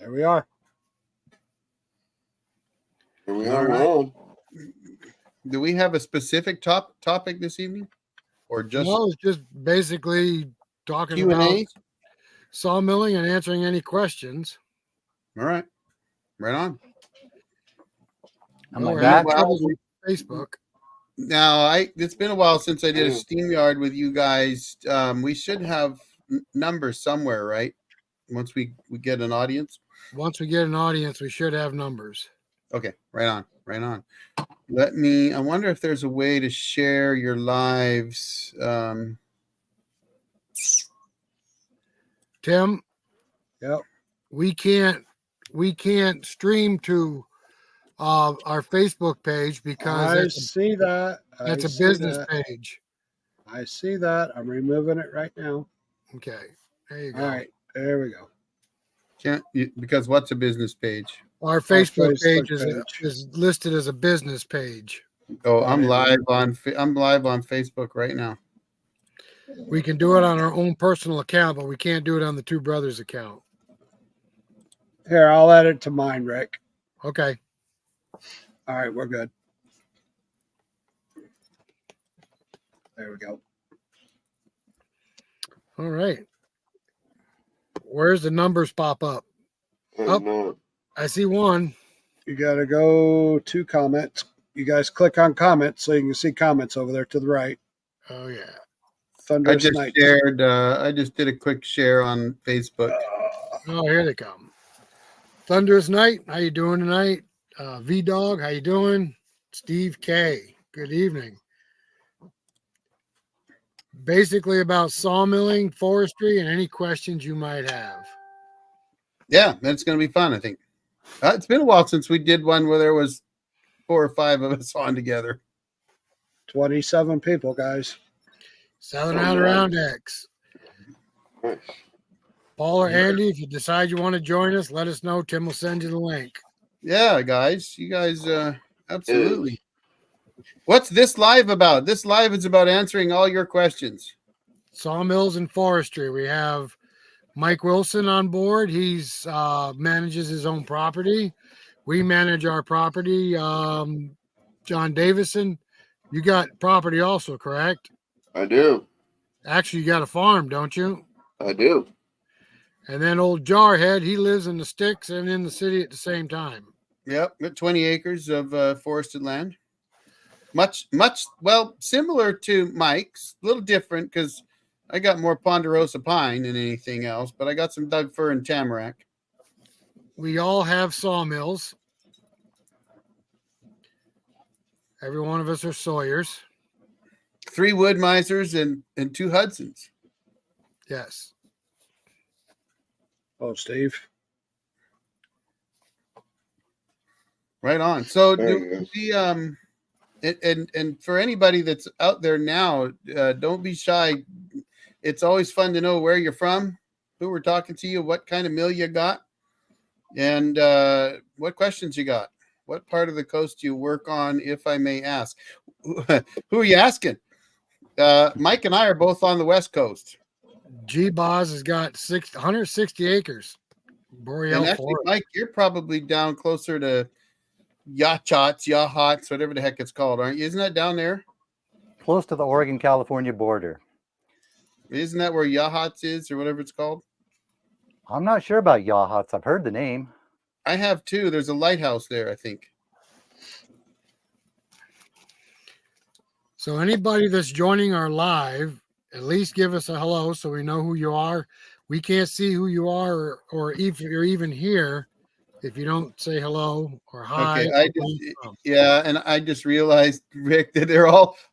There we are. Here we are. We're on. Do we have a specific topic this evening, or just No, it's just basically talking Q&A? about sawmilling and answering any questions. All right, right on. I'm like that. Facebook. Now, it's been a while since I did a SteamYard with you guys. We should have numbers somewhere, right? Once we get an audience. Once we get an audience, we should have numbers. Okay, right on, right on. I wonder if there's a way to share your lives. Tim? Yep. We can't stream to our Facebook page because I see that. That's a business page. I see that. I'm removing it right now. Okay. There you go. All right. There we go. Because what's a business page? Our Facebook page is listed as a business page. Oh, I'm live on Facebook right now. We can do it on our own personal account, but we can't do it on the Two Brothers account. Here, I'll add it to mine, Rick. Okay. All right, we're good. There we go. All right. Where's the numbers pop up? Oh, I see one. You got to go to comments. You guys click on comments so you can see comments over there to the right. Oh, yeah. I just shared. I just did a quick share on Facebook. Oh, here they come. Thunderous Night. How you doing tonight? V-Dog, how you doing? Steve K. Good evening. Basically about sawmilling, forestry, and any questions you might have. Yeah, that's going to be fun, I think. It's been a while since we did one where there was 4 or 5 of us on together. 27 people, guys. Southern Adirondack. Paul or Andy, if you decide you want to join us, let us know. Tim will send you the link. Yeah, guys. You guys, absolutely. What's this live about? This live is about answering all your questions. Sawmills and forestry. We have Mike Wilson on board. He's manages his own property. We manage our property. John Davidson, you got property also, correct? I do. Actually, you got a farm, don't you? I do. And then old Jarhead, he lives in the sticks and in the city at the same time. Yep, got 20 acres of forested land. Much, well, similar to Mike's. A little different because I got more ponderosa pine than anything else, but I got some Doug fir and tamarack. We all have sawmills. Every one of us are Sawyers. 3 Wood Misers and 2 Hudsons. Yes. Oh, Steve. Right on. So do we, and for anybody that's out there now, don't be shy. It's always fun to know where you're from, who we're talking to you, what kind of mill you got, and what questions you got. What part of the coast do you work on, if I may ask? Who are you asking? Mike and I are both on the West Coast. G-Boz has got 160 acres. Boreal and actually, Mike, you're probably down closer to Yachats, whatever the heck it's called, aren't you? Isn't that down there? Close to the Oregon-California border. Isn't that where Yachats is, or whatever it's called? I'm not sure about Yachats. I've heard the name. I have too. There's a lighthouse there, I think. So anybody that's joining our live, at least give us a hello so we know who you are. We can't see who you are or if you're even here if you don't say hello or hi. Okay, and I just realized, Rick, that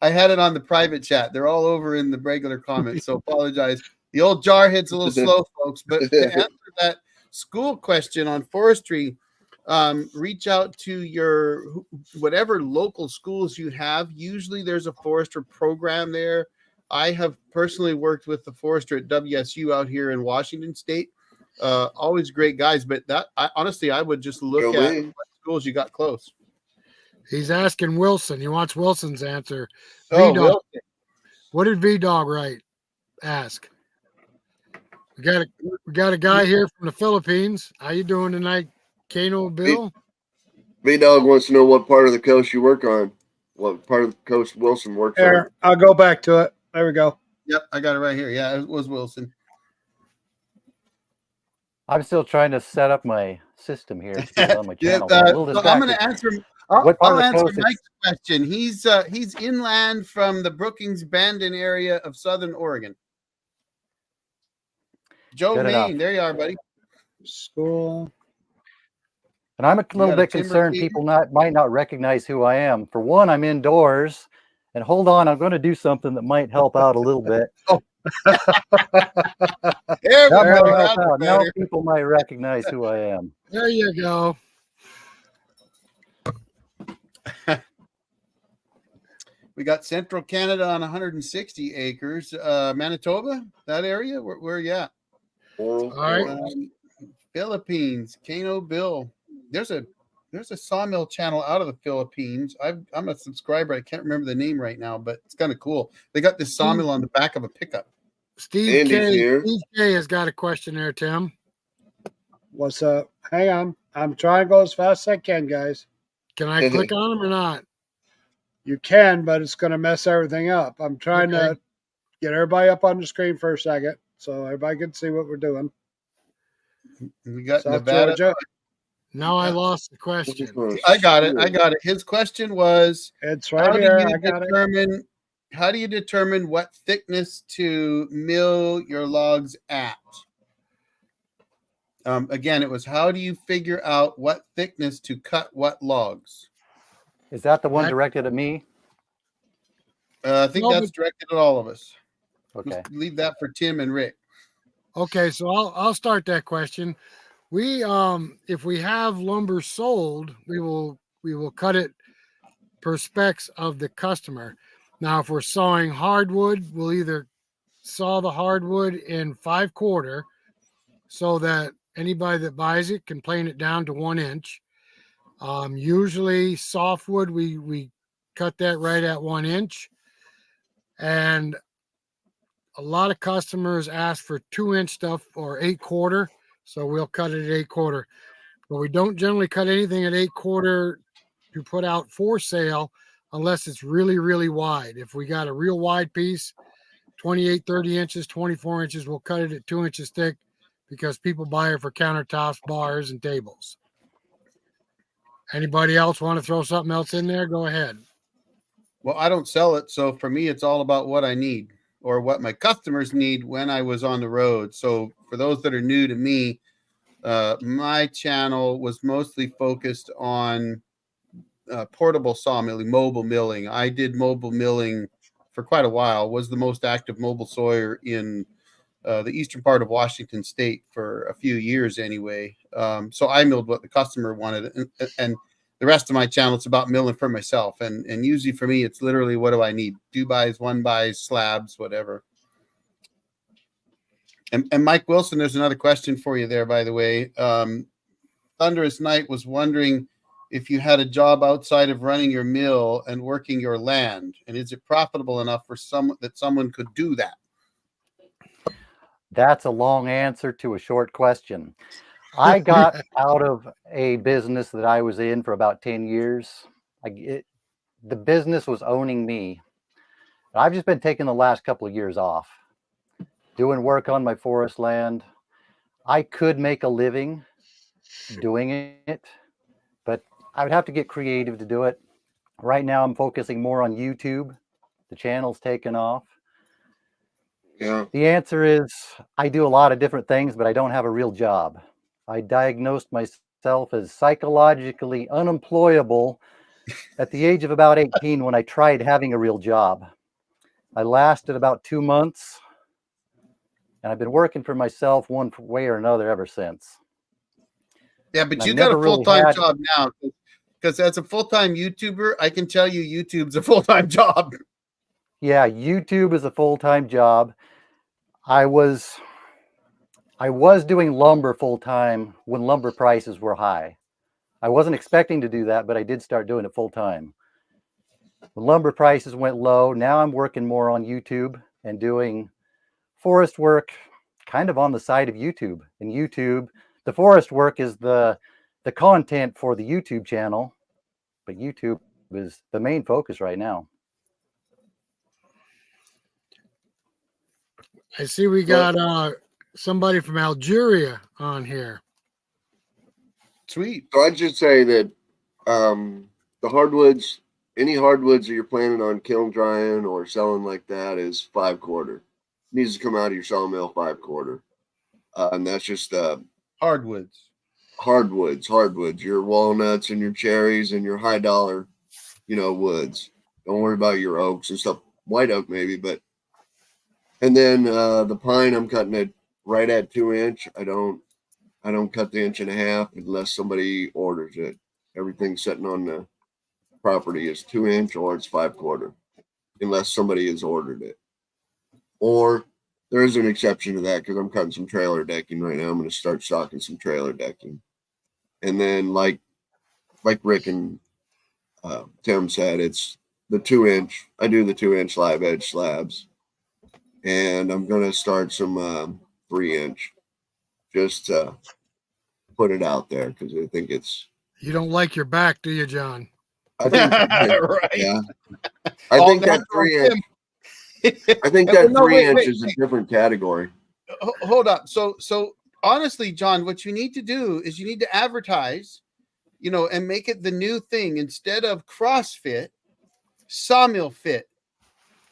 I had it on the private chat. They're all over in the regular comments, so apologize. The old Jarhead's a little slow, folks, but to answer that school question on forestry, reach out to your whatever local schools you have. Usually there's a forester program there. I have personally worked with the forester at WSU out here in Washington State. Always great guys, but honestly, I would just look at what schools you got close. He's asking Wilson. He wants Wilson's answer. Oh, Wilson. What did V-Dog ask? We got a guy here from the Philippines. How you doing tonight, Kano Bill? B-Dog wants to know what part of the coast you work on. What part of the coast Wilson works on. There, I'll go back to it. There we go. Yep, I got it right here. Yeah, it was Wilson. I'm still trying to set up my system here to get on my Yeah, channel. I'm a little so I'm going distracted. to answer. What part I'll of the answer coast is- Mike's question. He's inland from the Brookings Bandon area of Southern Oregon. Joe, Good Maine. enough. There you are, buddy. School. And I'm a little got a bit timber concerned feeder? people might not recognize who I am. For one, I'm indoors. And hold on, I'm going to do something that might help out a little bit. There we There go. we That'll go. help That's out. Now better. people might recognize who I am. There you go. We got Central Canada on 160 acres. Manitoba, that area? Where you at? Oral. All right. Philippines, Kano Bill. There's a sawmill channel out of the Philippines. I'm a subscriber. I can't remember the name right now, but it's kind of cool. They got this sawmill on the back of a pickup. Steve Andy's K. here. Steve K. has got a question there, Tim. What's up? Hang on. I'm trying to go as fast as I can, guys. Can I click on him or not? You can, but it's going to mess everything up. I'm trying Okay. to get everybody up on the screen for a second so everybody can see what we're doing. We got South Nevada. Georgia. Now I lost the question. I got it. His question was, It's right here. I got it. how do you determine what thickness to mill your logs at? Again, it was how do you figure out what thickness to cut what logs? Is that the one That- directed at me? I think No, that's directed at all of us. Okay. Let's leave that for Tim and Rick. Okay, so I'll start that question. We if we have lumber sold, we will cut it per specs of the customer. Now, if we're sawing hardwood, we'll either saw the hardwood in 5/4 so that anybody that buys it can plane it down to 1 inch. Usually softwood, we cut that right at 1 inch. And a lot of customers ask for 2-inch stuff or 8/4. So we'll cut it at 8/4. But we don't generally cut anything at 8/4 to put out for sale unless it's really, really wide. If we got a real wide piece, 28, 30 inches, 24 inches, we'll cut it at 2 inches thick because people buy it for countertops, bars, and tables. Anybody else want to throw something else in there? Go ahead. Well, I don't sell it, so for me, it's all about what I need or what my customers need when I was on the road. So for those that are new to me, my channel was mostly focused on portable sawmilling, mobile milling. I did mobile milling for quite a while, was the most active mobile sawyer in the eastern part of Washington state for a few years anyway. So I milled what the customer wanted, and the rest of my channel, it's about milling for myself. And usually for me, it's literally, what do I need? 2-bys, 1-bys, slabs, whatever. And Mike Wilson, there's another question for you there, by the way. Thunderous Knight was wondering if you had a job outside of running your mill and working your land, and is it profitable enough for someone could do that? That's a long answer to a short question. I got out of a business that I was in for about 10 years. The business was owning me. I've just been taking the last couple of years off, doing work on my forest land. I could make a living doing it, but I would have to get creative to do it. Right now, I'm focusing more on YouTube. The channel's taken off. Yeah. The answer is I do a lot of different things, but I don't have a real job. I diagnosed myself as psychologically unemployable at the age of about 18 when I tried having a real job. I lasted about 2 months, and I've been working for myself one way or another ever since. Yeah, but And you I've got a never really full-time had- job now, because as a full-time YouTuber, I can tell you YouTube's a full-time job. Yeah, YouTube is a full-time job. I was doing lumber full-time when lumber prices were high. I wasn't expecting to do that, but I did start doing it full-time. When lumber prices went low, now I'm working more on YouTube and doing forest work, kind of on the side of YouTube. And YouTube, the forest work is the content for the YouTube channel, but YouTube is the main focus right now. I see we got somebody from Algeria on here. Sweet. So I'd just say that the hardwoods, any hardwoods that you're planning on kiln drying or selling like that is 5/4. Needs to come out of your sawmill 5/4. And that's just Hardwoods. hardwoods, your walnuts and your cherries and your high dollar, woods. Don't worry about your oaks and stuff. White oak maybe, but and then the pine I'm cutting it right at 2-inch. I don't cut the 1.5 inch unless somebody orders it. Everything sitting on the property is 2-inch or it's 5/4, unless somebody has ordered it. Or there is an exception to that because I'm cutting some trailer decking right now. I'm going to start stocking some trailer decking. And then like Rick and Tim said, it's the 2-inch. I do the 2-inch live edge slabs. And I'm going to start some 3-inch just to put it out there because I think it's. You don't like your back, do you, John? I think, Right. Yeah. I think that 3-inch. I think that 3-inch is a different category. Hold up. So honestly, John, what you need to do is you need to advertise, and make it the new thing. Instead of CrossFit, Sawmill Fit.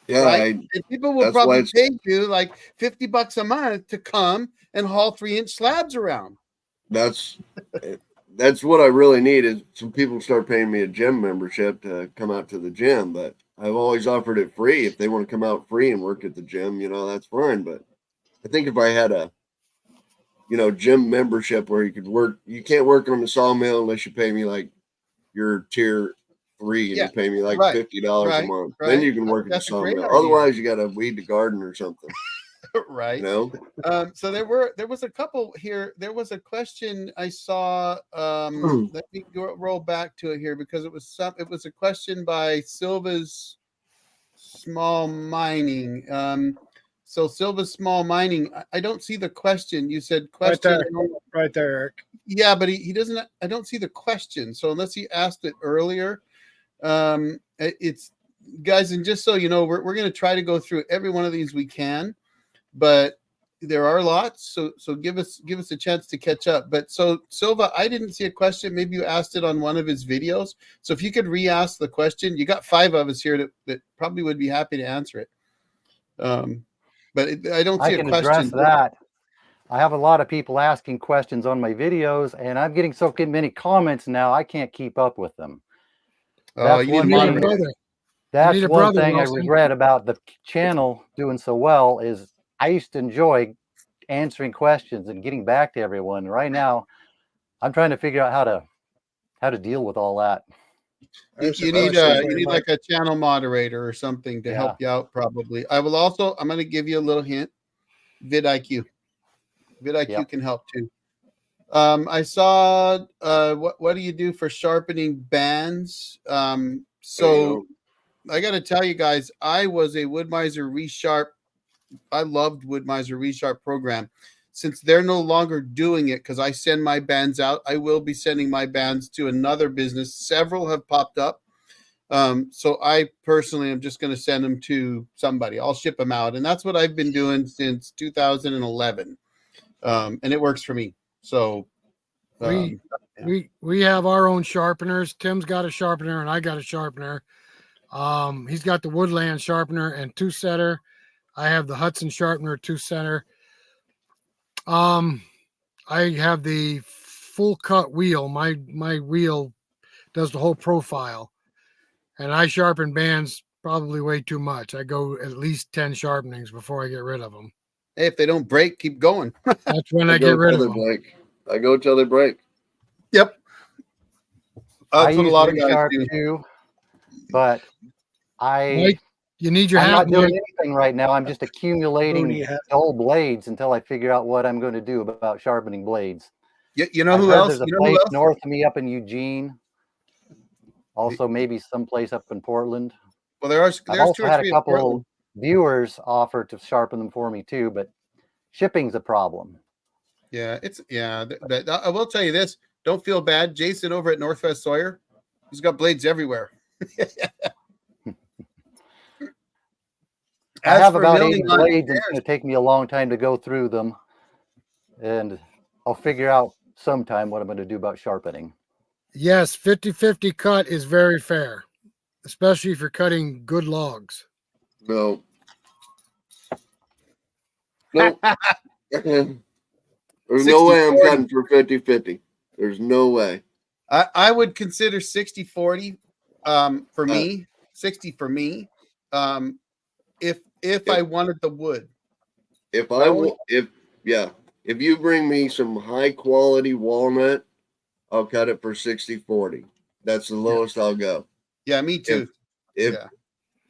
Yeah, right? And people will probably pay you like $50 a month to come and haul 3-inch slabs around. That's what I really need is some people start paying me a gym membership to come out to the gym. But I've always offered it free. If they want to come out free and work at the gym, that's fine. But I think if I had a, gym membership where you could work, you can't work on the sawmill unless you pay me like your tier 3 and you pay me like $50 a month. Then you can work at the sawmill. Otherwise, you got to weed the garden or something. Right. So there was a couple here. There was a question I saw. Let me roll back to it here because it was a question by Silva's Small Mining. So Silva's Small Mining, I don't see the question. You said question right there, Eric. Yeah, but he doesn't. I don't see the question. So unless he asked it earlier, it's guys. And just so you know, we're going to try to go through every one of these we can. But there are lots, so give us a chance to catch up. But so Silva, I didn't see a question. Maybe you asked it on one of his videos. So if you could re-ask the question, you got 5 of us here that probably would be happy to answer it. But I don't see a question. I can address that. I have a lot of people asking questions on my videos, and I'm getting so many comments now. I can't keep up with them. That's one thing. That's one thing I regret about the channel doing so well is I used to enjoy answering questions and getting back to everyone. Right now, I'm trying to figure out how to deal with all that. You need like a channel moderator or something to help you out. Probably. I'm going to give you a little hint. vidIQ can help too. I saw. What do you do for sharpening bands? So I got to tell you guys, I was a Wood-Mizer Resharp. I loved Wood-Mizer Resharp program. Since they're no longer doing it because I send my bands out, I will be sending my bands to another business. Several have popped up. So I personally am just going to send them to somebody. I'll ship them out. And that's what I've been doing since 2011. And it works for me. So we have our own sharpeners. Tim's got a sharpener and I got a sharpener. He's got the Woodland sharpener and 2-setter. I have the Hudson sharpener 2-setter. I have the full cut wheel. My wheel does the whole profile, and I sharpen bands probably way too much. I go at least 10 sharpenings before I get rid of them. Hey, if they don't break, keep going. That's when I get rid of them. I go till they break. Yep. That's what a lot of guys do too. But Mike, you need your I'm hat. not doing anything right now. I'm just accumulating dull blades until I figure out what I'm going to do about sharpening blades. You know who else? There's a place north of me up in Eugene. Also, maybe someplace up in Portland. Well, there's I've also had a couple viewers offer to sharpen them for me too, but shipping's a problem. Yeah, I will tell you this. Don't feel bad. Jason over at Northwest Sawyer, he's got blades everywhere. I have for about 80 milling on blades, and it's stairs, going to take me a long time to go through them. And I'll figure out sometime what I'm going to do about sharpening. Yes, 50-50 cut is very fair, especially if you're cutting good logs. No. Nope. There's no way I'm 60-40. cutting for 50-50. There's no way. I would consider 60-40 for me, 60 for me. If I wanted the wood. If you bring me some high quality walnut, I'll cut it for 60-40. That's the lowest I'll go. Yeah, me too. If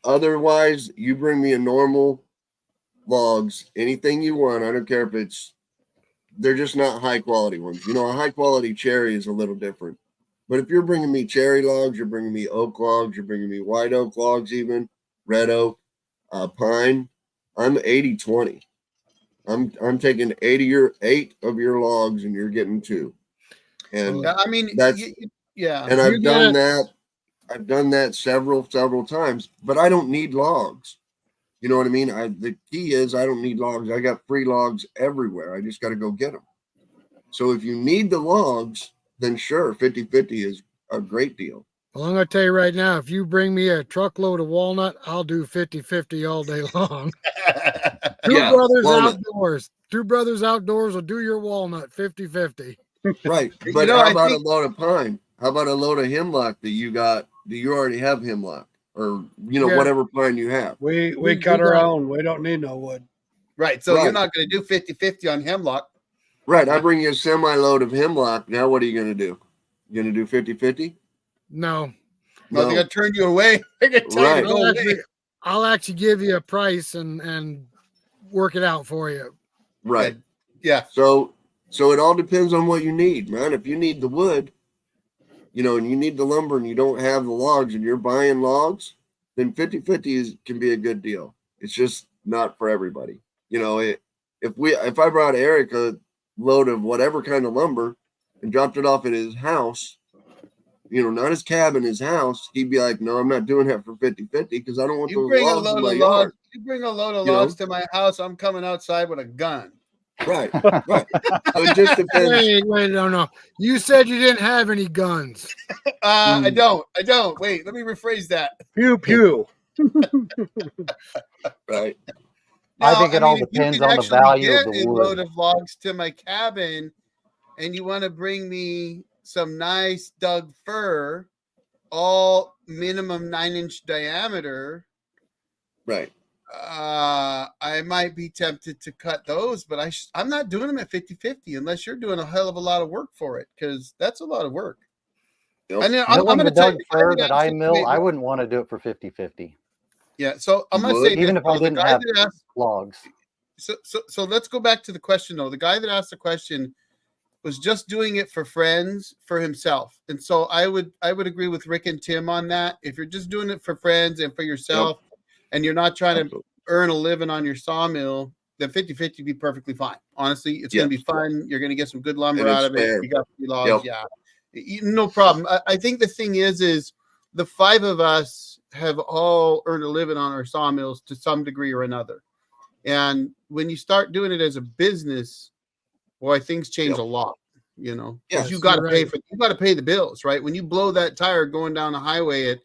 otherwise, you bring me a normal logs, anything you want. I don't care if they're just not high quality ones. You know, a high quality cherry is a little different. But if you're bringing me cherry logs, you're bringing me oak logs, you're bringing me white oak logs, even red oak, pine, I'm 80-20. I'm taking 8 of your logs, and you're getting 2. And I mean, that's And I've done that. I've done that several times, but I don't need logs. You know what I mean? The key is I don't need logs. I got free logs everywhere. I just got to go get them. So if you need the logs, then sure, 50-50 is a great deal. Well, I'm going to tell you right now, if you bring me a truckload of walnut, I'll do 50-50 all day long. Two brothers outdoors will do your walnut 50-50. Right. But how about a load of pine? How about a load of hemlock that you got? Do you already have hemlock? Or, whatever pine you have. We cut our own. We don't need no wood. Right. So you're not going to do 50-50 on hemlock. Right. I bring you a semi-load of hemlock. Now what are you going to do? You going to do 50-50? No. They're going to turn you away. They're going to tell you to go away. I'll actually give you a price and work it out for you. Right. Yeah. So it all depends on what you need, man. If you need the wood, and you need the lumber and you don't have the logs and you're buying logs, then 50-50 can be a good deal. It's just not for everybody. If I brought Eric a load of whatever kind of lumber and dropped it off at his house, not his cabin, his house, he'd be like, no, I'm not doing that for 50-50 because I don't want those logs in my yard. You bring a load of logs to my house, I'm coming outside with a gun. Right. So it just depends. Wait, no. You said you didn't have any guns. I don't. Wait, let me rephrase that. Pew, pew. Right. I think it all depends on the value of the wood. A load of logs to my cabin, and you want to bring me some nice Doug fir, all minimum 9-inch diameter. Right. I might be tempted to cut those, but I'm not doing them at 50-50 unless you're doing a hell of a lot of work for it, because that's a lot of work. Yep. And then I'm going to tell you that I mill, I wouldn't want to do it for 50-50. Yeah, so I'm going to say even if I didn't have logs. So let's go back to the question though. The guy that asked the question was just doing it for friends, for himself, and so I would agree with Rick and Tim on that. If you're just doing it for friends and for yourself, and you're not trying to earn a living on your sawmill, then 50-50 be perfectly fine. Honestly, it's going to be fun. You're going to get some good lumber out of it. You got free logs, no problem. I think the thing is the 5 of us have all earned a living on our sawmills to some degree or another. And when you start doing it as a business, boy, things change a lot, because you got to pay the bills, right? When you blow that tire going down the highway at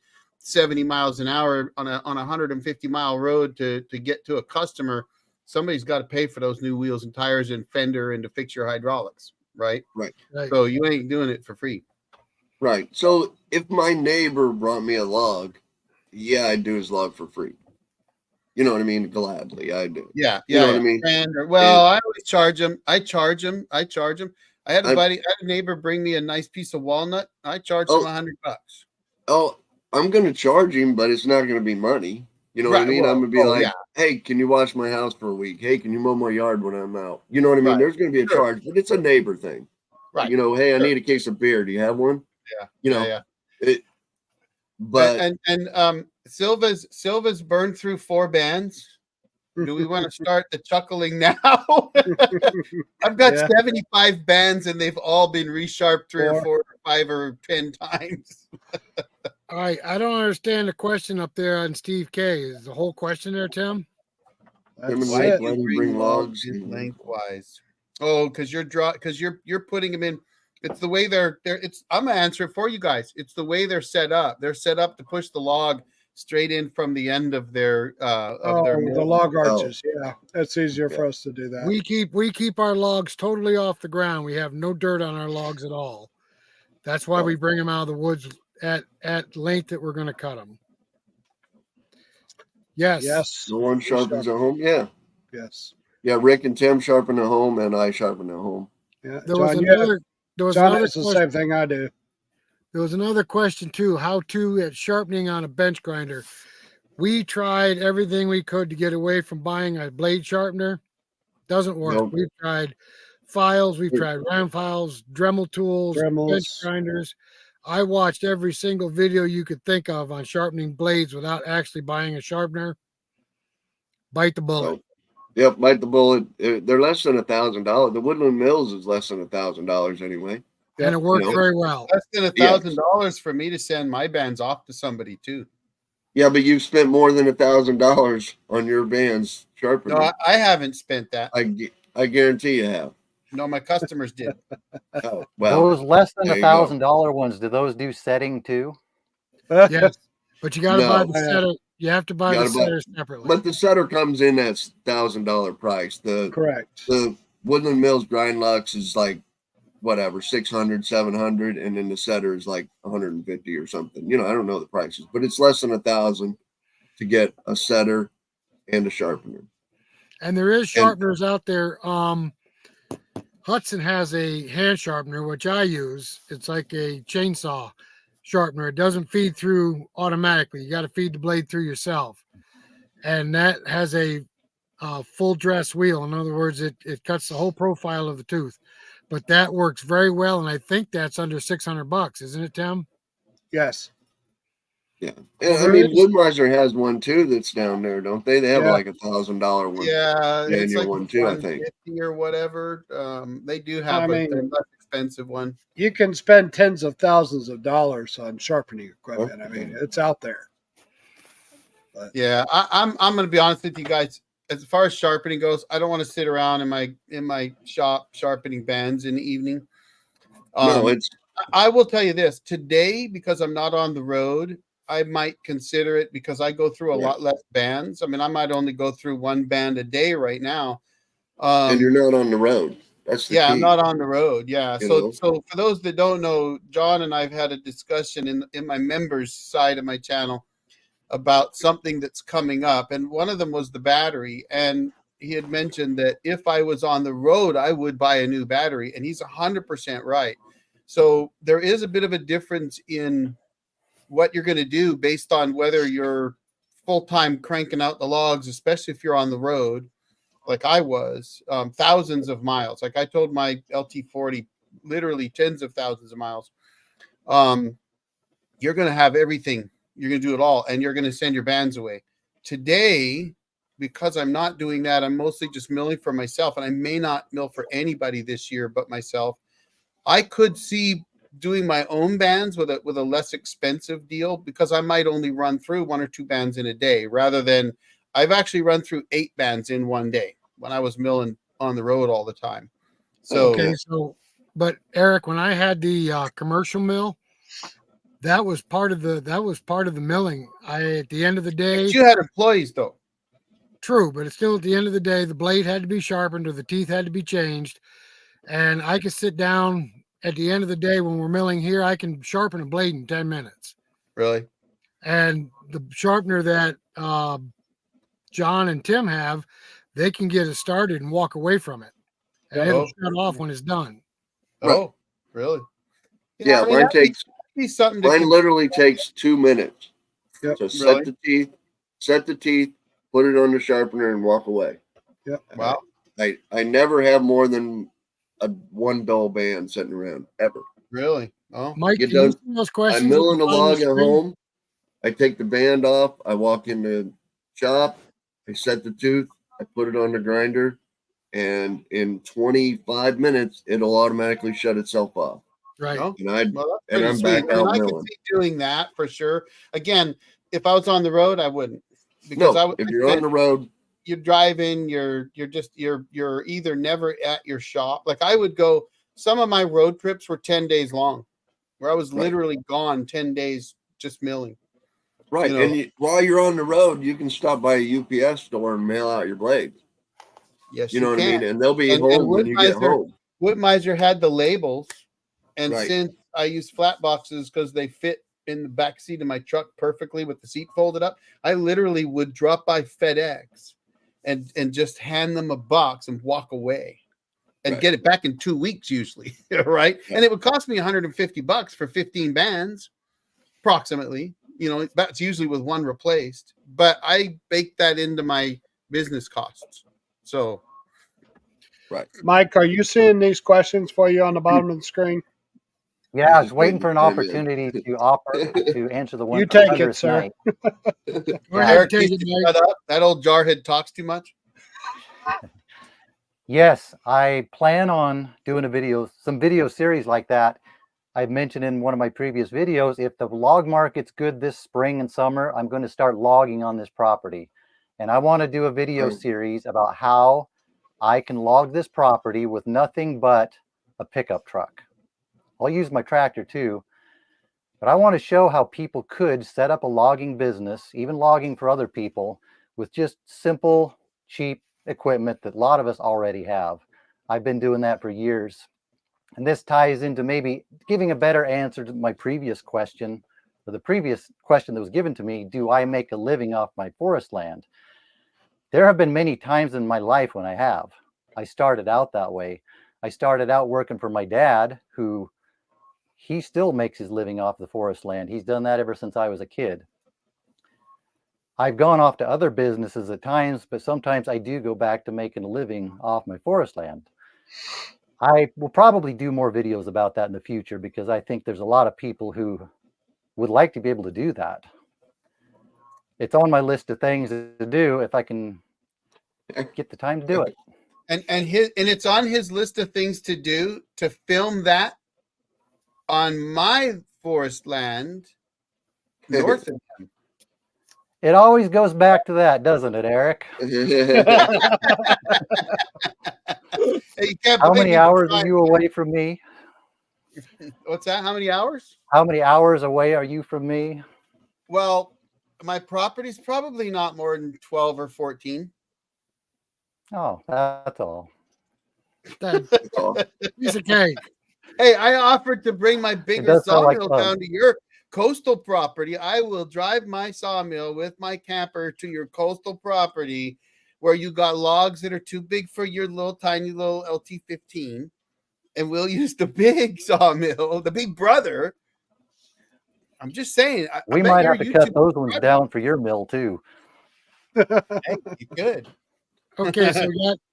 70 miles an hour on a 150-mile road to get to a customer, somebody's got to pay for those new wheels and tires and fender and to fix your hydraulics, right? Right. So you ain't doing it for free. Right. So if my neighbor brought me a log, I'd do his log for free. You know what I mean? Gladly, I do. Yeah. You know what I mean? I always charge him. I charge him. I had a neighbor bring me a nice piece of walnut. I charged him $100. Oh, I'm going to charge him, but it's not going to be money. You know what I mean? I'm going to be hey, can you wash my house for a week? Hey, can you mow my yard when I'm out? You know what I mean? There's going to be a charge, but it's a neighbor thing. Right. Hey, I need a case of beer. Do you have one? Yeah. But Silva's burned through 4 bands Do we want to start the chuckling now? I've got Yeah. 75 bands and they've all been resharped 3 or Four. 4 or 5 or 10 times. All right, I don't understand the question up there on Steve K. Is the whole question there, Tim? That's Tim and Why Rick, it. do why do you you bring logs? lengthwise? Oh, because you're putting them in. It's the way they're. It's. I'm gonna answer it for you guys. It's the way they're set up. They're set up to push the log straight in from the end of their The mill. log arches. Yeah, that's easier Yeah. for us to do that. We keep our logs totally off the ground. We have no dirt on our logs at all. That's why we bring them out of the woods at length that we're going to cut them. Yes. Yes. No one sharpens at home. Yeah, Yes. yeah. Rick and Tim sharpen at home, and I sharpen at home. Yeah. There was John, another. There was John another has the question. same thing I do. There was another question too. How to at sharpening on a bench grinder. We tried everything we could to get away from buying a blade sharpener. Doesn't work. Nope. We've tried files. We've tried round files, Dremel tools, bench Dremels. grinders. I watched every single video you could think of on sharpening blades without actually buying a sharpener. Bite the bullet. So, yep, bite the bullet. They're less than $1,000. The Woodland Mills is less than $1,000 anyway. And it worked You know. very well. Less than $1,000 for me to send my bands off to somebody too. Yeah, but you've spent more than $1,000 on your bands sharpening. No, I haven't spent that. I guarantee you have. No, my customers did. Oh, well, Those less than there you go. $1,000 ones, do those do setting too? Yes. But you got to No. buy the setter. You have to buy the Gotta buy- setter separately. but the setter comes in at $1,000 price. Correct. The Woodland Mills Grind Lux is like whatever 600, 700, and then the setter is like 150 or something. You know, I don't know the prices, but it's less than $1,000 to get a setter and a sharpener. And there is sharpeners out there. Hudson has a hand sharpener, which I use. It's like a chainsaw sharpener. It doesn't feed through automatically. You got to feed the blade through yourself. And that has a full dress wheel. In other words, it cuts the whole profile of the tooth. But that works very well. And I think that's under $600, isn't it, Tim? Yes. Yeah, Well, and I there mean is- Woodweiser has one too that's down there, don't they? They have Yeah. like $1,000 one. Yeah, it's Manual like one too, I think. 150 or whatever. They do have I a mean- less expensive one. You can spend tens of thousands of dollars on sharpening equipment. I mean, it's out there. Yeah, I'm going to be honest with you guys. As far as sharpening goes, I don't want to sit around in my shop sharpening bands in the evening. No, it's I will tell you this today, because I'm not on the road, I might consider it because I go through a Yeah. lot less bands. I mean, I might only go through one band a day right now. and you're not on the road. That's the Yeah, key. I'm not on the road. Yeah. You So know? so for those that don't know, John and I've had a discussion in my members side of my channel about something that's coming up. And one of them was the battery. And he had mentioned that if I was on the road, I would buy a new battery. And he's 100% right. So there is a bit of a difference in what you're going to do based on whether you're full-time cranking out the logs, especially if you're on the road, like I was, thousands of miles. Like I told my LT40, literally tens of thousands of miles. You're going to have everything. You're going to do it all, and you're going to send your bands away. Today, because I'm not doing that, I'm mostly just milling for myself, and I may not mill for anybody this year but myself. I could see doing my own bands with a less expensive deal, because I might only run through 1 or 2 bands in a day, rather than I've actually run through 8 bands in one day when I was milling on the road all the time. So Okay, but Eric, when I had the commercial mill, that was part of the milling. At the end of the day, you had employees though. true, but it's still at the end of the day, the blade had to be sharpened or the teeth had to be changed. And I could sit down at the end of the day when we're milling here, I can sharpen a blade in 10 minutes. Really? And the sharpener that John and Tim have, they can get it started and walk away from it. And it'll shut off when it's done. Oh, really? Yeah, I mean, mine that'd takes be something to mine consider. literally takes 2 minutes. Yep. So Really? set the teeth, put it on the sharpener, and walk away. Yep. Wow. I never have more than one dull band sitting around ever. Really? Oh, Mike, Get can you done. see those questions? I'm milling a on the log at screen? home. I take the band off. I walk in the shop. I set the tooth. I put it on the grinder, and in 25 minutes, it'll automatically shut itself off. Right. No? And Well, that's and pretty I'm sweet. back out I could milling. see doing that for sure. Again, if I was on the road, I wouldn't. Because No, if you're on the road, you're driving, you're either never at your shop. Like I would go, some of my road trips were 10 days long, where I was literally gone 10 days just milling. right? You know, And while you're on the road, you can stop by a UPS store and mail out your blades. yes, You know what I can. mean? And they'll be And home when you get home. Woodmiser had the labels, and Right. since I use flat boxes because they fit in the back seat of my truck perfectly with the seat folded up, I literally would drop by FedEx and just hand them a box and walk away and get it back in 2 weeks usually, right? And it would cost me $150 for 15 bands, approximately. You know, that's usually with one replaced, but I bake that into my business costs. So, Right. Mike, are you seeing these questions for you on the bottom of the screen? Yeah, I was waiting for an opportunity to answer the one. You from take Hunter it, sir. tonight. Go ahead, Eric, take you it, should Mike. shut up. That old jarhead talks too much. Yes, I plan on doing some video series like that. I've mentioned in one of my previous videos, if the log market's good this spring and summer, I'm going to start logging on this property. And I want to do a video series about how I can log this property with nothing but a pickup truck. I'll use my tractor too, but I want to show how people could set up a logging business, even logging for other people, with just simple, cheap equipment that a lot of us already have. I've been doing that for years. And this ties into maybe giving a better answer to my previous question, or the previous question that was given to me, do I make a living off my forest land? There have been many times in my life when I have. I started out that way. I started out working for my dad, who he still makes his living off the forest land. He's done that ever since I was a kid. I've gone off to other businesses at times, but sometimes I do go back to making a living off my forest land. I will probably do more videos about that in the future because I think there's a lot of people who would like to be able to do that. It's on my list of things to do if I can get the time to do it. And it's on his list of things to do, to film that on my forest land north of him. It always goes back to that, doesn't it, Eric? Hey, how many hours are you away from me? What's that? How many hours? How many hours away are you from me? Well, my property's probably not more than 12 or 14. Oh, that's all. Piece of cake. Hey, I offered to bring my bigger sawmill down to your coastal property. I will drive my sawmill with my camper to your coastal property where you got logs that are too big for your little tiny little LT15, and we'll use the big sawmill, the big brother. I'm just saying. We might have to cut those ones down for your mill too. Hey, you could. Okay, so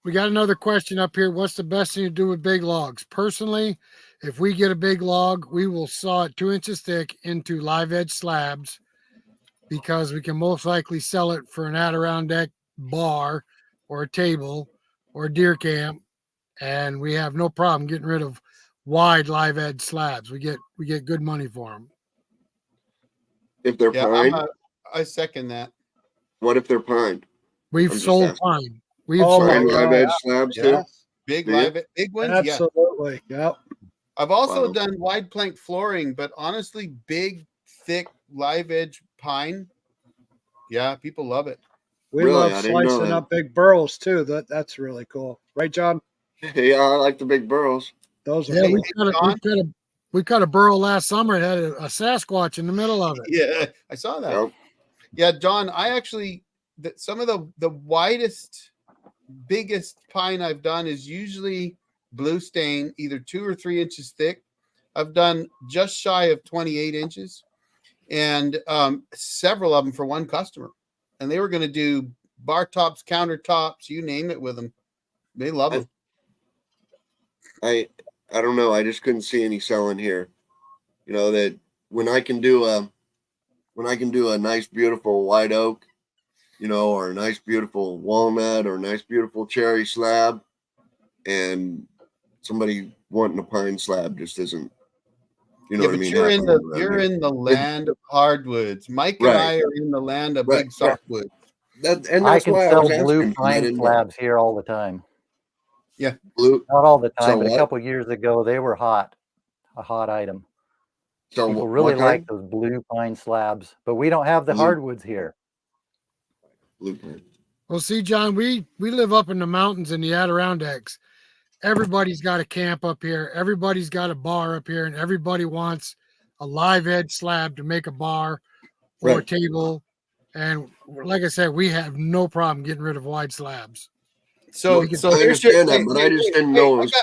we got another question up here. What's the best thing to do with big logs? Personally, if we get a big log, we will saw it 2 inches thick into live edge slabs because we can most likely sell it for an Adirondack bar or a table or a deer camp, and we have no problem getting rid of wide live edge slabs. We get good money for them. If they're pine, I second that. What if they're pine? We've sold pine. We've pine live edge slabs too. Big big ones. Absolutely. Yep. I've also done wide plank flooring, but honestly, big, thick, live edge pine. Yeah, people love it. We love slicing up big burls too. That's really cool, right, John? Yeah, I like the big burls. Those are cool. We cut a burl last summer. It had a Sasquatch in the middle of it. Yeah, I saw that. Yep. Yeah, John, I actually some of the widest, biggest pine I've done is usually blue stain, either 2 or 3 inches thick. I've done just shy of 28 inches, and several of them for one customer. And they were going to do bar tops, countertops, you name it with them. They love them. I don't know. I just couldn't see any selling here. You know, that when I can do a nice, beautiful white oak or a nice beautiful walnut or a nice beautiful cherry slab, and somebody wanting a pine slab just isn't, Yeah, what I but mean? you're in happening the around you're here. in the land of hardwoods. Mike and Right. I are in the land of Right. big softwoods. And I that's can why I sell was blue asking. 'Cause I pine didn't know. slabs here all the time. Blue. Not all the So time, but a what? couple years ago, they were a hot item. So People really what like kind? those blue pine slabs, but we don't have the Blue. hardwoods here. Blue pine. Well, see, John, we live up in the mountains in the Adirondacks. Everybody's got a camp up here. Everybody's got a bar up here, and everybody wants a live edge slab to make a bar or Right. table. And like I said, we have no problem getting rid of wide slabs. So We can- so I here's your understand that, but I just didn't know it was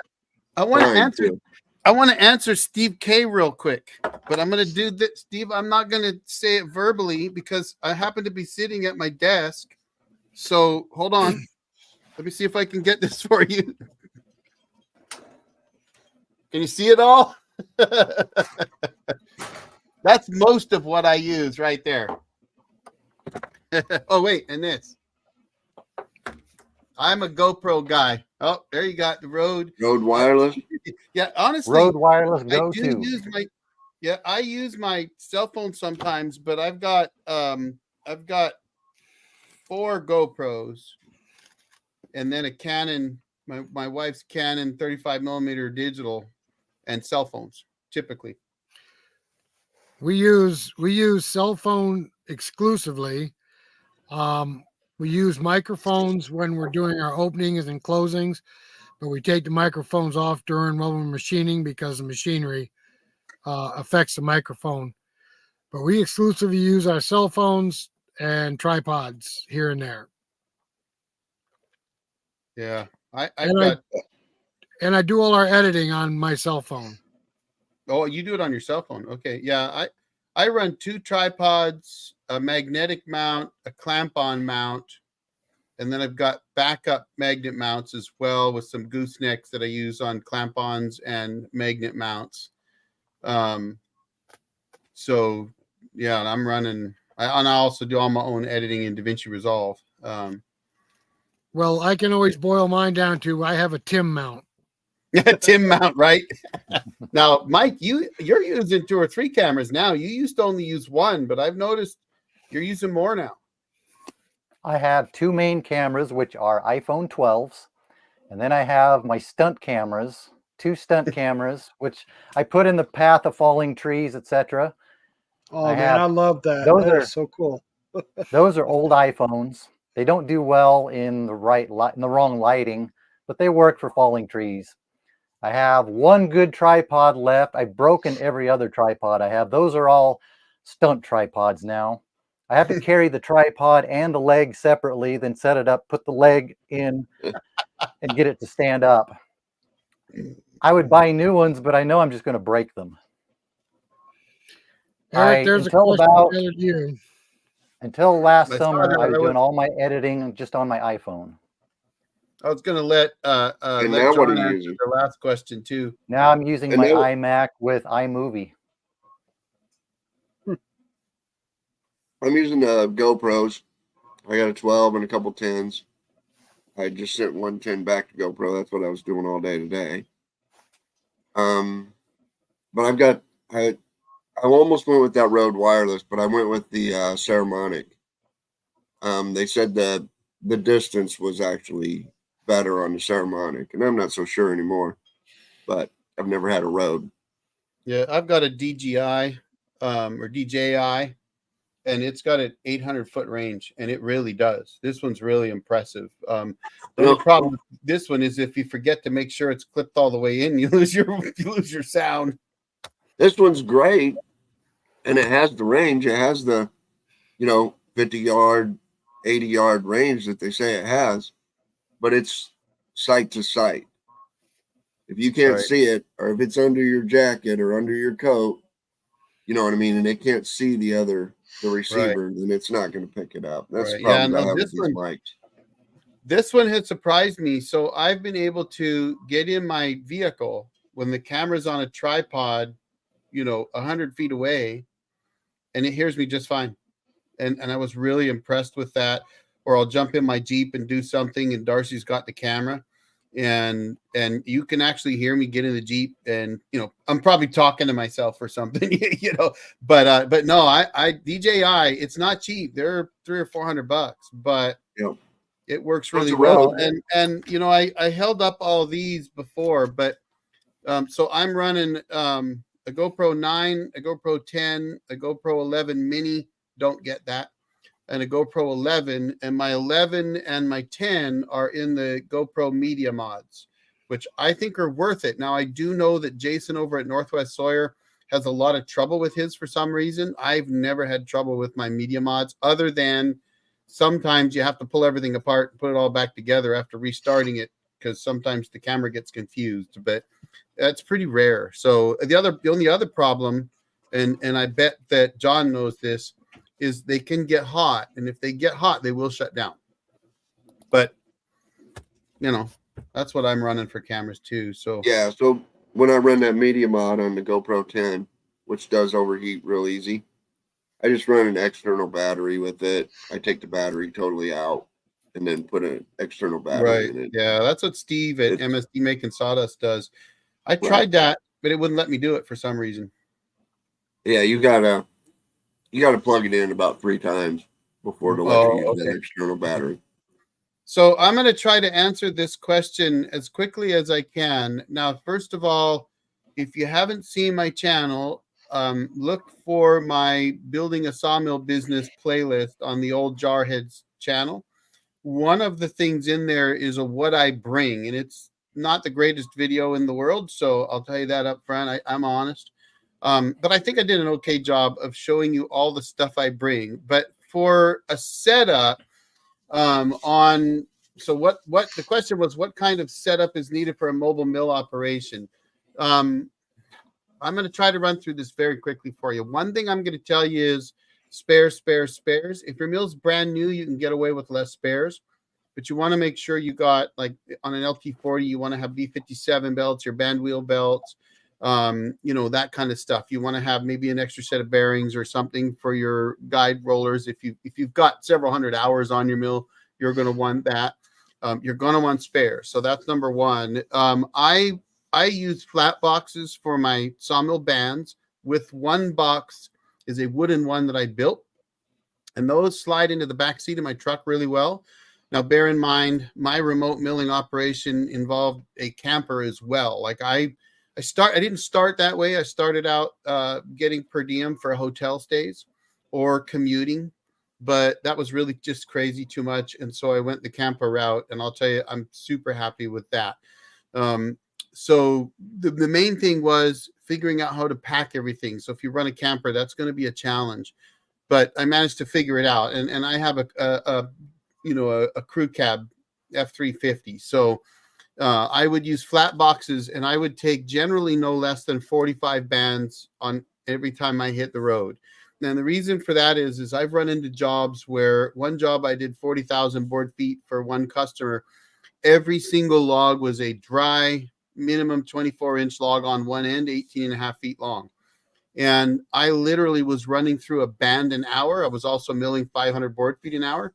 I want to pine answer too. I want to answer Steve K real quick, but I'm going to do that. Steve, I'm not going to say it verbally because I happen to be sitting at my desk. So hold on. Let me see if I can get this for you. Can you see it all? That's most of what I use right there. Oh, wait. And this. I'm a GoPro guy. Oh, there you got the Rode. Rode wireless. Yeah, honestly, Rode wireless I go do to. I use my cell phone sometimes, but I've got 4 GoPros and then a Canon, my wife's Canon 35 millimeter digital, and cell phones typically. We use cell phone exclusively. We use microphones when we're doing our openings and closings, but we take the microphones off during when we're machining because the machinery affects the microphone. But we exclusively use our cell phones and tripods here and there. Yeah, I do all our editing on my cell phone. Oh, you do it on your cell phone. Okay. Yeah, I run 2 tripods, a magnetic mount, a clamp-on mount, and then I've got backup magnet mounts as well with some goosenecks that I use on clamp-ons and magnet mounts. So yeah, and I'm running. And I also do all my own editing in DaVinci Resolve. Well, I can always boil mine down to I have a Tim mount. Tim mount, right? Now, Mike, you're using 2 or 3 cameras now. You used to only use 1, but I've noticed you're using more now. I have 2 main cameras, which are iPhone 12s, and then I have my stunt cameras, 2 stunt cameras, which I put in the path of falling trees, etc. Oh man, I love that. Those That are is so cool. those are old iPhones. They don't do well in the wrong lighting, but they work for falling trees. I have 1 good tripod left. I've broken every other tripod I have. Those are all stunt tripods now. I have to carry the tripod and the leg separately, then set it up, put the leg in, and get it to stand up. I would buy new ones, but I know I'm just going to break them. Eric, there's a question for you. Until last summer, I was doing all my editing just on my iPhone. I was going to let John answer the last question too. Now I'm using my iMac with iMovie. I'm using the GoPros. I got a 12 and a couple 10s. I just sent 1 10 back to GoPro. That's what I was doing all day today. But I almost went with that Rode wireless, but I went with the Saramonic. They said that the distance was actually better on the Saramonic, and I'm not so sure anymore, but I've never had a Rode. Yeah, I've got a DJI, or DJI, and it's got an 800-foot range, and it really does. This one's really impressive. The only problem with this one is if you forget to make sure it's clipped all the way in, you lose your sound. This one's great, and it has the range. It has the, 50-yard, 80-yard range that they say it has, but it's sight to sight. If you can't see it, or if it's under your jacket or under your coat, you know what I mean, and it can't see the receiver, then it's not going to pick it up. That's the problem I have with these mics. This one has surprised me. So I've been able to get in my vehicle when the camera's on a tripod, 100 feet away, and it hears me just fine. And I was really impressed with that. or I'll jump in my Jeep and do something, and Darcy's got the camera, and you can actually hear me get in the Jeep, and I'm probably talking to myself or something, but no, I DJI, it's not cheap. They're $300 or $400, but it works really well. And I held up all these before, but so I'm running a GoPro 9, a GoPro 10, a GoPro 11 mini, don't get that, and a GoPro 11, and my 11 and my 10 are in the GoPro media mods, which I think are worth it. Now, I do know that Jason over at Northwest Sawyer has a lot of trouble with his for some reason. I've never had trouble with my media mods, other than sometimes you have to pull everything apart and put it all back together after restarting it, because sometimes the camera gets confused, but that's pretty rare. So the only other problem, and I bet that John knows this, is they can get hot, and if they get hot, they will shut down. But that's what I'm running for cameras too. So yeah, so when I run that media mod on the GoPro 10, which does overheat real easy, I just run an external battery with it. I take the battery totally out and then put an external battery in it. Yeah, that's what Steve at MSD Making Sawdust does. I tried that, but it wouldn't let me do it for some reason. Yeah, you gotta plug it in about 3 times before it'll let you use that external battery. So I'm going to try to answer this question as quickly as I can. Now, first of all, if you haven't seen my channel, look for my Building a Sawmill Business playlist on the Old Jarheads channel. One of the things in there is what I bring, and it's not the greatest video in the world, so I'll tell you that up front. I'm honest. But I think I did an okay job of showing you all the stuff I bring. But for a setup so what the question was, what kind of setup is needed for a mobile mill operation? I'm going to try to run through this very quickly for you. One thing I'm going to tell you is spares. If your mill's brand new, you can get away with less spares, but you want to make sure you got, like on an LT40, you want to have B57 belts, your band wheel belts, that kind of stuff. You want to have maybe an extra set of bearings or something for your guide rollers. If you've got several hundred hours on your mill, you're going to want that. You're going to want spares. So that's number one. I use flat boxes for my sawmill bands. With one box is a wooden one that I built, and those slide into the back seat of my truck really well. Now, bear in mind, my remote milling operation involved a camper as well. Like I didn't start that way. I started out getting per diem for hotel stays or commuting, but that was really just crazy too much. And so I went the camper route, and I'll tell you, I'm super happy with that. So the main thing was figuring out how to pack everything. So if you run a camper, that's going to be a challenge, but I managed to figure it out. And I have a crew cab F350. So I would use flat boxes, and I would take generally no less than 45 bands on every time I hit the road. And the reason for that is I've run into jobs where one job I did 40,000 board feet for one customer. Every single log was a dry, minimum 24-inch log on one end, 18.5 feet long. And I literally was running through a band an hour. I was also milling 500 board feet an hour.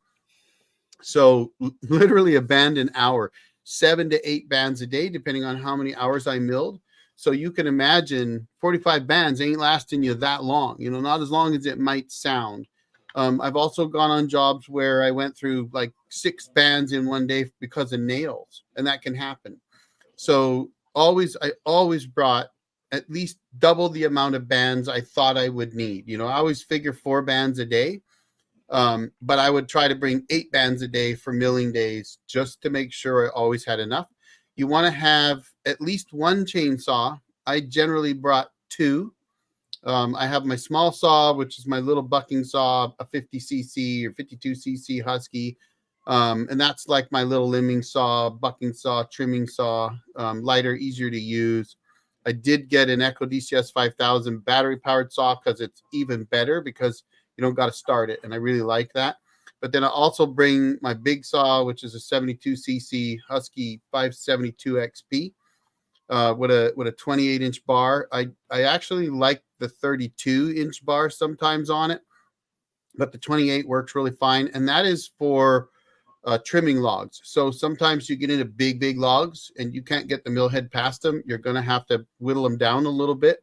So literally a band an hour, 7 to 8 bands a day, depending on how many hours I milled. So you can imagine 45 bands ain't lasting you that long, not as long as it might sound. I've also gone on jobs where I went through like 6 bands in one day because of nails, and that can happen. So I always brought at least double the amount of bands I thought I would need. I always figure 4 bands a day, but I would try to bring 8 bands a day for milling days just to make sure I always had enough. You want to have at least one chainsaw. I generally brought 2. I have my small saw, which is my little bucking saw, a 50cc or 52cc Husky. And that's like my little limbing saw, bucking saw, trimming saw, lighter, easier to use. I did get an Echo DCS 5000 battery powered saw because it's even better because you don't got to start it. And I really like that. But then I also bring my big saw, which is a 72cc Husky 572 XP with a 28-inch bar. I actually like the 32-inch bar sometimes on it, but the 28 works really fine. And that is for trimming logs. So sometimes you get into big logs and you can't get the mill head past them. You're going to have to whittle them down a little bit.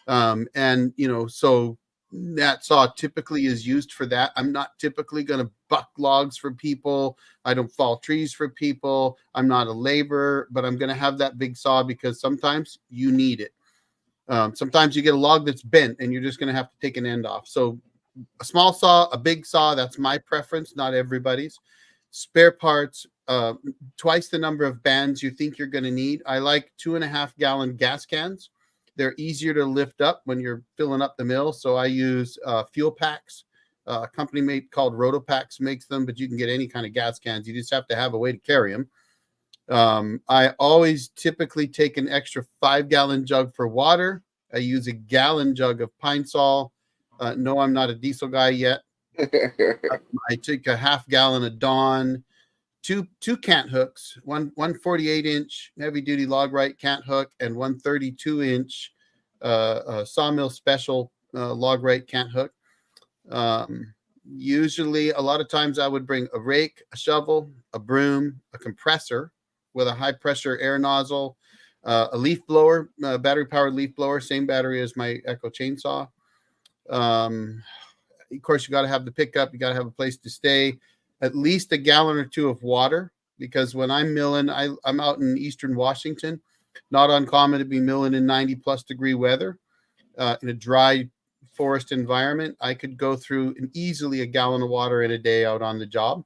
And, you know, so that saw typically is used for that. I'm not typically going to buck logs for people. I don't fall trees for people. I'm not a laborer, but I'm going to have that big saw because sometimes you need it. Sometimes you get a log that's bent and you're just going to have to take an end off. So a small saw, a big saw, that's my preference, not everybody's. Spare parts, twice the number of bands you think you're going to need. I like 2.5-gallon gas cans. They're easier to lift up when you're filling up the mill. So I use fuel packs. A company called Rotopacks makes them, but you can get any kind of gas cans. You just have to have a way to carry them. I always typically take an extra 5-gallon jug for water. I use a gallon jug of Pine Sol. No, I'm not a diesel guy yet. I take a 1/2 gallon of Dawn, two cant hooks, one 48-inch heavy duty log right cant hook, and one 32-inch Sawmill special log right cant hook. Usually, a lot of times I would bring a rake, a shovel, a broom, a compressor with a high pressure air nozzle, a leaf blower, battery powered leaf blower, same battery as my Echo chainsaw. Of course, you got to have the pickup. You got to have a place to stay. At least a gallon or two of water, because when I'm milling, I'm out in Eastern Washington. Not uncommon to be milling in 90+ degree weather in a dry forest environment. I could go through easily a gallon of water in a day out on the job.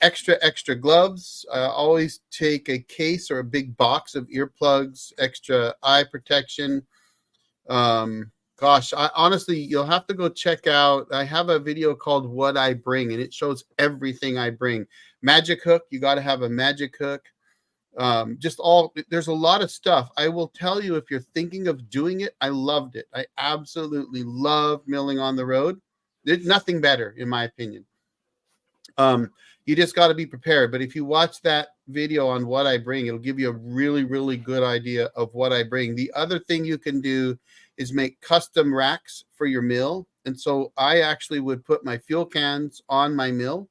Extra gloves. I always take a case or a big box of earplugs, extra eye protection. Gosh, honestly, you'll have to go check out. I have a video called What I Bring, and it shows everything I bring. Magic hook. You got to have a magic hook. There's a lot of stuff. I will tell you, if you're thinking of doing it, I loved it. I absolutely love milling on the road. There's nothing better, in my opinion. You just got to be prepared. But if you watch that video on What I Bring, it'll give you a really, really good idea of what I bring. The other thing you can do is make custom racks for your mill. And so I actually would put my fuel cans on my mill,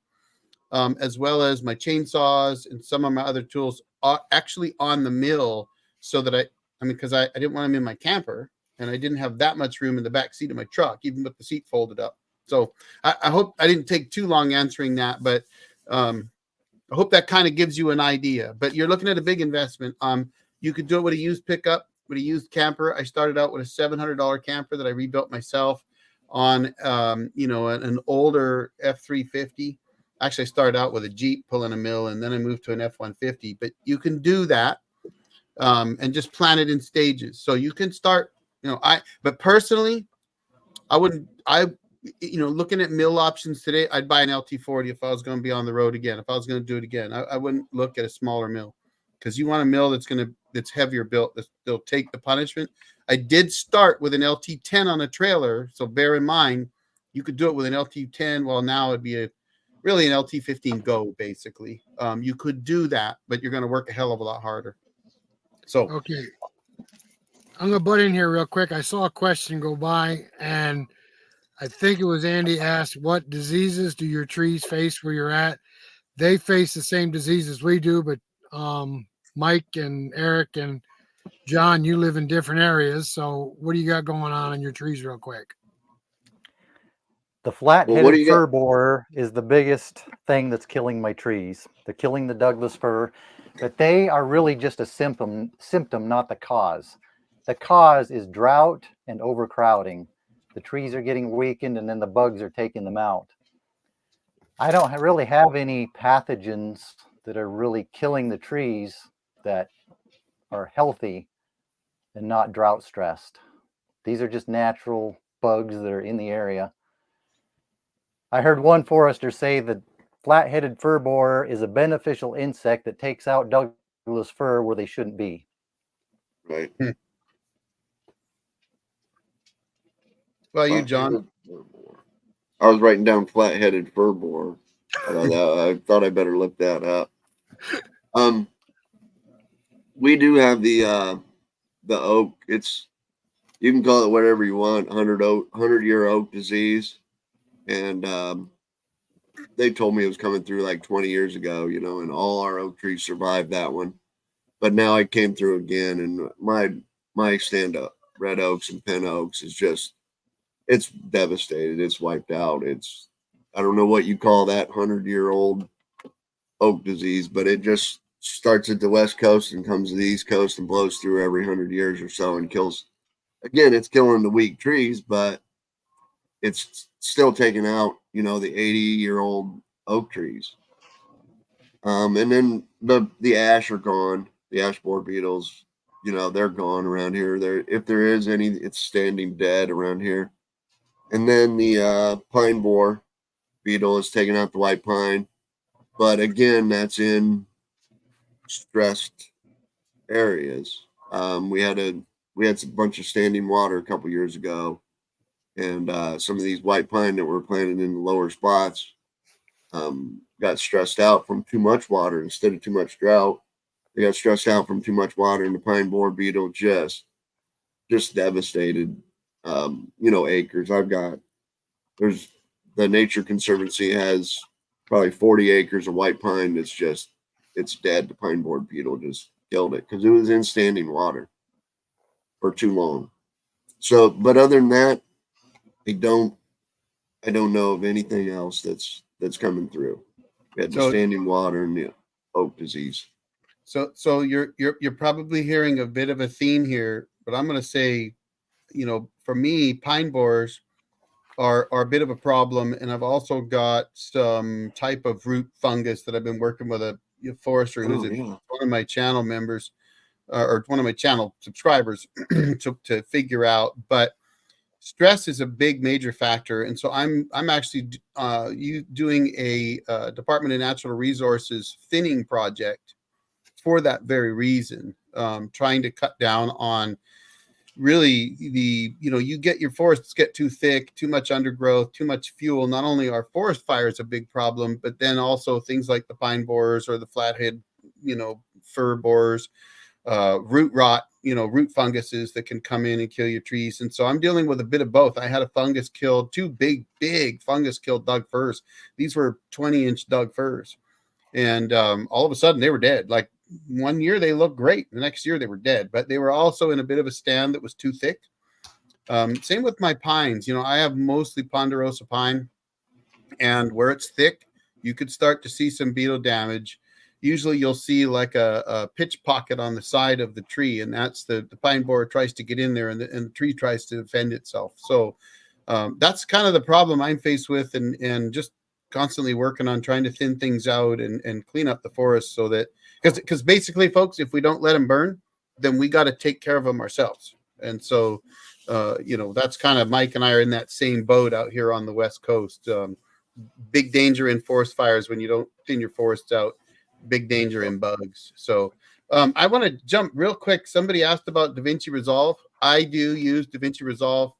as well as my chainsaws and some of my other tools actually on the mill, so that because I didn't want them in my camper and I didn't have that much room in the back seat of my truck, even with the seat folded up. So I hope I didn't take too long answering that, but I hope that kind of gives you an idea. But you're looking at a big investment. You could do it with a used pickup, with a used camper. I started out with a $700 camper that I rebuilt myself on, an older F350. Actually, I started out with a Jeep pulling a mill, and then I moved to an F-150. But you can do that and just plan it in stages. So you can start, but personally, looking at mill options today, I'd buy an LT40 if I was going to be on the road again. If I was going to do it again, I wouldn't look at a smaller mill, because you want a mill that's heavier built, that'll take the punishment. I did start with an LT10 on a trailer, so bear in mind you could do it with an LT10. Well, now it'd be really an LT15 Go, basically. You could do that, but you're going to work a hell of a lot harder. So okay, I'm gonna butt in here real quick. I saw a question go by, and I think it was Andy asked, what diseases do your trees face where you're at? They face the same diseases we do, but Mike and Eric and John, you live in different areas. So what do you got going on in your trees real quick? The flat-headed fir borer is the biggest thing that's killing my trees. They're killing the Douglas fir, but they are really just a symptom, not the cause. The cause is drought and overcrowding. The trees are getting weakened, and then the bugs are taking them out. I don't really have any pathogens that are really killing the trees that are healthy and not drought stressed. These are just natural bugs that are in the area. I heard one forester say that flat-headed fir borer is a beneficial insect that takes out Douglas fir where they shouldn't be. Right. Well, you, John? I was writing down flat-headed fir borer. I thought I better look that up. We do have the oak. You can call it whatever you want. 100-year oak disease, and they told me it was coming through like 20 years ago, you know, and all our oak trees survived that one. But now it came through again, and my stand-up red oaks and pin oaks is just, it's devastated. It's wiped out. It's, I don't know what you call that 100-year-old oak disease, but it just starts at the West Coast and comes to the East Coast and blows through every 100 years or so and kills. Again, it's killing the weak trees, but it's still taking out, you know, the 80-year-old oak trees. And then the ash are gone. The ash borer beetles, you know, they're gone around here. If there is any, it's standing dead around here. And then the pine borer beetle is taking out the white pine. But again, that's in stressed areas. We had a bunch of standing water a couple years ago, and some of these white pine that were planted in the lower spots got stressed out from too much water instead of too much drought. They got stressed out from too much water, and the pine borer beetle just devastated, you know, acres. There's the Nature Conservancy has probably 40 acres of white pine that's just, it's dead. The pine borer beetle just killed it because it was in standing water for too long. So, but other than that, I don't know of anything else that's coming through. We had the standing water and the oak disease. So you're probably hearing a bit of a theme here, but I'm going to say, you know, for me, pine borers are a bit of a problem, and I've also got some type of root fungus that I've been working with a forester who's one of my channel members or one of my channel subscribers to figure out. But stress is a big major factor, and so I'm actually doing a Department of Natural Resources thinning project for that very reason, trying to cut down on really you get your forests get too thick, too much undergrowth, too much fuel. Not only are forest fires a big problem, but then also things like the pine borers or the flathead, fir borers, root rot, root funguses that can come in and kill your trees. And so I'm dealing with a bit of both. I had a fungus killed, two big fungus killed Doug firs. These were 20-inch Doug firs. And all of a sudden they were dead. Like 1 year they looked great. The next year they were dead, but they were also in a bit of a stand that was too thick. Same with my pines. I have mostly ponderosa pine, and where it's thick, you could start to see some beetle damage. Usually you'll see like a pitch pocket on the side of the tree, and that's the pine borer tries to get in there, and the tree tries to defend itself. So that's kind of the problem I'm faced with, and just constantly working on trying to thin things out and clean up the forest, so that because basically, folks, if we don't let them burn, then we got to take care of them ourselves. And so that's kind of, Mike and I are in that same boat out here on the West Coast. Big danger in forest fires when you don't thin your forests out. Big danger in bugs. So I want to jump real quick. Somebody asked about DaVinci Resolve. I do use DaVinci Resolve.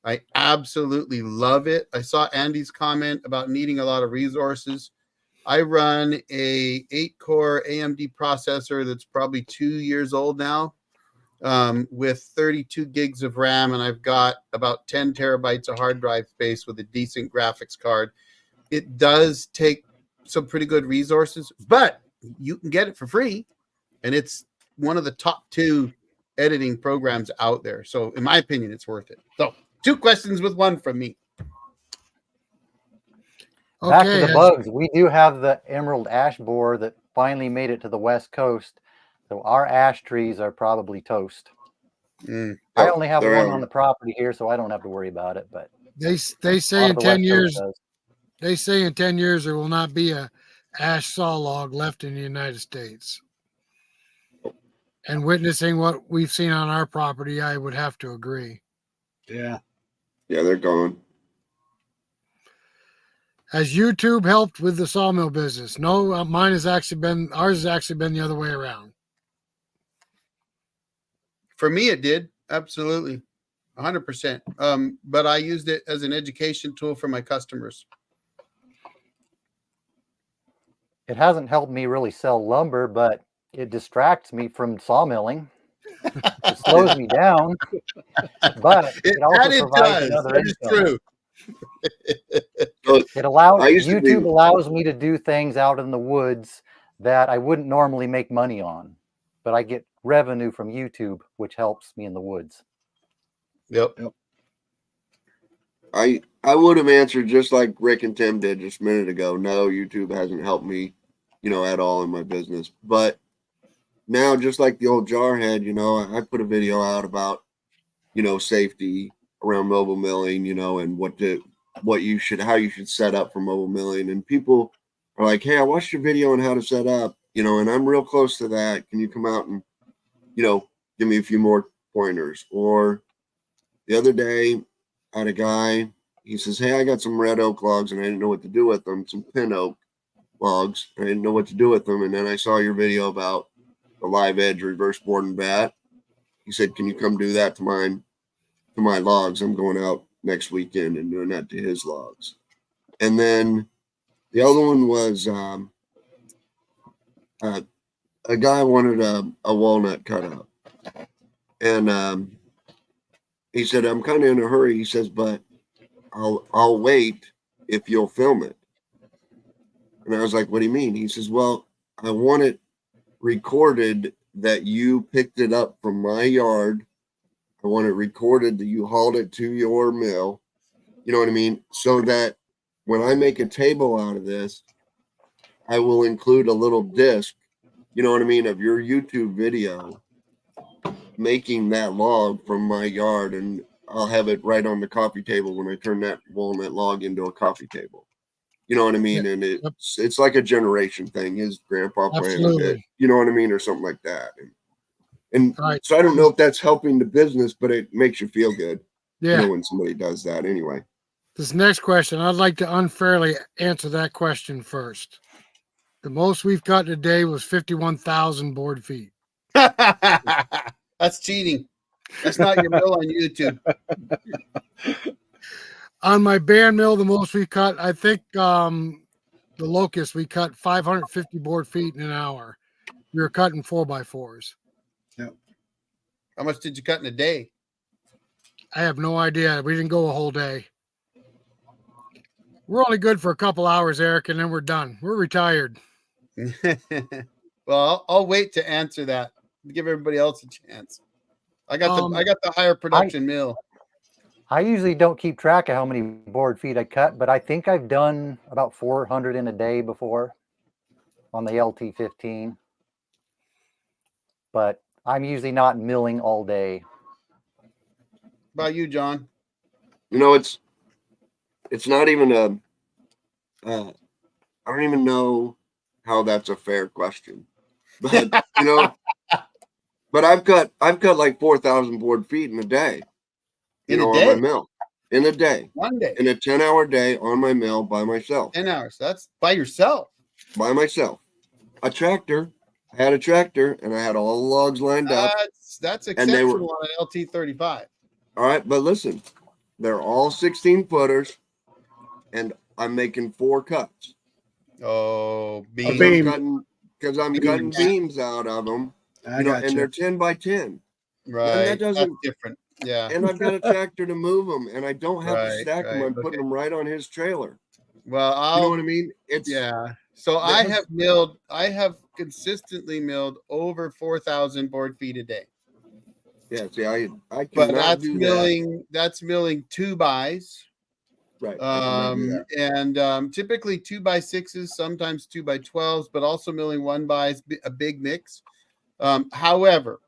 I absolutely love it. I saw Andy's comment about needing a lot of resources. I run a 8-core AMD processor that's probably 2 years old now, with 32 gigs of RAM, and I've got about 10 terabytes of hard drive space with a decent graphics card. It does take some pretty good resources, but you can get it for free, and it's one of the top 2 editing programs out there. So in my opinion, it's worth it. So 2 questions with 1 from me. Back to the bugs. We do have the emerald ash borer that finally made it to the West Coast. So our ash trees are probably toast. I only have one on the property here, so I don't have to worry about it. But they say in 10 years, there will not be a ash saw log left in the United States. And witnessing what we've seen on our property, I would have to agree. Yeah, they're gone. Has YouTube helped with the sawmill business? No, ours has actually been the other way around. For me, it did. Absolutely. 100%. But I used it as an education tool for my customers. It hasn't helped me really sell lumber, but it distracts me from sawmilling. It slows me down, but it also provides another income. That is true. So It allows I used to YouTube be, allows me to do things out in the woods that I wouldn't normally make money on, but I get revenue from YouTube, which helps me in the woods. Yep. I would have answered just like Rick and Tim did just a minute ago. No, YouTube hasn't helped me, at all in my business. But now, just like the old jarhead, I put a video out about, safety around mobile milling, and how you should set up for mobile milling. And people are like, hey, I watched your video on how to set up, and I'm real close to that. Can you come out and, give me a few more pointers? Or the other day, I had a guy, he says, hey, I got some red oak logs and I didn't know what to do with them, some pin oak logs. I didn't know what to do with them. And then I saw your video about the live edge reverse board and bat. He said, can you come do that to my logs? I'm going out next weekend and doing that to his logs. And then the other one was a guy wanted a walnut cut out. And he said, I'm kind of in a hurry. He says, but I'll wait if you'll film it. And I was like, what do you mean? He says, well, I want it recorded that you picked it up from my yard. I want it recorded that you hauled it to your mill. You know what I mean? So that when I make a table out of this, I will include a little disc, you know what I mean, of your YouTube video making that log from my yard, and I'll have it right on the coffee table when I turn that walnut log into a coffee table. You know what I mean? And it's like a generation thing. His grandpa planted it, you know what I mean, or something like that. And Right. So I don't know if that's helping the business, but it makes you feel good, Yeah. when somebody does that anyway. This next question, I'd like to unfairly answer that question first. The most we've cut in a day was 51,000 board feet. That's cheating. That's not your mill on YouTube. On my band mill, the most we cut, I think the Locust, we cut 550 board feet in an hour. We were cutting 4x4s. How much did you cut in a day? I have no idea. We didn't go a whole day. We're only good for a couple hours, Eric, and then we're done. We're retired. Well, I'll wait to answer that. Give everybody else a chance. I got the higher production mill. I usually don't keep track of how many board feet I cut, but I think I've done about 400 in a day before on the LT15. But I'm usually not milling all day. How about you, John? It's not even I don't even know how that's a fair question, but but I've cut like 4,000 board feet in a day. In a on day? my mill. In a day. One day. In a 10-hour day on my mill by myself. 10 hours. That's by yourself. By myself. I had a tractor, and I had all the logs lined up. That's exceptional on an LT35. All right, but listen, they're all 16 footers, and I'm making 4 cuts. Oh, beam. Because I'm cutting beams out of them. And they're 10 by 10. Right. That's different. Yeah. And I've got a tractor to move them, and I don't have to stack them. I'm putting them right on his trailer. Well, you know what I mean? So I have consistently milled over 4,000 board feet a day. Yeah, see, I but that's milling. That's milling 2x. Right. And typically 2x6s, sometimes 2x12s, but also milling 1x, a big mix. However,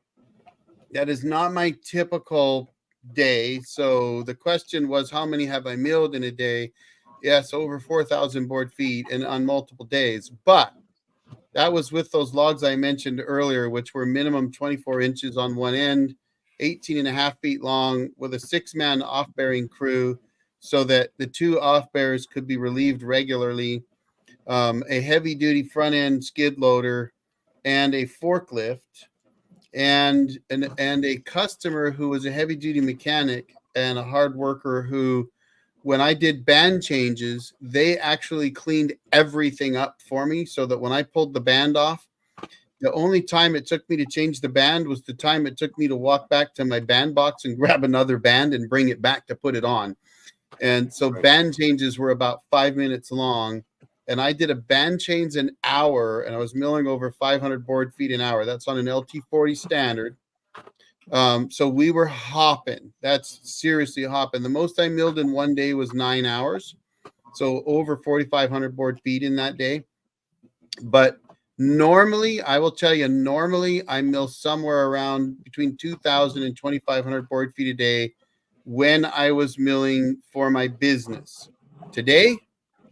that is not my typical day. So the question was, how many have I milled in a day? Yes, over 4,000 board feet and on multiple days. But that was with those logs I mentioned earlier, which were minimum 24 inches on one end, 18.5 feet long, with a 6-man off-bearing crew so that the 2 off-bearers could be relieved regularly, a heavy-duty front-end skid loader, and a forklift, and a customer who was a heavy-duty mechanic and a hard worker who, when I did band changes, they actually cleaned everything up for me so that when I pulled the band off, the only time it took me to change the band was the time it took me to walk back to my band box and grab another band and bring it back to put it on. And so band changes were about 5 minutes long. And I did a band change an hour, and I was milling over 500 board feet an hour. That's on an LT40 standard. So we were hopping. That's seriously hopping. The most I milled in one day was 9 hours. So over 4,500 board feet in that day. But normally, I will tell you, normally I mill somewhere around between 2,000 and 2,500 board feet a day when I was milling for my business. Today,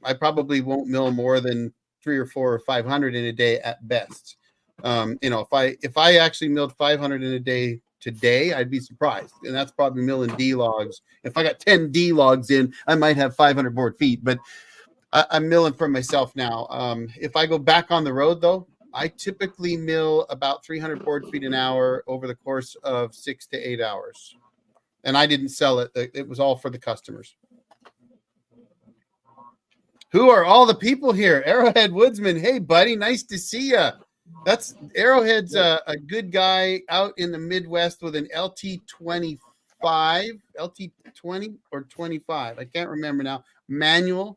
I probably won't mill more than 300 or 400 or 500 in a day at best. If I actually milled 500 in a day today, I'd be surprised. And that's probably milling D logs. If I got 10 D logs in, I might have 500 board feet, but I'm milling for myself now. If I go back on the road, though, I typically mill about 300 board feet an hour over the course of 6 to 8 hours. And I didn't sell it. It was all for the customers. Who are all the people here? Arrowhead Woodsman. Hey, buddy. Nice to see you. That's Arrowhead's a good guy out in the Midwest with an LT25, LT20 or 25. I can't remember now. Manual.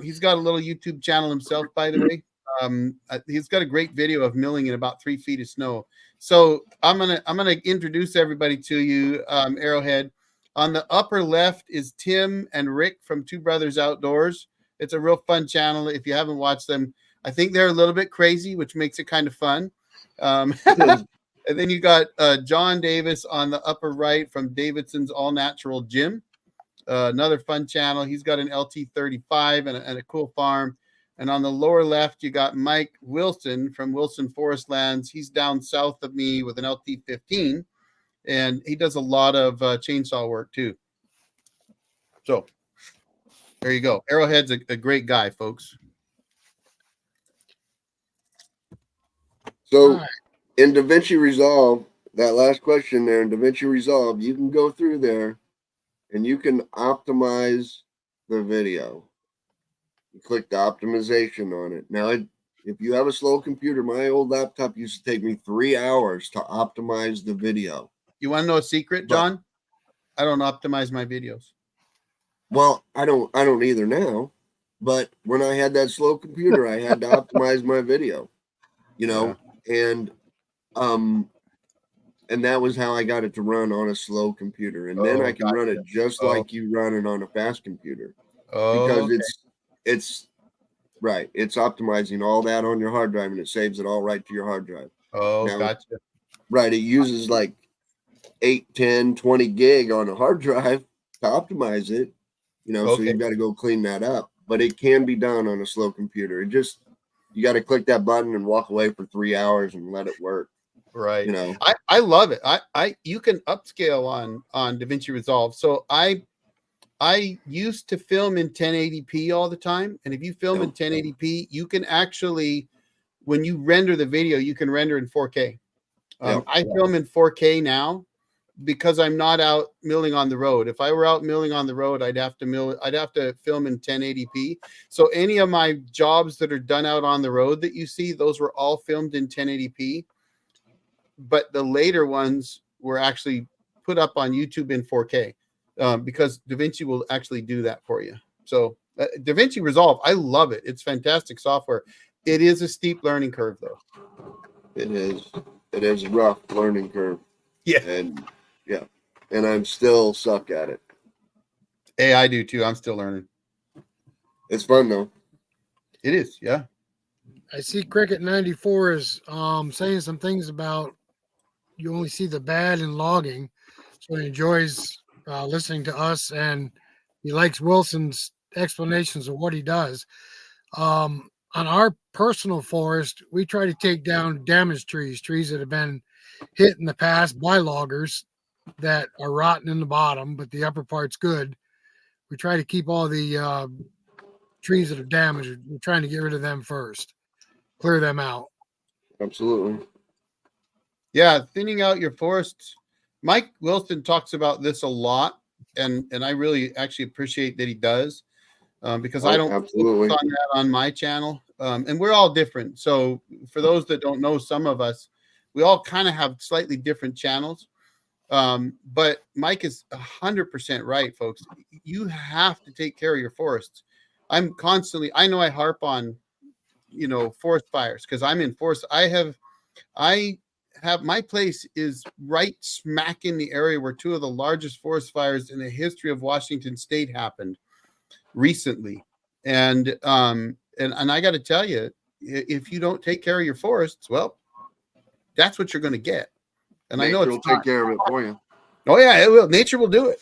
He's got a little YouTube channel himself, by the way. He's got a great video of milling in about 3 feet of snow. So I'm gonna introduce everybody to you, Arrowhead. On the upper left is Tim and Rick from Two Brothers Outdoors. It's a real fun channel. If you haven't watched them, I think they're a little bit crazy, which makes it kind of fun. And then you got John Davis on the upper right from Davidson's All Natural Gym. Another fun channel. He's got an LT35 and a cool farm. And on the lower left, you got Mike Wilson from Wilson Forest Lands. He's down south of me with an LT15, and he does a lot of chainsaw work too. So there you go. Arrowhead's a great guy, folks. So in DaVinci Resolve, that last question there in DaVinci Resolve, you can go through there and you can optimize the video. You click the optimization on it. Now, if you have a slow computer, my old laptop used to take me 3 hours to optimize the video. You want to know a secret, John? I don't optimize my videos. Well, I don't either now. But when I had that slow computer, I had to optimize my video. And that was how I got it to run on a slow computer. And then I can run it just like you run it on a fast computer. Because it's right. It's optimizing all that on your hard drive, and it saves it all right to your hard drive. Gotcha. Right. It uses like 8, 10, 20 gig on a hard drive to optimize it, so you've got to go clean that up. But it can be done on a slow computer. You got to click that button and walk away for 3 hours and let it work. Right. I love it. You can upscale on DaVinci Resolve. So I used to film in 1080p all the time. And if you film in 1080p, you can actually, when you render the video, you can render in 4K. I film in 4K now because I'm not out milling on the road. If I were out milling on the road, I'd have to film in 1080p. So any of my jobs that are done out on the road that you see, those were all filmed in 1080p. But the later ones were actually put up on YouTube in 4K. Because DaVinci will actually do that for you. So DaVinci Resolve, I love it. It's fantastic software. It is a steep learning curve, though. It is. It is a rough learning curve. Yeah. And I'm still suck at it. Hey, I do too. I'm still learning. It's fun though. It is. Yeah. I see Cricket 94 is saying some things about you only see the bad in logging. So he enjoys listening to us, and he likes Wilson's explanations of what he does. On our personal forest, we try to take down damaged trees that have been hit in the past by loggers that are rotten in the bottom, but the upper part's good. We try to keep all the trees that are damaged. We're trying to get rid of them first, clear them out. Absolutely. Yeah, thinning out your forests. Mike Wilson talks about this a lot, and I really actually appreciate that he does, because I don't focus on that on my channel, and we're all different. So for those that don't know, some of us, we all kind of have slightly different channels. But Mike is 100% right, folks. You have to take care of your forests. I know I harp on, forest fires because I'm in forest. I have my place is right smack in the area where two of the largest forest fires in the history of Washington State happened recently. And I got to tell you, if you don't take care of your forests, well, that's what you're going to get. And Nature I know will take care of it for you. Oh yeah, it will. Nature will do it.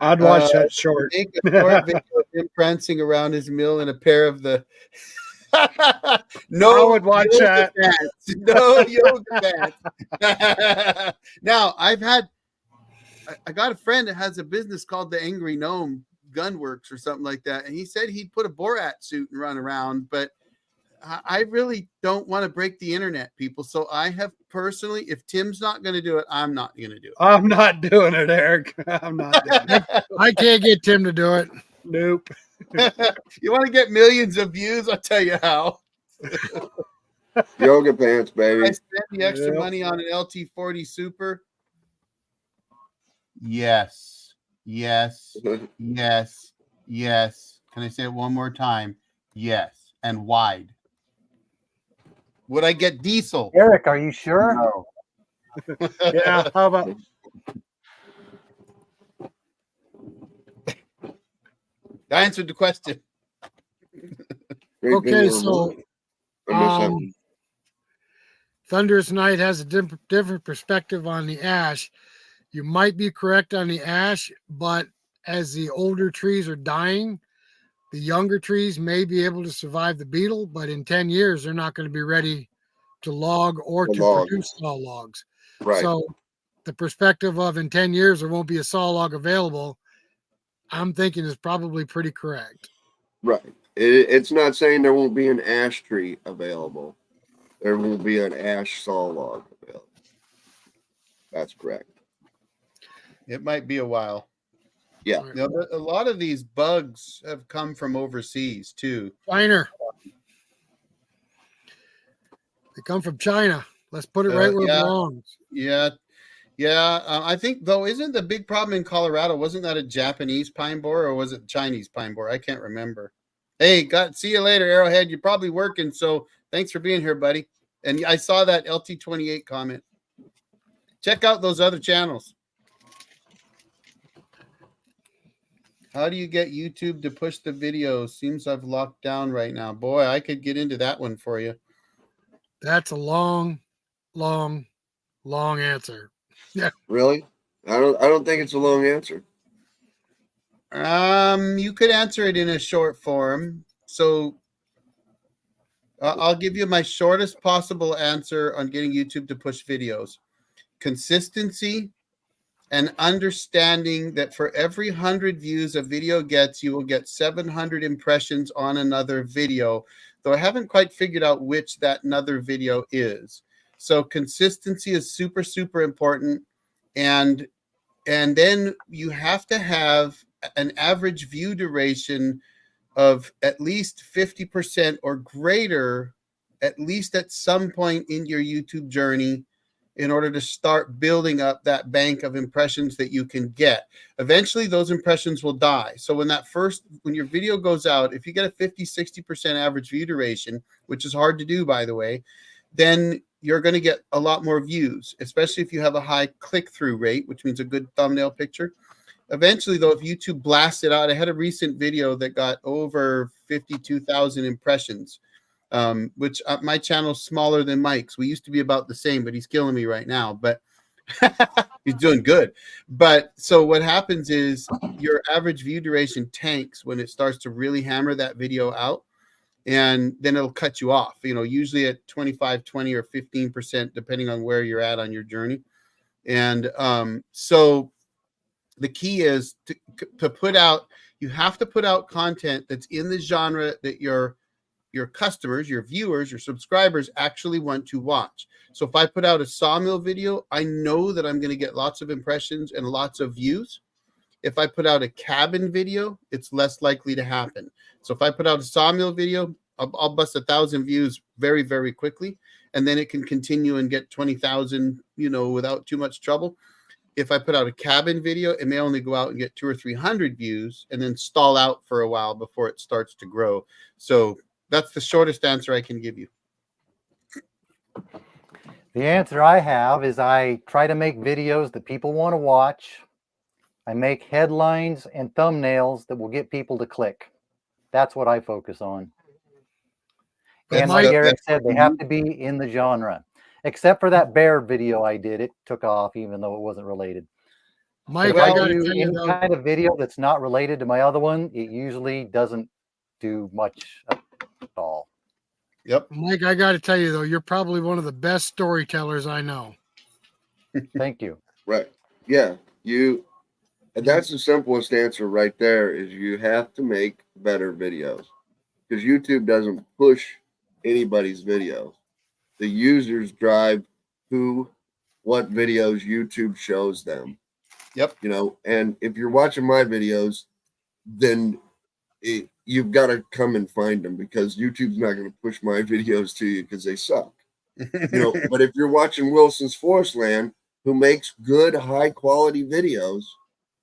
I'd watch that short. Make a short video of him prancing around his mill in a pair of the I would watch that. Pants. No yoga pants. Now I got a friend that has a business called the Angry Gnome Gunworks or something like that, and he said he'd put a Borat suit and run around, but I really don't want to break the internet, people. So I have personally, if Tim's not going to do it, I'm not going to do it. I'm not doing it, Eric. I'm not doing it. I can't get Tim to do it. Nope. You want to get millions of views? I'll tell you how. Yoga pants, baby. I spent the extra money on an LT40 Super. Yes. Yes. Yes. Yes. Can I say it one more time? Yes. And wide. Would I get diesel? Eric, are you sure? No. Yeah. How about? I answered the question. Great Okay, video. so I missed that one. Thunderous Night has a different perspective on the ash. You might be correct on the ash, but as the older trees are dying, the younger trees may be able to survive the beetle, but in 10 years, they're not going to be ready to log or to produce saw logs. Right. So the perspective of in 10 years, there won't be a saw log available, I'm thinking is probably pretty correct. Right. It's not saying there won't be an ash tree available. There won't be an ash saw log available. That's correct. It might be a while. Yeah. A lot of these bugs have come from overseas too. China. They come from China. Let's put it right where it belongs. Yeah. Yeah. I think, though, isn't the big problem in Colorado, wasn't that a Japanese pine borer or was it Chinese pine borer? I can't remember. Hey, see you later, Arrowhead. You're probably working, so thanks for being here, buddy. And I saw that LT28 comment. Check out those other channels. How do you get YouTube to push the videos? Seems I've locked down right now. Boy, I could get into that one for you. That's a long answer. Yeah. Really? I don't think it's a long answer. You could answer it in a short form. So I'll give you my shortest possible answer on getting YouTube to push videos. Consistency and understanding that for every 100 views a video gets, you will get 700 impressions on another video, though I haven't quite figured out which that another video is. So consistency is super, super important. And then you have to have an average view duration of at least 50% or greater, at least at some point in your YouTube journey, in order to start building up that bank of impressions that you can get. Eventually, those impressions will die. So when your video goes out, if you get a 50-60% average view duration, which is hard to do, by the way, then you're going to get a lot more views, especially if you have a high click-through rate, which means a good thumbnail picture. Eventually, though, if YouTube blasts it out, I had a recent video that got over 52,000 impressions, which my channel's smaller than Mike's. We used to be about the same, but he's killing me right now. But he's doing good. But so what happens is your average view duration tanks when it starts to really hammer that video out, and then it'll cut you off, usually at 25, 20, or 15%, depending on where you're at on your journey. And so the key is to put out, you have to put out content that's in the genre that your customers, your viewers, your subscribers actually want to watch. So if I put out a sawmill video, I know that I'm going to get lots of impressions and lots of views. If I put out a cabin video, it's less likely to happen. So if I put out a sawmill video, I'll bust 1,000 views very, very quickly, and then it can continue and get 20,000, without too much trouble. If I put out a cabin video, it may only go out and get 200 or 300 views and then stall out for a while before it starts to grow. So that's the shortest answer I can give you. The answer I have is I try to make videos that people want to watch. I make headlines and thumbnails that will get people to click. That's what I focus on. And like Eric said, they have to be in the genre. Except for that bear video I did. It took off even though it wasn't related. Mike, If I I got to do tell you any though, kind of video that's not related to my other one, it usually doesn't do much at all. Yep. Mike, I got to tell you though, you're probably one of the best storytellers I know. Thank you. Right. Yeah. And that's the simplest answer right there is you have to make better videos because YouTube doesn't push anybody's videos. The users drive what videos YouTube shows them. Yep. And if you're watching my videos, then you've got to come and find them because YouTube's not going to push my videos to you because they suck. But if you're watching Wilson's Forest Land, who makes good, high quality videos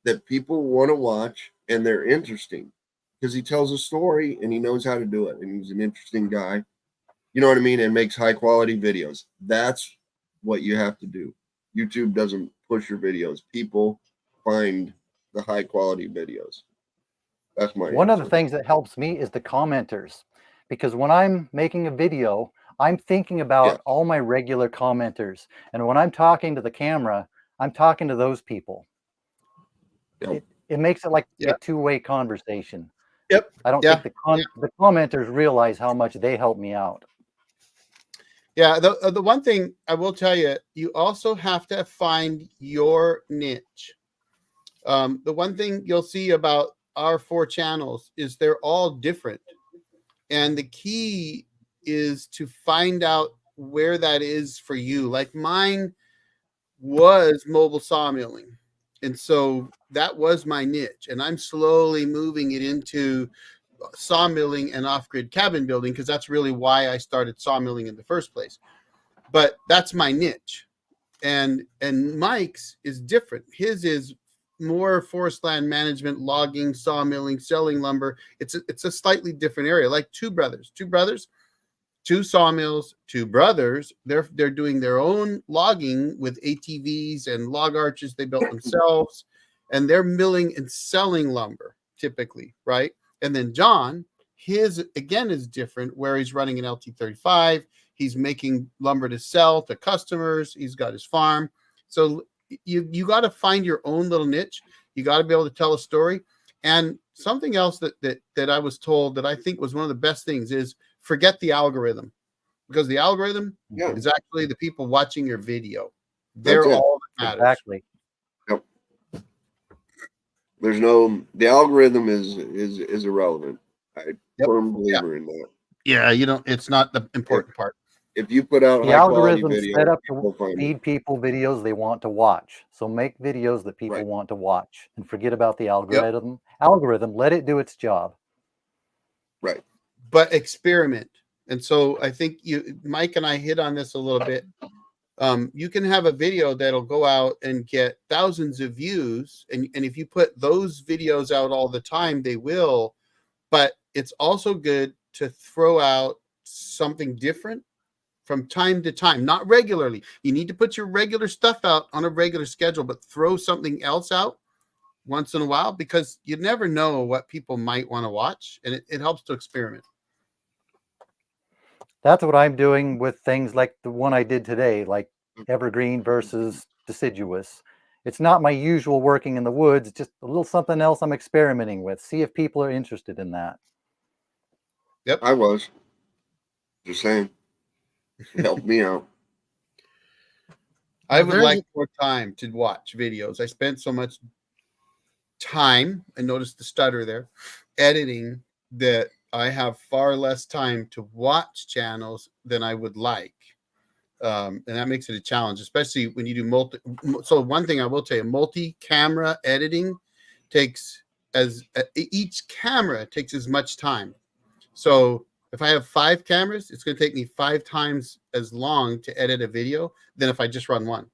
that people want to watch and they're interesting because he tells a story and he knows how to do it. And he's an interesting guy, you know what I mean? And makes high quality videos. That's what you have to do. YouTube doesn't push your videos. People find the high quality videos. That's my One of answer. the things that helps me is the commenters, because when I'm making a video, I'm thinking about all my regular commenters. And when I'm talking to the camera, I'm talking to those people. Yep. It makes it like a two-way conversation. Yep. I don't think the commenters realize how much they help me out. Yeah. The one thing I will tell you, you also have to find your niche. The one thing you'll see about our 4 channels is they're all different. And the key is to find out where that is for you. Like mine was mobile sawmilling. And so that was my niche. And I'm slowly moving it into sawmilling and off-grid cabin building because that's really why I started sawmilling in the first place. But that's my niche. And Mike's is different. His is more forest land management, logging, sawmilling, selling lumber. It's a slightly different area, like two brothers, 2 sawmills, 2 brothers. They're doing their own logging with ATVs and log arches they built themselves, and they're milling and selling lumber typically, right? And then John, his again is different, where he's running an LT35. He's making lumber to sell to customers. He's got his farm. So you got to find your own little niche. You got to be able to tell a story. And something else that I was told that I think was one of the best things is forget the algorithm, because the algorithm is actually the people watching your video. They're all that matters. Exactly. Yep. The algorithm is irrelevant. I'm a firm believer in that. Yeah, it's not the important part. If you put out The high quality algorithm's videos, set up people to find feed it. people videos they want to watch. So make videos that people want to watch and forget about the algorithm. Algorithm, let it do its job. Right. But experiment. And so I think Mike and I hit on this a little bit. You can have a video that'll go out and get thousands of views. And if you put those videos out all the time, they will. But it's also good to throw out something different from time to time, not regularly. You need to put your regular stuff out on a regular schedule, but throw something else out once in a while, because you never know what people might want to watch, and it helps to experiment. That's what I'm doing with things like the one I did today, like evergreen versus deciduous. It's not my usual working in the woods. It's just a little something else I'm experimenting with. See if people are interested in that. Yep. I was. Just saying. Help me out. I would like more time to watch videos. I spent so much time, I noticed the stutter there, editing, that I have far less time to watch channels than I would like. And that makes it a challenge, especially when you do so one thing I will tell you, multi-camera editing takes each camera takes as much time. So If I have 5 cameras, it's going to take me 5 times as long to edit a video than if I just run one.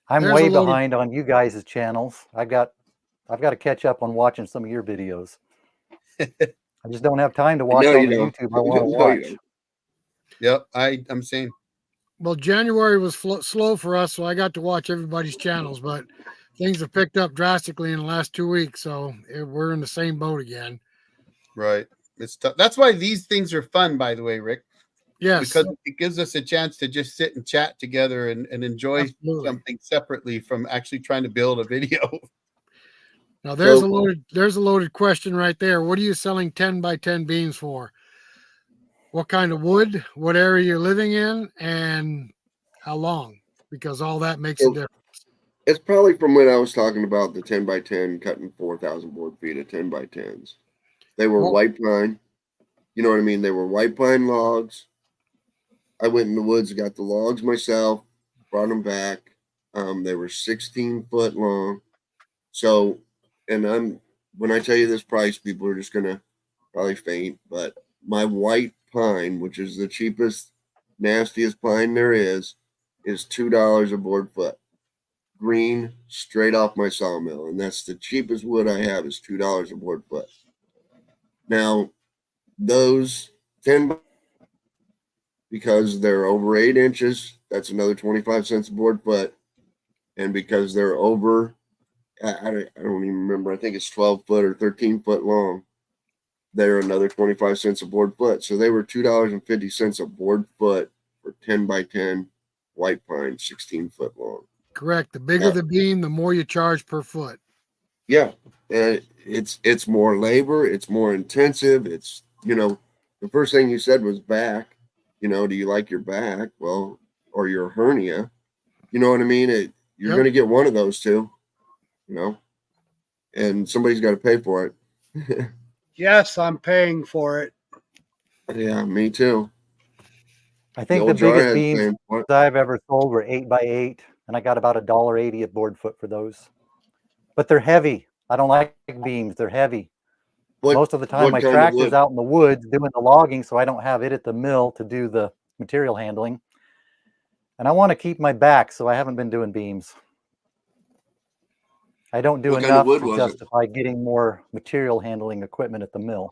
I'm There's way a load of- behind on you guys' channels. I've got to catch up on watching some of your videos. I just don't have time to watch No, all you the don't. YouTube I want to No, you watch. don't. Yep, I'm saying. Well, January was slow for us, so I got to watch everybody's channels, but things have picked up drastically in the last 2 weeks, so we're in the same boat again. Right. It's tough. That's why these things are fun, by the way, Rick. Yes, Because it gives us a chance to just sit and chat together and enjoy absolutely. something separately from actually trying to build a video. Now there's So- a loaded question right there. What are you selling 10 by 10 beams for? What kind of wood, what area you're living in, and how long? Because all that makes a So- difference. It's probably from when I was talking about the 10 by 10 cutting 4,000 board feet of 10 by 10s. They were Well- white pine. You know what I mean? They were white pine logs. I went in the woods, got the logs myself, brought them back. They were 16 foot long. So, and when I tell you this price, people are just gonna probably faint. But my white pine, which is the cheapest, nastiest pine there is $2 a board foot. Green, straight off my sawmill, and that's the cheapest wood I have is $2 a board foot. Now, those 10 because they're over 8 inches, that's another 25 cents a board foot, and because they're over, I don't even remember. I think it's 12 foot or 13 foot long. They're another 25 cents a board foot. So they were $2.50 a board foot for 10 by 10 white pine, 16 foot long. Correct. The bigger the beam, the more you charge per foot. Yeah, and it's more labor, it's more intensive. It's, the first thing you said was back. Do you like your back? Well, or your hernia. You know what I mean? You're Yep. going to get one of those two, and somebody's got to pay for it. Yes, I'm paying for it. Yeah, me too. I think the old biggest jarhead's beams paying for it. I've ever sold were 8 by 8, and I got about $1.80 a board foot for those. But they're heavy. I don't like beams. They're heavy. Most of the time, what my kind of tractor's wood? out in the woods doing the logging, so I don't have it at the mill to do the material handling. And I want to keep my back, so I haven't been doing beams. I don't do What kind of enough wood to was it? justify getting more material handling equipment at the mill.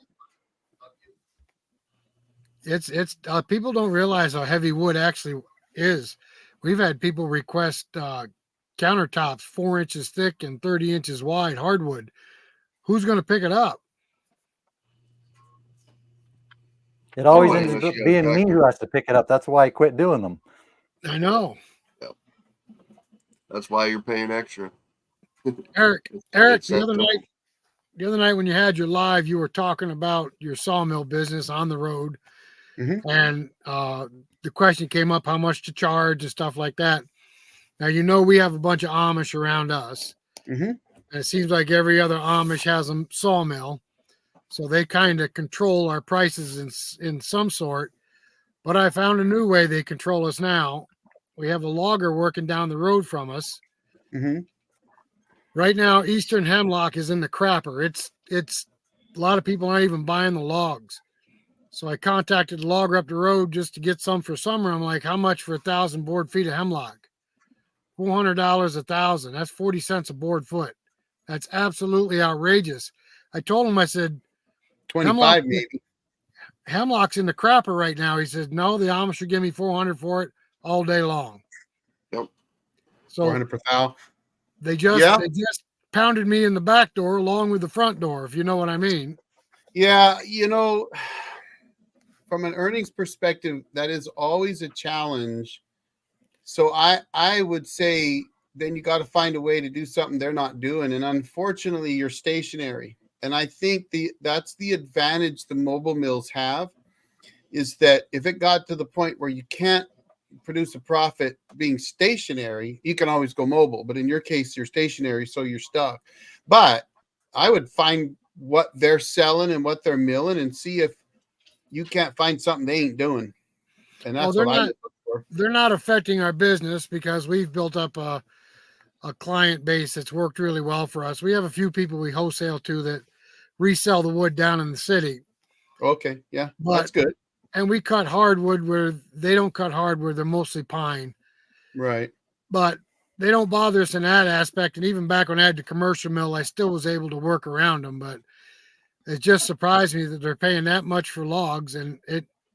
It's people don't realize how heavy wood actually is. We've had people request countertops 4 inches thick and 30 inches wide, hardwood. Who's going to pick it up? It always Oh, ends unless up you have a being me tractor. who has to pick it up. That's why I quit doing them. I know. That's why you're paying extra. Eric, It's the that other simple. night when you had your live, you were talking about your sawmill business on the road. Mhm. And the question came up how much to charge and stuff like that. Now, we have a bunch of Amish around us. Mhm. And it seems like every other Amish has a sawmill. So they kind of control our prices in some sort. But I found a new way they control us now. We have a logger working down the road from us. Mhm. Right now, Eastern hemlock is in the crapper. It's a lot of people aren't even buying the logs. So I contacted the logger up the road just to get some for summer. I'm like, how much for 1,000 board feet of hemlock? $400 1,000. That's 40 cents a board foot. That's absolutely outrageous. I told him, I said, 25 maybe. hemlock's in the crapper right now. He said, no, the Amish should give me 400 for it all day long. Yep. So 400 per thou. they just pounded me in the back door along with the front door, if you know what I mean. Yeah, from an earnings perspective, that is always a challenge. So I would say then you got to find a way to do something they're not doing. And unfortunately, you're stationary. And I think that's the advantage the mobile mills have, is that if it got to the point where you can't produce a profit being stationary, you can always go mobile. But in your case, you're stationary, so you're stuck. But I would find what they're selling and what they're milling and see if you can't find something they ain't doing. And that's what I look for. They're not affecting our business because we've built up a client base that's worked really well for us. We have a few people we wholesale to that resell the wood down in the city. Okay, yeah, But- that's good. And we cut hardwood where they don't cut hardwood. They're mostly pine. Right. But they don't bother us in that aspect. And even back when I had the commercial mill, I still was able to work around them. But it just surprised me that they're paying that much for logs. And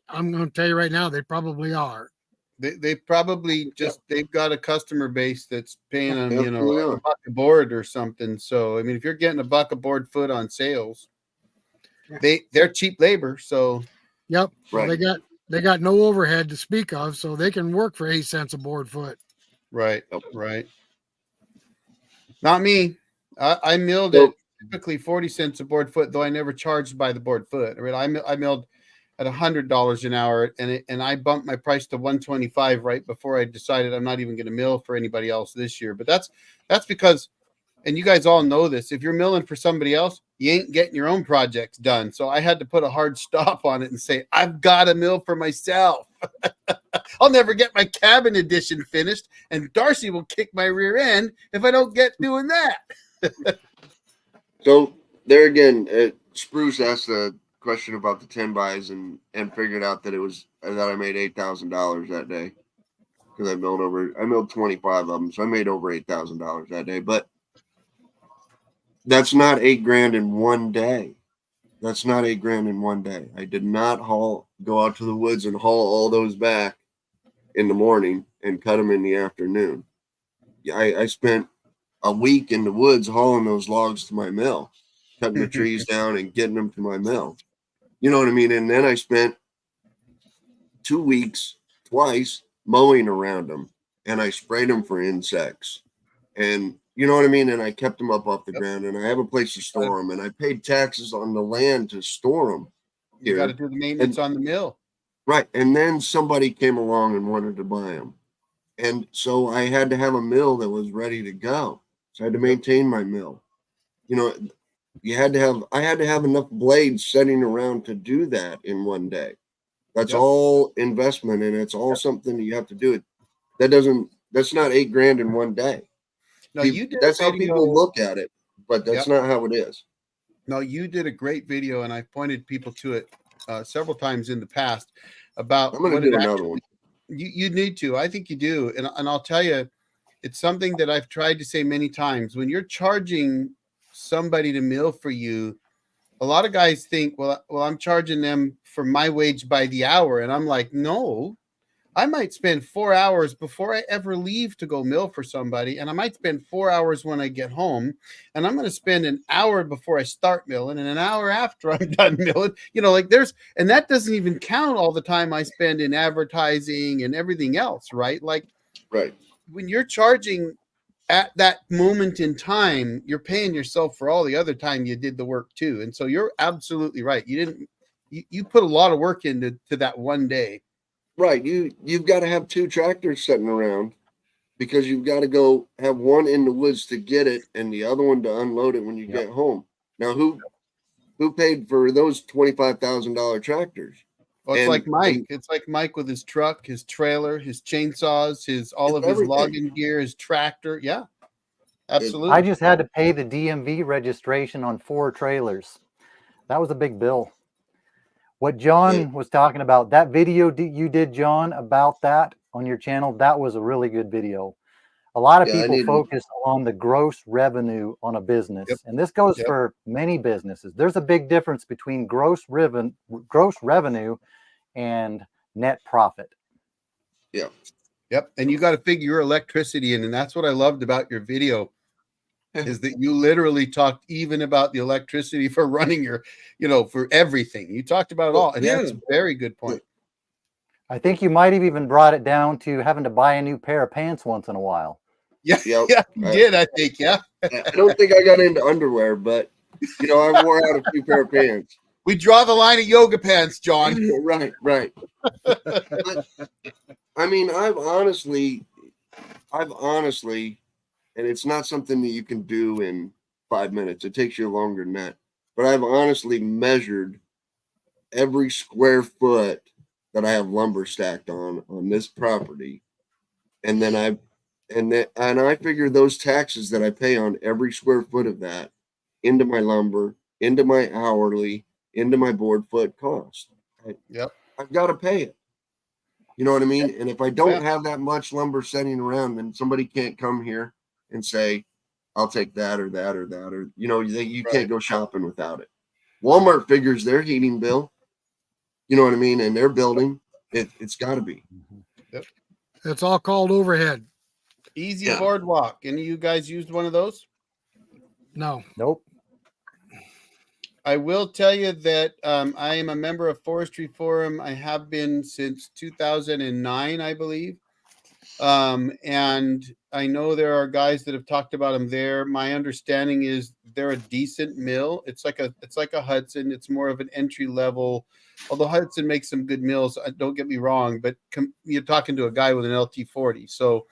I'm going to tell you right now, they probably are. They probably just they've got a customer base that's paying them, you know, Absolutely like are. a buck a board or something. So I mean, if you're getting a buck a board foot on sales, they're cheap labor. So Yep. Right. Well, they got no overhead to speak of, so they can work for 8 cents a board foot. right, Yep. right. Not me. I milled So- at typically 40 cents a board foot, though I never charged by the board foot. I mean, I milled at $100 an hour, and I bumped my price to 125 right before I decided I'm not even going to mill for anybody else this year. But that's because, and you guys all know this, if you're milling for somebody else, you ain't getting your own projects done. So I had to put a hard stop on it and say, I've got to mill for myself. I'll never get my cabin edition finished, and Darcy will kick my rear end if I don't get doing that. So there again, Spruce asked a question about the 10 buys and figured out that I made $8,000 that day because I milled 25 of them, so I made over $8,000 that day. But that's not $8,000 in one day. That's not $8,000 in one day. I did not go out to the woods and haul all those back in the morning and cut them in the afternoon. I spent a week in the woods hauling those logs to my mill, cutting the trees down and getting them to my mill. You know what I mean? And then I spent 2 weeks twice mowing around them, and I sprayed them for insects. And you know what I mean? And I kept them up off the ground, and I have a place to store them, and I paid taxes on the land to store them. You got to do the maintenance on the mill. Right. And then somebody came along and wanted to buy them. And so I had to have a mill that was ready to go. So I had to maintain my mill. You know, I had to have enough blades sitting around to do that in one day. That's all investment, and it's all something that you have to do. That's not $8,000 in one day. No, you did. That's how people look at it, but that's not how it is. No, you did a great video, and I pointed people to it several times in the past about. I'm going to do another one. You need to. I think you do, and I'll tell you, it's something that I've tried to say many times. When you're charging somebody to mill for you, a lot of guys think, well, I'm charging them for my wage by the hour, and I'm like, no. I might spend 4 hours before I ever leave to go mill for somebody, and I might spend 4 hours when I get home, and I'm going to spend an hour before I start milling and an hour after I'm done milling. You know, like and that doesn't even count all the time I spend in advertising and everything else, right? Like, right. When you're charging at that moment in time, you're paying yourself for all the other time you did the work too. And so you're absolutely right. You put a lot of work into that one day. Right. You've got to have 2 tractors sitting around because you've got to go have one in the woods to get it and the other one to unload it when you get home. Now, who paid for those $25,000 tractors? Well, it's like Mike. It's like Mike with his truck, his trailer, his chainsaws, his logging gear, his tractor. Yeah, absolutely. I just had to pay the DMV registration on 4 trailers. That was a big bill. What John was talking about, that video you did, John, about that on your channel, that was a really good video. A lot of people focus on the gross revenue on a business, and this goes for many businesses. There's a big difference between gross revenue and net profit. Yep. And you got to figure your electricity in, and that's what I loved about your video. Is that you literally talked even about the electricity for running your, for everything. You talked about it all. And that's a very good point. I think you might have even brought it down to having to buy a new pair of pants once in a while. Yeah, you did, I think, yeah. I don't think I got into underwear, but, I wore out a few pair of pants. We draw the line at yoga pants, John. Right. But, I mean, I've honestly, and it's not something that you can do in 5 minutes. It takes you longer than that. But I've honestly measured every square foot that I have lumber stacked on this property. And then I figure those taxes that I pay on every square foot of that into my lumber, into my hourly, into my board foot cost. Yep. I've got to pay it. You know what I mean? And if I don't have that much lumber sitting around, then somebody can't come here and say, I'll take that or that or that, or, you know, you can't go shopping without it. Walmart figures their heating bill, you know what I mean? And their building, it's got to be. Yep. It's all called overhead. Easy Boardwalk. Any of you guys used one of those? No. Nope. I will tell you that I am a member of Forestry Forum. I have been since 2009, I believe. And I know there are guys that have talked about them there. My understanding is they're a decent mill. It's like a Hudson. It's more of an entry level, although Hudson makes some good mills. Don't get me wrong, but you're talking to a guy with an LT40. So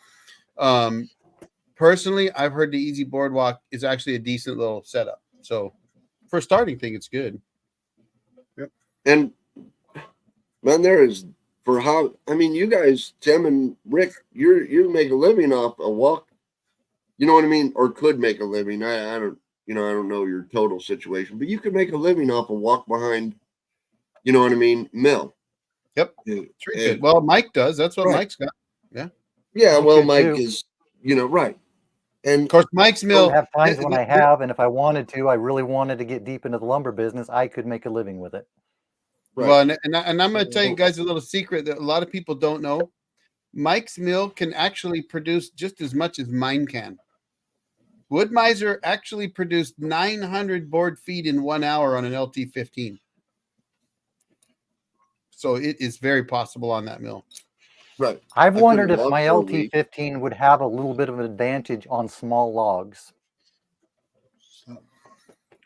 personally, I've heard the Easy Boardwalk is actually a decent little setup. So for a starting thing, it's good. Yep. And man, there is for how, I mean, you guys, Tim and Rick, you make a living off a walk, you know what I mean? Or could make a living. I don't know your total situation, but you could make a living off a walk behind, you know what I mean, mill. Yep. Well, Mike does. That's what Mike's got. Yeah. Yeah. You well, could Mike too. is, you know, right. And of course, Mike's mill. I have times when I have, and if I wanted to, I really wanted to get deep into the lumber business, I could make a living with it. right. Well, and I'm going to tell you guys a little secret that a lot of people don't know. Mike's mill can actually produce just as much as mine can. Wood-Mizer actually produced 900 board feet in 1 hour on an LT15. So it is very possible on that mill. Right. I've I wondered couldn't if log my for a week. LT15 would have a little bit of an advantage on small logs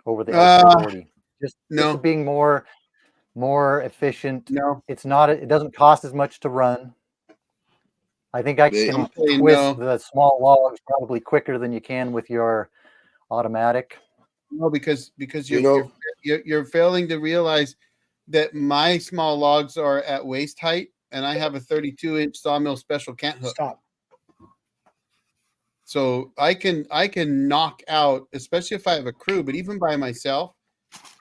over the LT40. Just being more efficient. No. It's not. It doesn't cost as much to run. I think I can twist the small logs probably quicker than you can with your automatic. No, because you're failing to realize that my small logs are at waist height, and I have a 32-inch sawmill special cant hook. Stop. So I can knock out, especially if I have a crew, but even by myself,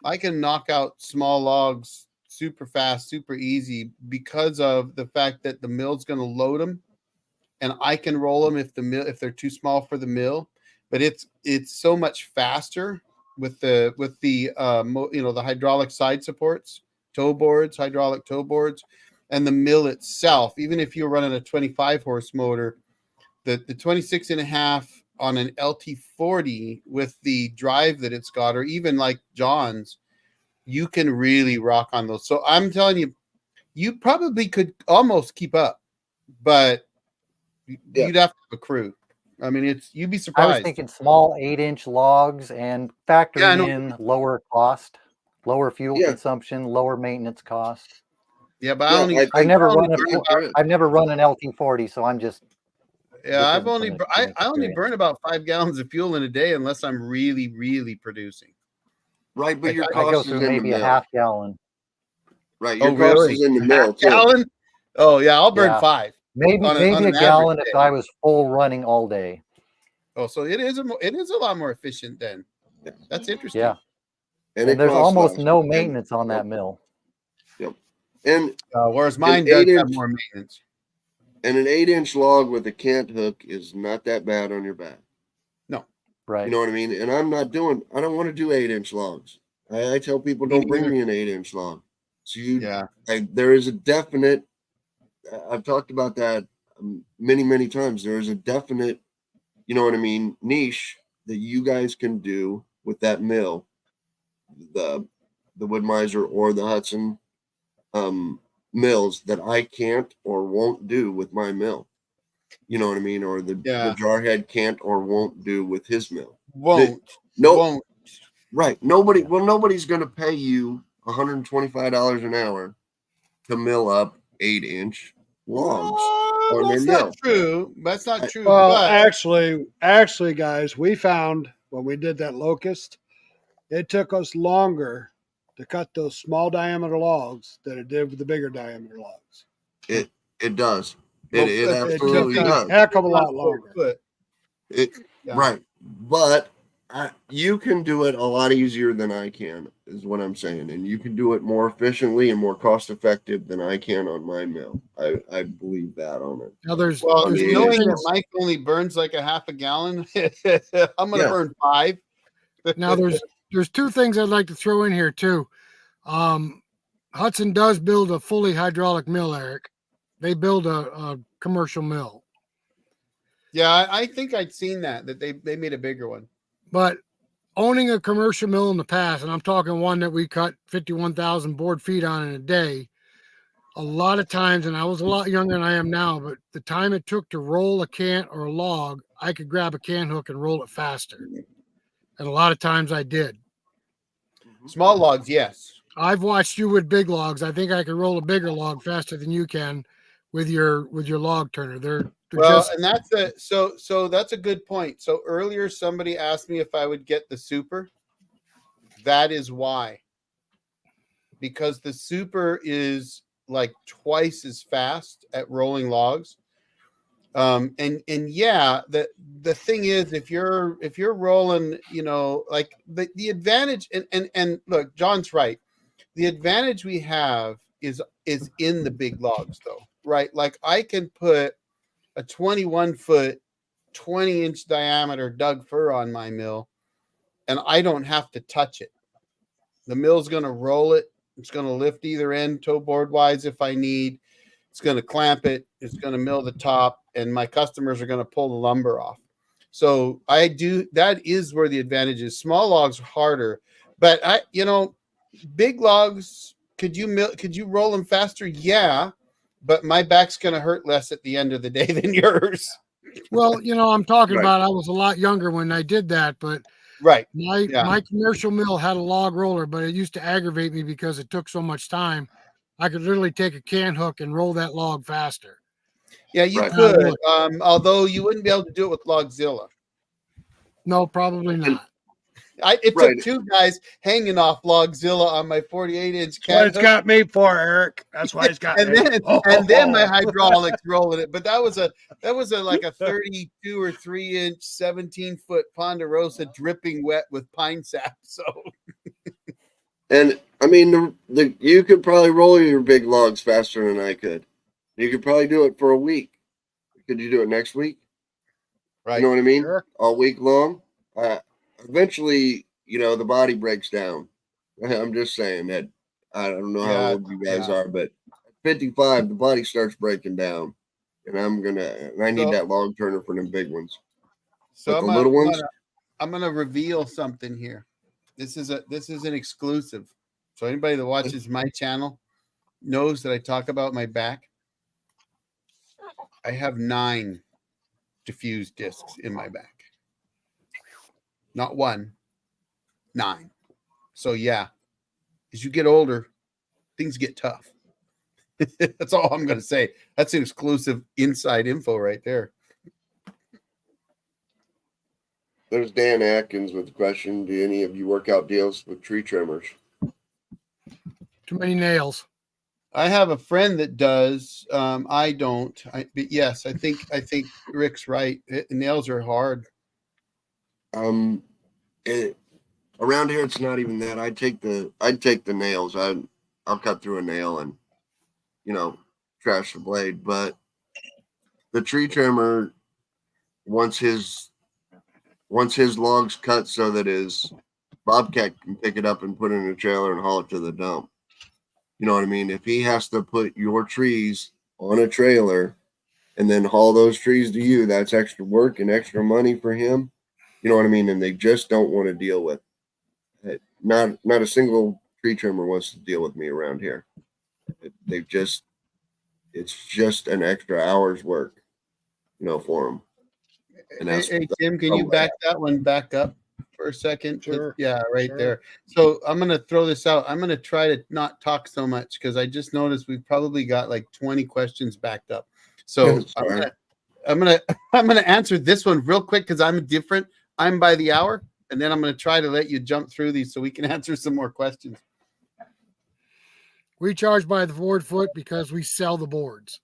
I can knock out small logs super fast, super easy because of the fact that the mill's going to load them, and I can roll them if they're too small for the mill. But it's so much faster with the the hydraulic side supports, hydraulic toe boards, and the mill itself. Even if you're running a 25 horse motor, the 26 and a half on an LT40 with the drive that it's got, or even like John's, you can really rock on those. So I'm telling you, you probably could almost keep up, but you'd have to have a crew. I mean, you'd be surprised. I was thinking small 8-inch logs and factoring in lower cost, lower fuel consumption, lower maintenance cost. Yeah, but I've never run an LT40, so I'm just. Yeah, I only burn about 5 gallons of fuel in a day unless I'm really, really producing. Right, but your I cost go is through in maybe the a mill. half gallon. Right, your cost is in the mill too. Gallon? Oh yeah, I'll burn 5. Maybe a gallon if I was full running all day. Oh, so it is a lot more efficient then. That's interesting. Yeah, and there's almost no maintenance on that mill. Yep, and whereas mine does have more maintenance. And an 8-inch log with a cant hook is not that bad on your back. No, right. You know what I mean? And I don't want to do 8-inch logs. I tell people, don't bring me an 8-inch log. So there is a definite. I've talked about that many, many times. There is a definite, you know what I mean, niche that you guys can do with that mill, the Wood-Mizer or the Hudson mills that I can't or won't do with my mill. You know what I mean? Or the jarhead can't or won't do with his mill. Won't. Right. Nobody's going to pay you $125 an hour to mill up 8-inch logs. That's not true. That's not true. Well, but actually, guys, we found when we did that locust, it took us longer to cut those small diameter logs than it did with the bigger diameter logs. It does. It absolutely does. A heck of a lot longer. Right. But You can do it a lot easier than I can, is what I'm saying, and you can do it more efficiently and more cost effective than I can on my mill. I believe that on it. Now there's Well, there's mean, two knowing that things. Mike only burns like a half a gallon, I'm going to Yeah. burn 5. Now there's two things I'd like to throw in here too. Hudson does build a fully hydraulic mill, Eric. They build a commercial mill. Yeah, I think I'd seen that they made a bigger one. But owning a commercial mill in the past, and I'm talking one that we cut 51,000 board feet on in a day, a lot of times, and I was a lot younger than I am now, but the time it took to roll a cant or a log, I could grab a can hook and roll it faster. And a lot of times I did. Small logs, yes. I've watched you with big logs. I think I could roll a bigger log faster than you can with your log turner. They're Well, just and so that's a good point. So earlier somebody asked me if I would get the super. That is why. Because the super is like twice as fast at rolling logs. And yeah, the thing is, if you're rolling, like the advantage, and look, John's right. The advantage we have is in the big logs, though, right? Like I can put a 21-foot, 20-inch diameter Doug fir on my mill, and I don't have to touch it. The mill's going to roll it. It's going to lift either end toe board wise if I need. It's going to clamp it. It's going to mill the top, and my customers are going to pull the lumber off. So that is where the advantage is. Small logs are harder, but big logs, could you roll them faster? Yeah, but my back's going to hurt less at the end of the day than yours. well, I'm talking Right. about I was a lot younger when I did that, but Right. my commercial mill had a log roller, but it used to aggravate me because it took so much time. I could literally take a can hook and roll that log faster. Yeah, you Right. could. Although you wouldn't be able to do it with Logzilla. No, probably not. It took 2 guys hanging off Logzilla on my 48-inch That's what it's got me for, Eric. That's why it's got and me. then my hydraulics rolling it. But that was like a 32 or 3-inch, 17-foot Ponderosa dripping wet with pine sap. So, And I mean, you could probably roll your big logs faster than I could. You could probably do it for a week. Could you do it next week? right. You know what I mean? Sure. All week long. Eventually, the body breaks down. I'm just saying that. I don't know how old you guys are, but at 55, the body starts breaking down, and I need that log turner for them big ones. So but the little ones, I'm gonna reveal something here. This is an exclusive. So anybody that watches my channel knows that I talk about my back. I have 9 diffused discs in my back. Not 1, 9. So yeah, as you get older, things get tough. That's all I'm going to say. That's an exclusive inside info right there. there's Dan Atkins with the question: do any of you work out deals with tree trimmers? Too many nails. I have a friend that does. I don't. But yes, I think Rick's right. Nails are hard. Around here, it's not even that. I'd take the nails. I'll cut through a nail and trash the blade. But the tree trimmer, once his log's cut so that his bobcat can pick it up and put it in a trailer and haul it to the dump. You know what I mean? If he has to put your trees on a trailer and then haul those trees to you, that's extra work and extra money for him. You know what I mean? And they just don't want to deal with it. Not a single tree trimmer wants to deal with me around here. It's just an extra hour's work, for them. And Hey, Tim, can you back that one back up for a second? Sure. Yeah, right Sure. there. So I'm going to throw this out. I'm going to try to not talk so much because I just noticed we've probably got like 20 questions backed up. So I'm going to answer this one real quick because I'm different. I'm by the hour, and then I'm going to try to let you jump through these so we can answer some more questions. We charge by the board foot because we sell the boards.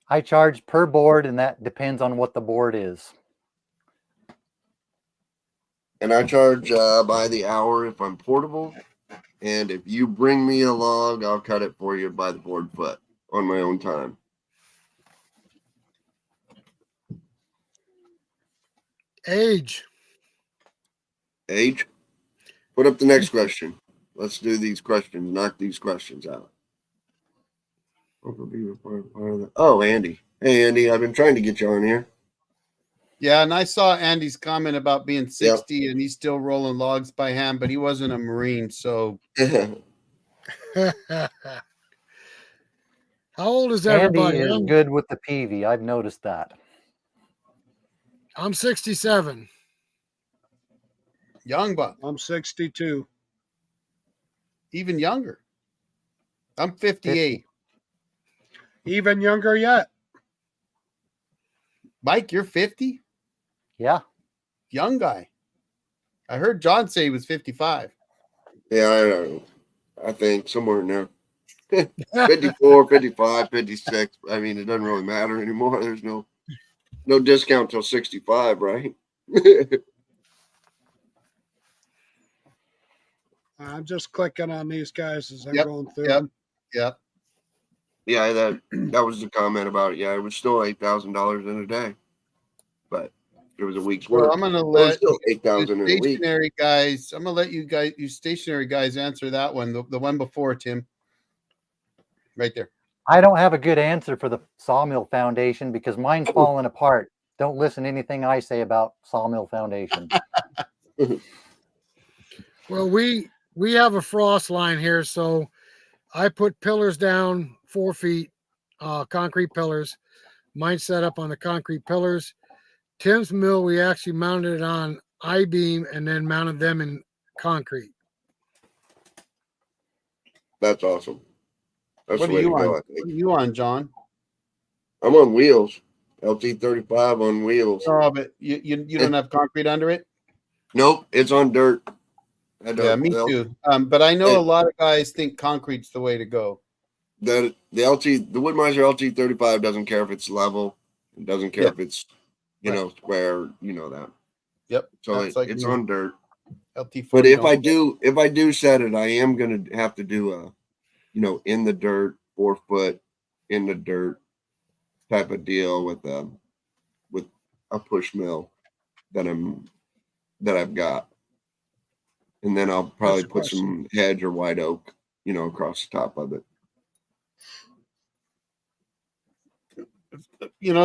I charge per board, and that depends on what the board is. And I charge by the hour if I'm portable. And if you bring me a log, I'll cut it for you by the board foot on my own time. Age. Age? Put up the next question. Let's do these questions. Knock these questions out. Oh, Andy. Hey, Andy, I've been trying to get you on here. Yeah, and I saw Andy's comment about being 60 and he's still rolling logs by hand, but he wasn't a Marine, so. How old is Andy everybody? is good with the PV. I've noticed that. I'm 67. Young buck. I'm 62. Even younger. I'm 58. Even younger yet. Mike, you're 50? Yeah. Young guy. I heard John say he was 55. Yeah, I think somewhere in there. 54, 55, 56. I mean, it doesn't really matter anymore. There's no discount till 65, right? I'm just clicking on these guys as I'm Yep, going through yep. them. Yep. Yeah, that was the comment about it. Yeah, it was still $8,000 in a day, but it was a week's work. Well, I'm gonna It was let still 8,000 in a week. stationary guys. I'm gonna let you stationary guys answer that one. The one before, Tim. Right there. I don't have a good answer for the Sawmill Foundation because mine's falling apart. Don't listen to anything I say about Sawmill Foundation. Well, we have a frost line here, so I put pillars down 4 feet, concrete pillars. Mine set up on the concrete pillars. Tim's mill, we actually mounted it on I-beam and then mounted them in concrete. That's awesome. That's What the are way to you go, on? I think. What are you on, John? I'm on wheels. LT35 on wheels. Oh, but you don't have concrete under it? Nope, it's on dirt. Yeah, me too. But I know a lot of guys think concrete's the way to go. The Woodmiser LT35 doesn't care if it's level. It doesn't care if it's square. You know that. Yep. So it's on dirt. LT40. But if I do set it, I am gonna have to do a, in the dirt, 4 foot in the dirt type of deal with a push mill that I've got. And then I'll probably put some hedge or white oak, across the top of it.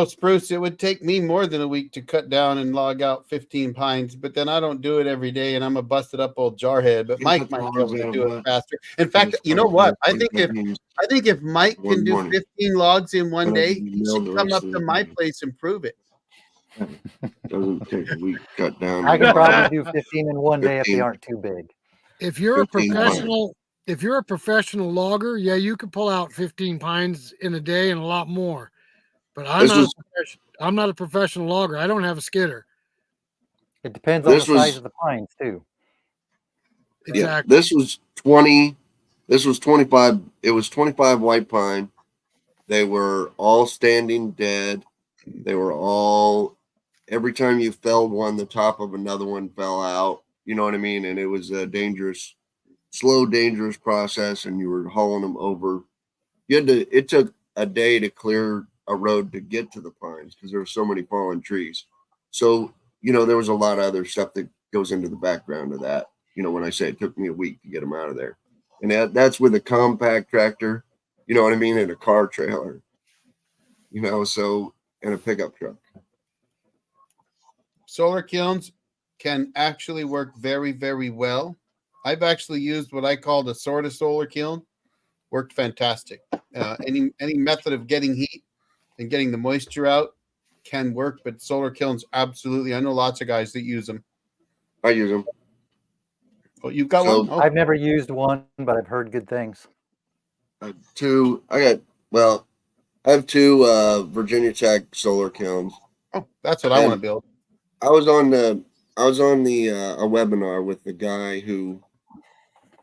Spruce, it would take me more than a week to cut down and log out 15 pines, but then I don't do it every day and I'm a busted up old jarhead. But Mike might be able to do it faster. In fact, you know what? I think if Mike can do 15 logs in one day, he should come up to my place and prove it. Doesn't take a week to cut down. I could probably do 15 in one day if they aren't too big. If you're a professional logger, yeah, you could pull out 15 pines in a day and a lot more. But I'm not a professional logger. I don't have a skidder. It depends on the size of the pines too. Exactly. Yeah, this was 20. This was 25. It was 25 white pine. They were all standing dead. They were all, every time you felled one, the top of another one fell out. You know what I mean? And it was a slow, dangerous process. And you were hauling them over. It took a day to clear a road to get to the pines because there were so many fallen trees. So, there was a lot of other stuff that goes into the background of that. When I say it took me a week to get them out of there. And that's with a compact tractor, you know what I mean? And a car trailer, so, and a pickup truck. Solar kilns can actually work very, very well. I've actually used what I call the sort of solar kiln. Worked fantastic. Any method of getting heat and getting the moisture out can work, but solar kilns absolutely. I know lots of guys that use them. I use them. Oh, you've got one? I've never used one, but I've heard good things. I have 2 Virginia Tech solar kilns. Oh, that's what I want to build. I was on a webinar with the guy who,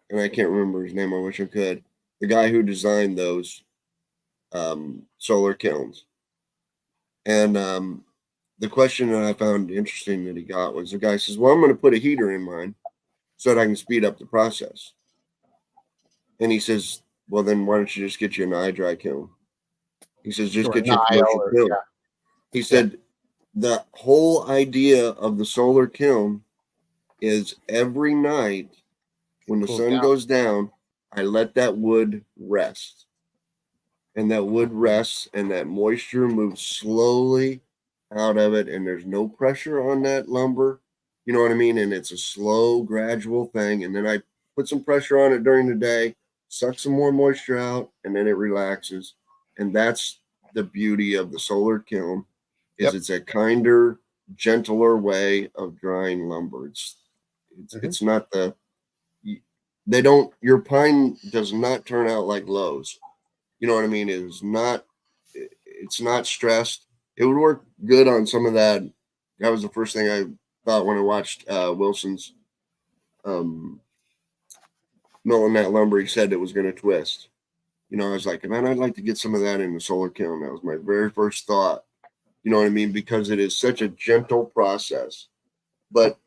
and I can't remember his name. I wish I could. The guy who designed those solar kilns, and the question that I found interesting that he got was the guy says, well, I'm going to put a heater in mine so that I can speed up the process. And he says, well, then why don't you just get you an eye dry kiln? He says, just get you a commercial kiln. Yeah. He said, the whole idea of the solar kiln is every night when the sun goes down, I let that wood rest. And that wood rests and that moisture moves slowly out of it. And there's no pressure on that lumber. You know what I mean? And it's a slow, gradual thing. And then I put some pressure on it during the day, suck some more moisture out, and then it relaxes. And that's the beauty of the solar kiln is it's a kinder, gentler way of drying lumber. It's not your pine does not turn out like Lowe's. You know what I mean? It's not stressed. It would work good on some of that. That was the first thing I thought when I watched Wilson's milling that lumber. He said it was going to twist. You know, I was like, man, I'd like to get some of that in the solar kiln. That was my very first thought. You know what I mean? Because it is such a gentle process. But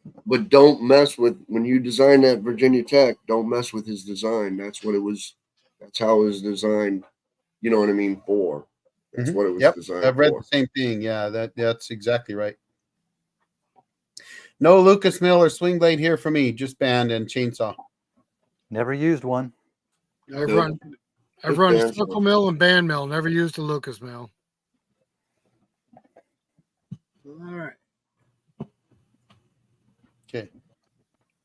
don't mess with, when you design that Virginia Tech, don't mess with his design. That's what it was. That's how it was designed. You know what I mean? That's what it was designed for. I've read the same thing. Yeah, that's exactly right. No Lucas Mill or swing blade here for me. Just band and chainsaw. Never used one. I've run Circle Mill and Band Mill. Never used a Lucas Mill. All right. Okay.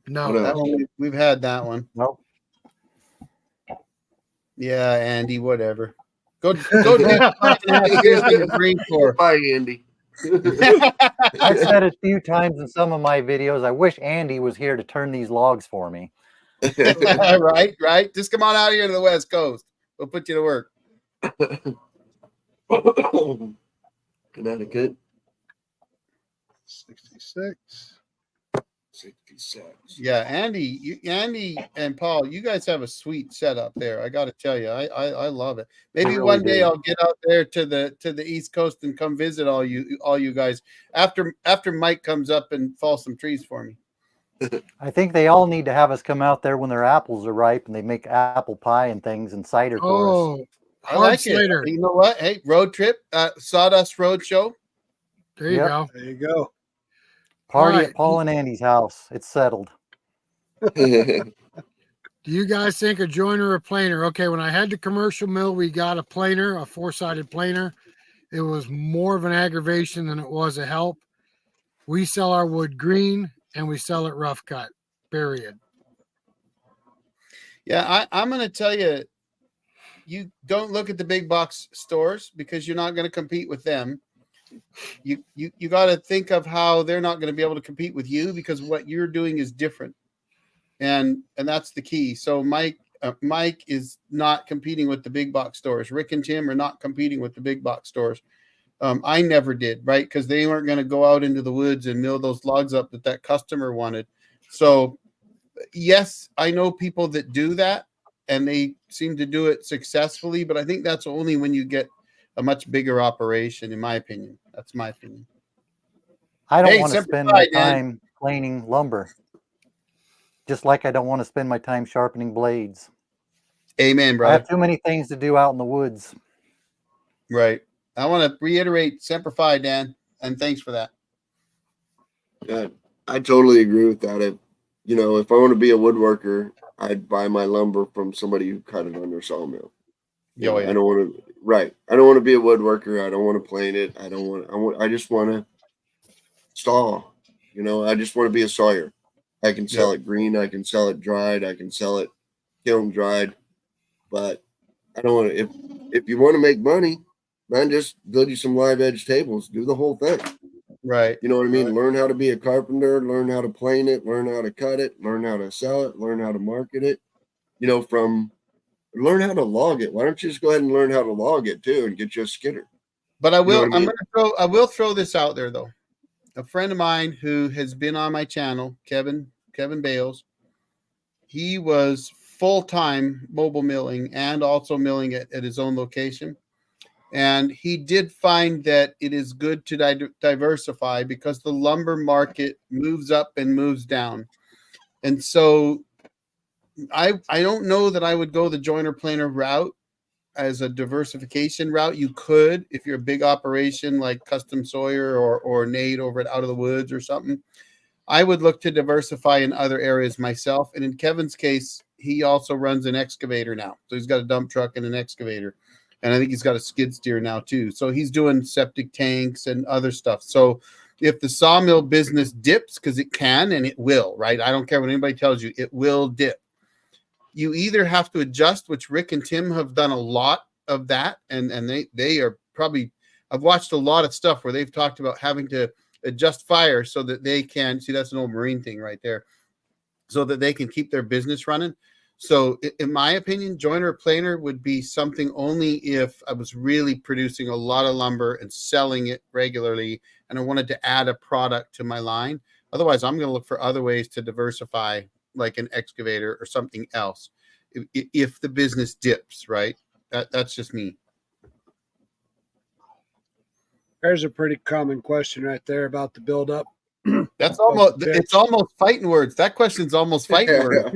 No, that one, we've had that one. Nope. Yeah, Andy, whatever. Go do your brain for. Bye, Andy. I've said it a few times in some of my videos. I wish Andy was here to turn these logs for me. Right. Just come on out here to the West Coast. We'll put you to work. Connecticut. 66. 66. Yeah, Andy and Paul, you guys have a sweet setup there. I got to tell you, I love it. Maybe really one day do. I'll get out there to the East Coast and come visit all you guys after Mike comes up and falls some trees for me. I think they all need to have us come out there when their apples are ripe and they make apple pie and things and cider for us. I like it. You know what? Hey, road trip, Sawdust Road Show. There you go. There you go. Party Right. at Paul and Andy's house. It's settled. Do you guys think a joiner or a planer? Okay, when I had the commercial mill, we got a planer, a four-sided planer. It was more of an aggravation than it was a help. We sell our wood green and we sell it rough cut, period. Yeah, I'm going to tell you, you don't look at the big box stores because you're not going to compete with them. You got to think of how they're not going to be able to compete with you because what you're doing is different. And that's the key. So Mike is not competing with the big box stores. Rick and Tim are not competing with the big box stores. I never did, right? Because they weren't going to go out into the woods and mill those logs up that customer wanted. So yes, I know people that do that and they seem to do it successfully, but I think that's only when you get a much bigger operation, in my opinion. That's my opinion. I don't want to spend my time planing lumber. Just like I don't want to spend my time sharpening blades. Amen, brother. I have too many things to do out in the woods. Right. I want to reiterate Semper Fi, Dan, and thanks for that. Yeah, I totally agree with that. If I want to be a woodworker, I'd buy my lumber from somebody who cut it on their sawmill. Yeah. I don't want to. Right. I don't want to be a woodworker. I don't want to plane it. I just want to saw. I just want to be a sawyer. I can sell it green. I can sell it dried. I can sell it kiln dried. But I don't want to. If you want to make money, man, just build you some live edge tables. Do the whole thing. Right. You know what I mean? Right. Learn how to be a carpenter. Learn how to plane it. Learn how to cut it. Learn how to sell it. Learn how to market it. Learn how to log it. Why don't you just go ahead and learn how to log it too and get you a skidder? But I will. I will throw this out there though. A friend of mine who has been on my channel, Kevin Bales, he was full-time mobile milling and also milling at his own location. And he did find that it is good to diversify because the lumber market moves up and moves down. And so I don't know that I would go the joiner planer route as a diversification route. You could, if you're a big operation like Custom Sawyer or Nate over at Out of the Woods or something. I would look to diversify in other areas myself. And in Kevin's case, he also runs an excavator now. So he's got a dump truck and an excavator. And I think he's got a skid steer now too. So he's doing septic tanks and other stuff. So if the sawmill business dips, because it can and it will, right? I don't care what anybody tells you, it will dip. You either have to adjust, which Rick and Tim have done a lot of that. And they are probably, I've watched a lot of stuff where they've talked about having to adjust fire so that they can, see, that's an old Marine thing right there, so that they can keep their business running. So in my opinion, joiner or planer would be something only if I was really producing a lot of lumber and selling it regularly and I wanted to add a product to my line. Otherwise, I'm going to look for other ways to diversify, like an excavator or something else, if the business dips, right? That's just me. There's a pretty common question right there about the buildup. That's almost, it's almost fighting words. That question's almost fighting words.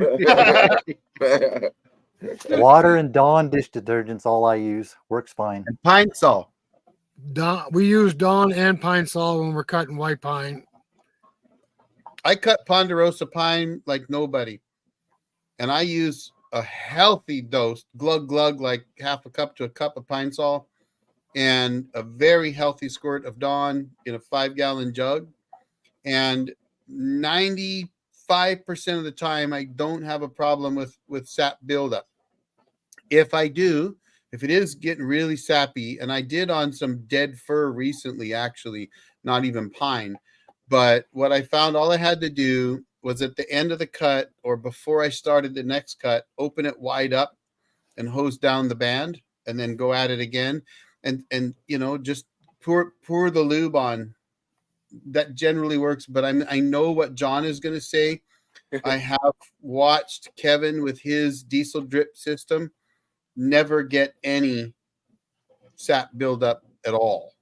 Water and Dawn dish detergent's all I use. Works fine. And pine saw. We use Dawn and pine saw when we're cutting white pine. I cut ponderosa pine like nobody. And I use a healthy dose, glug, like half a cup to a cup of pine saw, and a very healthy squirt of Dawn in a 5-gallon jug. And 95% of the time, I don't have a problem with sap buildup. If I do, if it is getting really sappy, and I did on some dead fir recently, actually, not even pine, but what I found, all I had to do was at the end of the cut or before I started the next cut, open it wide up and hose down the band and then go at it again. And you know, just pour the lube on. That generally works, but I know what John is going to say. I have watched Kevin with his diesel drip system never get any sap buildup at all.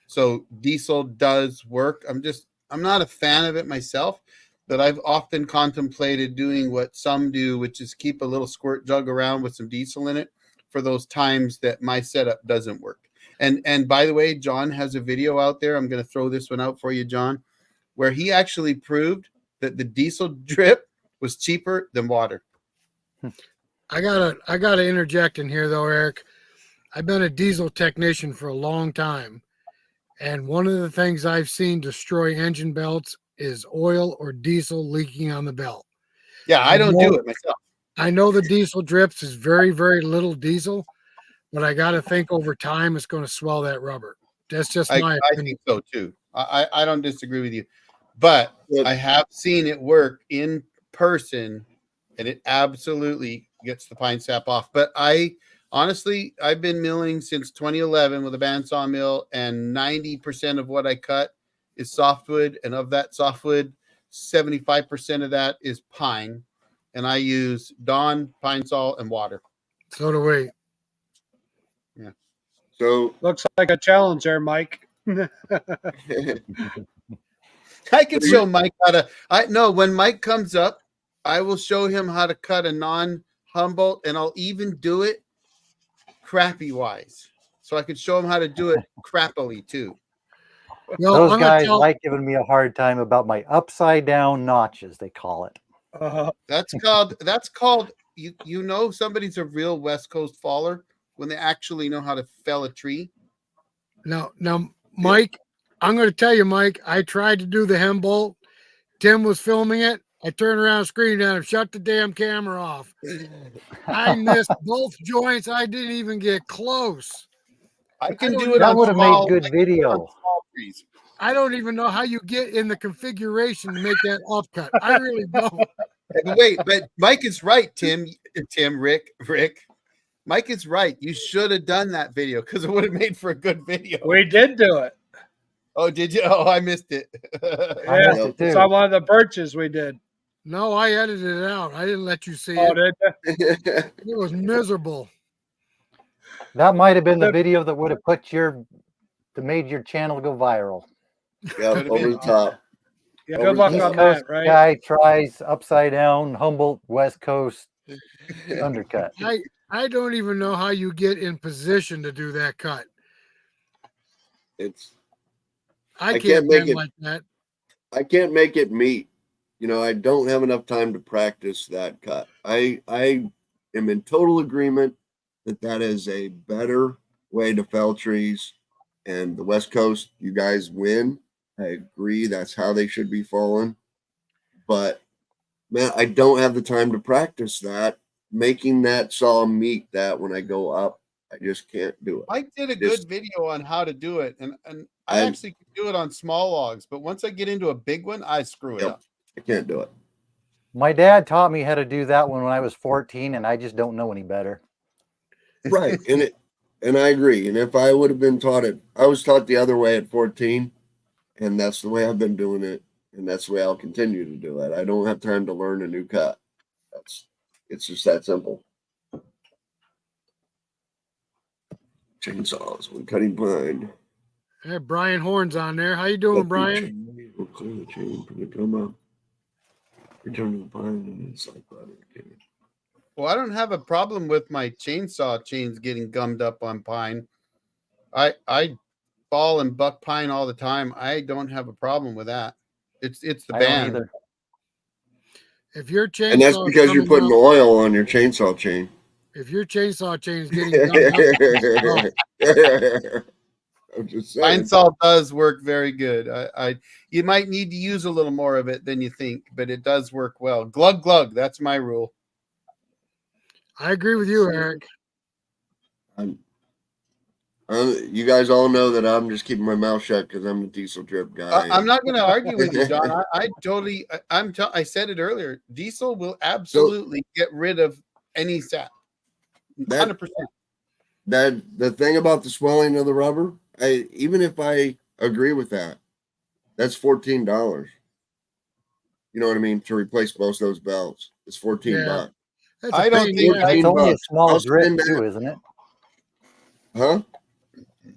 So diesel does work. I'm not a fan of it myself, but I've often contemplated doing what some do, which is keep a little squirt jug around with some diesel in it for those times that my setup doesn't work. And by the way, John has a video out there. I'm going to throw this one out for you, John, where he actually proved that the diesel drip was cheaper than water. I gotta interject in here though, Eric. I've been a diesel technician for a long time. And one of the things I've seen destroy engine belts is oil or diesel leaking on the belt. Yeah, I don't do it myself. I know the diesel drips is very, very little diesel, but I got to think over time it's going to swell that rubber. That's just my opinion. I think so too. I don't disagree with you, but I have seen it work in person, and it absolutely gets the pine sap off. But honestly, I've been milling since 2011 with a bandsaw mill, and 90% of what I cut is softwood, and of that softwood, 75% of that is pine, and I use Dawn, pine saw, and water. So do we. Yeah. So Looks like a challenge there, Mike. I can show Mike how to. When Mike comes up, I will show him how to cut a non-Humboldt, and I'll even do it crappy wise. So I can show him how to do it crappily too. Well, those guys like giving me a hard time about my upside down notches, they call it. That's called you know somebody's a real West Coast faller when they actually know how to fell a tree. Now, Mike, I'm going to tell you, Mike, I tried to do the Humboldt. Tim was filming it. I turned around, screamed at him, shut the damn camera off. I missed both joints. I didn't even get close. I can do it. That would have made good video. I don't even know how you get in the configuration to make that upcut. I really don't. Wait, but Mike is right, Tim, Rick. Mike is right. You should have done that video because it would have made for a good video. We did do it. Oh, did you? Oh, I missed it. Yeah, it's on one of the birches we did. No, I edited it out. I didn't let you see Oh, it. did you? It was miserable. That might have been the video that would have made your channel go viral. Yeah, Could have over been. the top. Yeah, Over good the luck top. on East Coast that, right? guy tries upside down Humboldt West Coast undercut. I don't even know how you get in position to do that cut. It's I can't can't make bend it. like that. I can't make it meet. You know, I don't have enough time to practice that cut. I am in total agreement that that is a better way to fell trees. And the West Coast, you guys win. I agree. That's how they should be falling. But man, I don't have the time to practice that. Making that saw meet that when I go up, I just can't do it. Mike did a Just- good video on how to do it, and I I'm- actually can do it on small logs, but once I get into a big one, I screw it Yep. up. I can't do it. My dad taught me how to do that when I was 14, and I just don't know any better. Right. And I agree. And if I would have been taught it, I was taught the other way at 14, and that's the way I've been doing it, and that's the way I'll continue to do it. I don't have time to learn a new cut. It's just that simple. Chainsaws when cutting pine. Hey, Brian Horn's on there. How you doing, Brian? We'll clear the chain from the come up. Return to the pine, and it's like butter. Well, I don't have a problem with my chainsaw chains getting gummed up on pine. I fall and buck pine all the time. I don't have a problem with that. It's the I don't band. either. If your chainsaw And that's because you're putting up, oil on your chainsaw chain. if your chainsaw chain is getting gummed up, I'm just saying. Pine saw does work very good. You might need to use a little more of it than you think, but it does work well. Glug glug. That's my rule. I agree with you, Eric. You guys all know that I'm just keeping my mouth shut because I'm a diesel drip guy. I'm not going to argue with you, John. I totally. I said it earlier. Diesel will absolutely get rid of any sap. 100%. That the thing about the swelling of the rubber, even if I agree with that, that's $14. You know what I mean? To replace both those belts, it's $14 bucks. That's a I don't pain in think the ass. It's only a bucks. small I'll drip spend that. too, isn't it? Huh?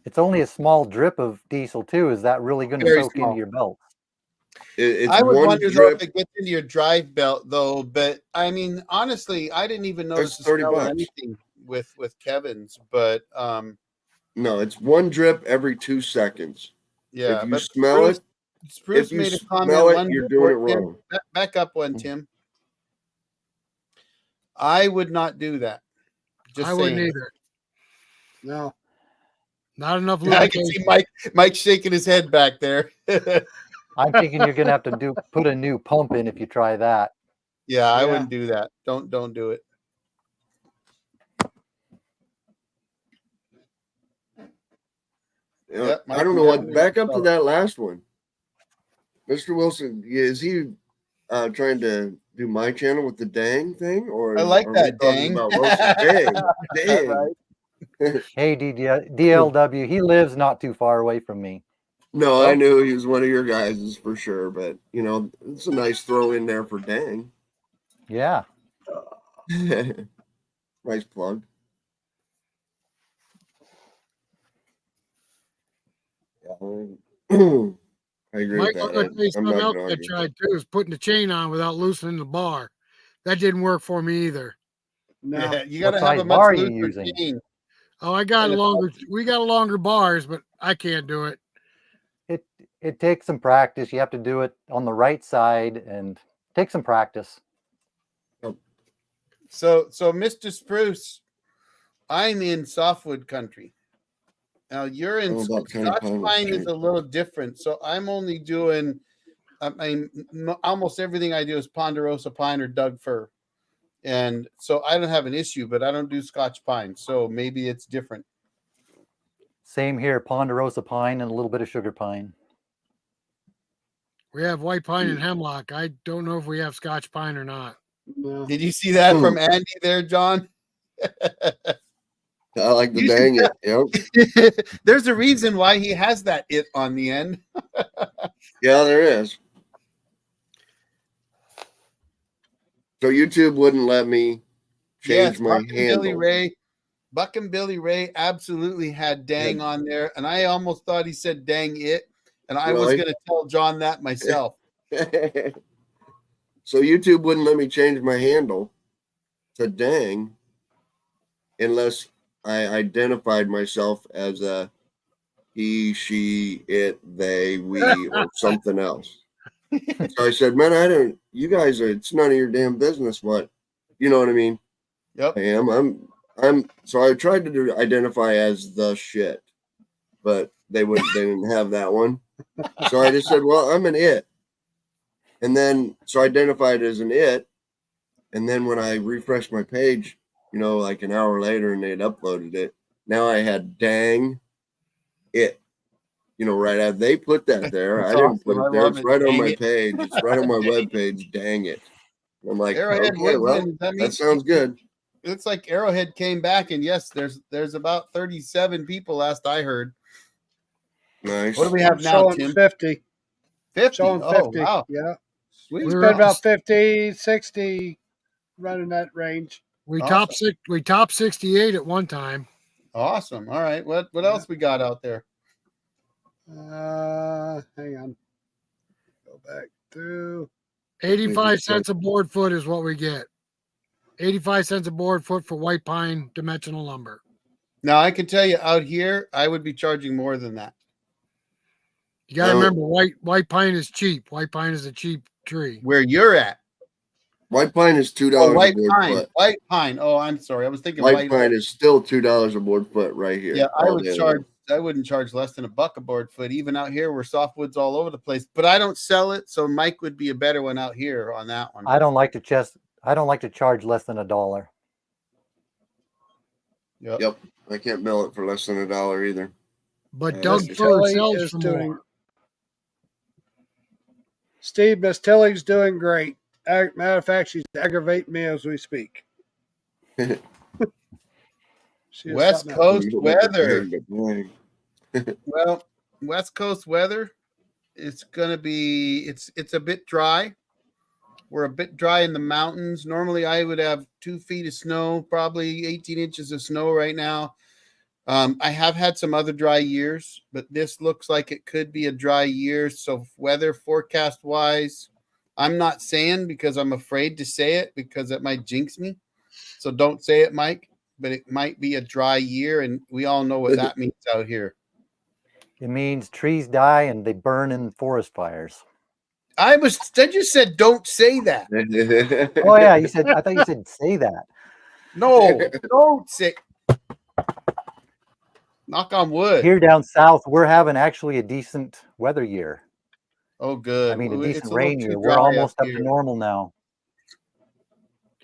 It's only a small drip of diesel too. Is that really going to Very soak small. into your belt? It's I would one wonder though drip. if it gets into your drive belt though. But I mean, honestly, I didn't even notice That's the smell $30. or anything with Kevin's. But No, it's one drip every 2 seconds. yeah, If you but smell it, Spruce if you made a smell comment. it, one you're before, doing it Tim. wrong. Back up one, Tim. I would not do that. Just I wouldn't saying. either. No. Not enough I can see lubrication. Mike shaking his head back there. I'm thinking you're going to have to put a new pump in if you try that. Yeah, I Yeah. wouldn't do that. Don't do it. Yeah, Yep, I don't know what. Back up to that last one. Mr. Wilson, is he trying to do my channel with the dang thing? Or I like are we that, talking dang. about Wilson? Dang. Right. Hey, DLW, he lives not too far away from me. No, I knew he was one of your guys for sure, but you know, it's a nice throw in there for dang. Yeah. Nice plug. Yeah, I agree Mike, with I'm going to that. tell you I'm something not else gonna I argue. tried too, is putting the chain on without loosening the bar. That didn't work for me either. No. Yeah, you got to What have a size much bar are you looser using? chain. Oh, I got And longer. We got longer bars, but I can't do it. It takes some practice. You have to do it on the right side and take some practice. So Mr. Spruce, I'm in softwood country. Now you're in Oh, about Scotch pine pine is chain. a little different. So I'm only doing, almost everything I do is ponderosa pine or Doug fir, and so I don't have an issue. But I don't do Scotch pine, so maybe it's different. Same here, ponderosa pine and a little bit of sugar pine. We have white pine and hemlock. I don't know if we have Scotch pine or not. No. Did you see that from Andy there, John? I like the You should dang it. Yep. There's a reason why he has that it on the end. Yeah, there is. So YouTube wouldn't let me change Yes, my Mark and Billy handle. Ray. Buck and Billy Ray absolutely had dang on there, and I almost thought he said dang it, and I was Really? going to tell John that myself. So YouTube wouldn't let me change my handle to dang unless I identified myself as a he, she, it, they, we, or something else. So I said, man, you guys are, it's none of your damn business what, you know what I mean? Yep. I am. So I tried to identify as the shit, but they didn't have that one. So I just said, well, I'm an it. And then, so I identified as an it. And then when I refreshed my page, like an hour later and they'd uploaded it, now I had dang it. Right after they put that there. That's I didn't put awesome. it I there. love It's it. right on Dang my it. page. It's right on my webpage. Dang it. And I'm like, Arrowhead okay, well, Woodland, that sounds good. It's like Arrowhead came back, and yes, there's about 37 people last I heard. Nice. What do we have now, Showing Tim? 50. 50. Showing Oh, 50. wow. Yeah. Sweet. It's We're been up about to- 50, 60, running that range. We Awesome. top 68 at one time. Awesome. All right. What else we got out there? Hang on. Go back through. 85 cents a board foot is what we get. 85 cents a board foot for white pine dimensional lumber. Now I can tell you out here, I would be charging more than that. You got to remember, white pine is cheap. White pine is a cheap tree. Where you're at. White pine is $2 Oh, a white board pine. foot. White pine. Oh, I'm sorry. I was thinking White pine is still $2 a board foot right here. Yeah, I all wouldn't charge less than $1 a board foot, even out here where softwood's all over the place. But I don't sell it, so Mike would be a better one out here on that one. I don't like to charge less than $1. Yep. I can't mill it for less than $1 either. But Yeah, Doug Mr. Fur Tilly sells is for doing- more. Steve, Miss Tilly's doing great. Matter of fact, she's aggravating me as we speak. She is West something Coast But weather. dang. Well, West Coast weather, it's gonna be it's a bit dry. We're a bit dry in the mountains. Normally I would have 2 feet of snow, probably 18 inches of snow right now. I have had some other dry years, but this looks like it could be a dry year. So weather forecast wise, I'm not saying because I'm afraid to say it because it might jinx me. So don't say it, Mike, but it might be a dry year. And we all know what that means out here. It means trees die and they burn in forest fires. I just said, don't say that. Oh yeah, I thought you said say that. No, don't say. Knock on wood. Here down south, we're having actually a decent weather year. Oh, good. I mean, a It's decent little rain too year. dry We're almost up here. to normal now.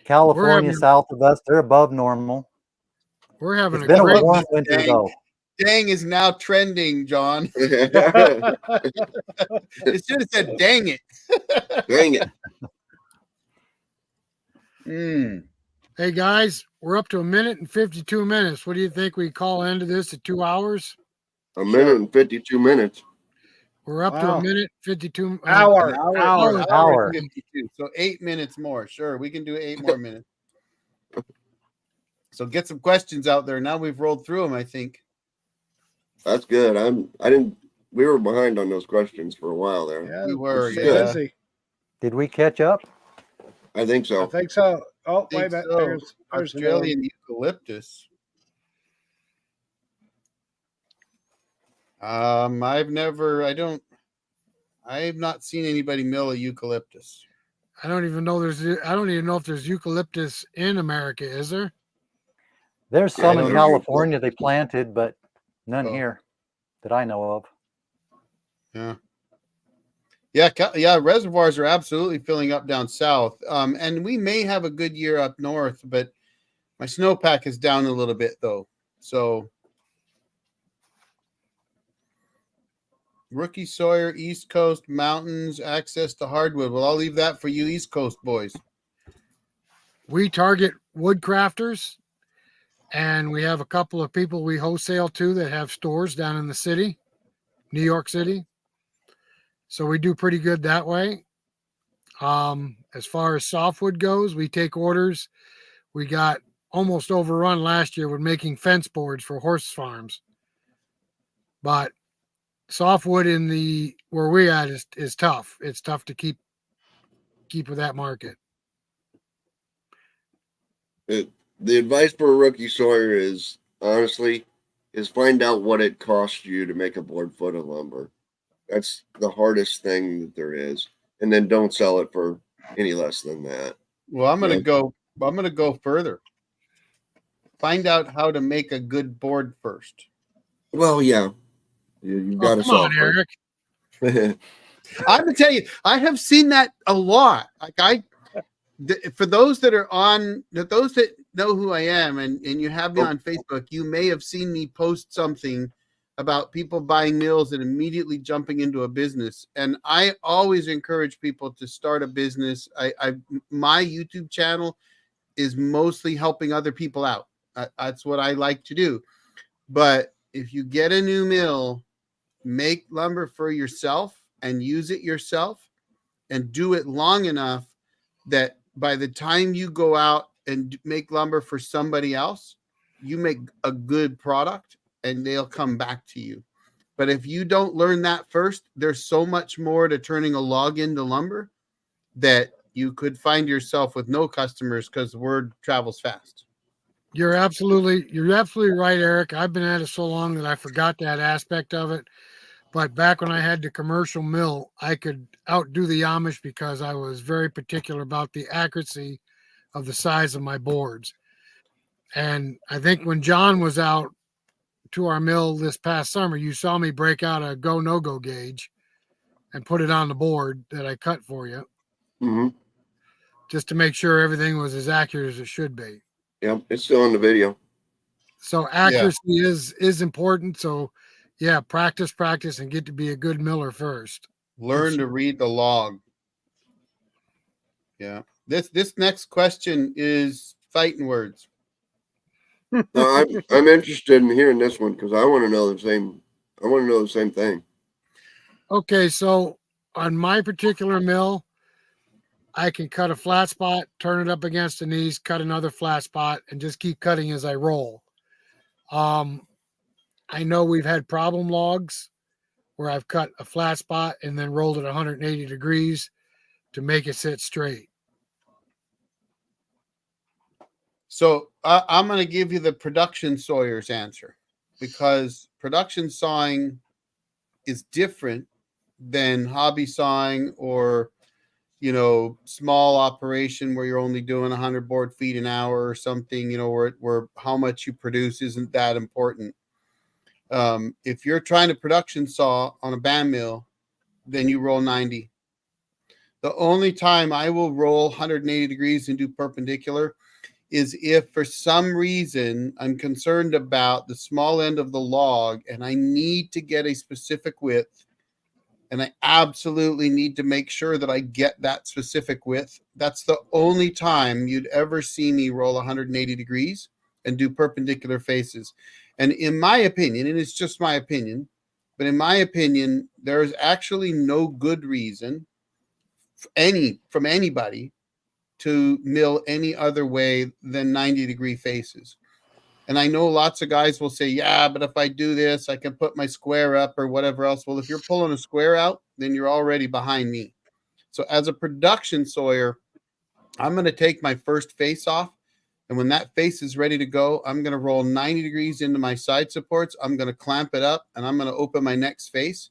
California, having- south of us, they're above normal. We're having It's a been great a warm winter Dang. though. Dang is now trending, John. It should have said dang it. Dang it. Hey guys, we're up to 1 minute and 52 minutes. What do you think we call into this at 2 hours? A minute and 52 minutes. We're up to Wow. 1 minute 52 hour. An Hour. and 52. So 8 minutes more. Sure, we can do 8 more minutes. So get some questions out there. Now we've rolled through them, I think. That's good. We were behind on those questions for a while there. Yeah, We were, stay yeah. busy. Did we catch up? I think I so. think so. Oh, wait a Think minute. so. There's another one. Australian eucalyptus. I've not seen anybody mill a eucalyptus. I don't even know if there's eucalyptus in America, is there? There's I some don't in know. California they planted, but none Oh. here that I know of. Yeah, reservoirs are absolutely filling up down south. And we may have a good year up north, but my snowpack is down a little bit though. So Rookie Sawyer, East Coast, mountains, access to hardwood. Well, I'll leave that for you East Coast boys. We target wood crafters, and we have a couple of people we wholesale to that have stores down in the city, New York City. So we do pretty good that way. As far as softwood goes, we take orders. We got almost overrun last year with making fence boards for horse farms. But softwood in the where we at is tough. It's tough to keep with that market. The advice for a rookie sawyer is honestly find out what it costs you to make a board foot of lumber. That's the hardest thing that there is, and then don't sell it for any less than that. Well, I'm gonna go further. Find out how to make a good board first. Well, yeah, you've got to come on, sell Eric. it. I'm gonna tell you, I have seen that a lot. Like for those that know who I am and you have me on Facebook, you may have seen me post something about people buying mills and immediately jumping into a business. And I always encourage people to start a business. My YouTube channel is mostly helping other people out. That's what I like to do. But if you get a new mill, make lumber for yourself and use it yourself and do it long enough that by the time you go out and make lumber for somebody else, you make a good product and they'll come back to you. But if you don't learn that first, there's so much more to turning a log into lumber that you could find yourself with no customers because the word travels fast. You're absolutely right, Eric. I've been at it so long that I forgot that aspect of it. But back when I had the commercial mill, I could outdo the Amish because I was very particular about the accuracy of the size of my boards. And I think when John was out to our mill this past summer, you saw me break out a go no go gauge and put it on the board that I cut for you, just to make sure everything was as accurate as it should be. Yep, it's still in the video. So accuracy is important. So yeah, practice and get to be a good miller first. Learn to read the log. Yeah. This next question is fighting words. No, I'm interested in hearing this one because I want to know the same thing. Okay, so on my particular mill, I can cut a flat spot, turn it up against the knees, cut another flat spot, and just keep cutting as I roll. I know we've had problem logs where I've cut a flat spot and then rolled it 180 degrees to make it sit straight. So I'm going to give you the production sawyer's answer because production sawing is different than hobby sawing or, small operation where you're only doing 100 board feet an hour or something, where how much you produce isn't that important. If you're trying to production saw on a band mill, then you roll 90. The only time I will roll 180 degrees and do perpendicular is if for some reason I'm concerned about the small end of the log and I need to get a specific width and I absolutely need to make sure that I get that specific width. That's the only time you'd ever see me roll 180 degrees and do perpendicular faces. And in my opinion, and it's just my opinion, but in my opinion, there's actually no good reason from anybody to mill any other way than 90-degree faces. And I know lots of guys will say, yeah, but if I do this, I can put my square up or whatever else. Well, if you're pulling a square out, then you're already behind me. So as a production sawyer, I'm going to take my first face off. And when that face is ready to go, I'm going to roll 90 degrees into my side supports. I'm going to clamp it up and I'm going to open my next face.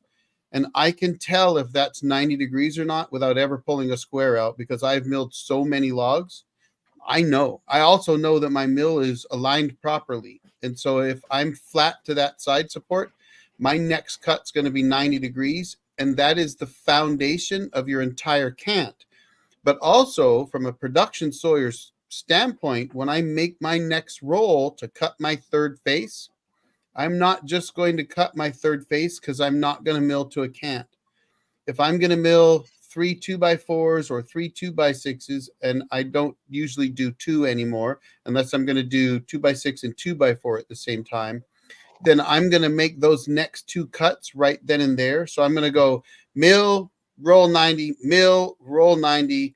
And I can tell if that's 90 degrees or not without ever pulling a square out because I've milled so many logs. I know. I also know that my mill is aligned properly. And so if I'm flat to that side support, my next cut's going to be 90 degrees. And that is the foundation of your entire cant. But also from a production sawyer's standpoint, when I make my next roll to cut my third face, I'm not just going to cut my third face because I'm not going to mill to a cant. If I'm going to mill 3 2x4s or 3 2x6s, and I don't usually do 2 anymore, unless I'm going to do 2x6 and 2x4 at the same time, then I'm going to make those next 2 cuts right then and there. So I'm going to go mill, roll 90, mill, roll 90,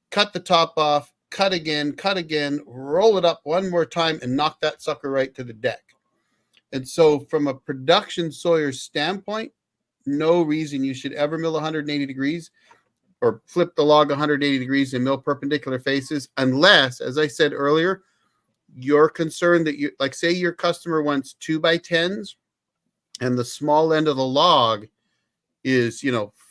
cut the top off, cut again, roll it up one more time, and knock that sucker right to the deck. And so from a production sawyer standpoint, no reason you should ever mill 180 degrees or flip the log 180 degrees and mill perpendicular faces, unless, as I said earlier, you're concerned that you, like, say your customer wants 2x10s and the small end of the log is,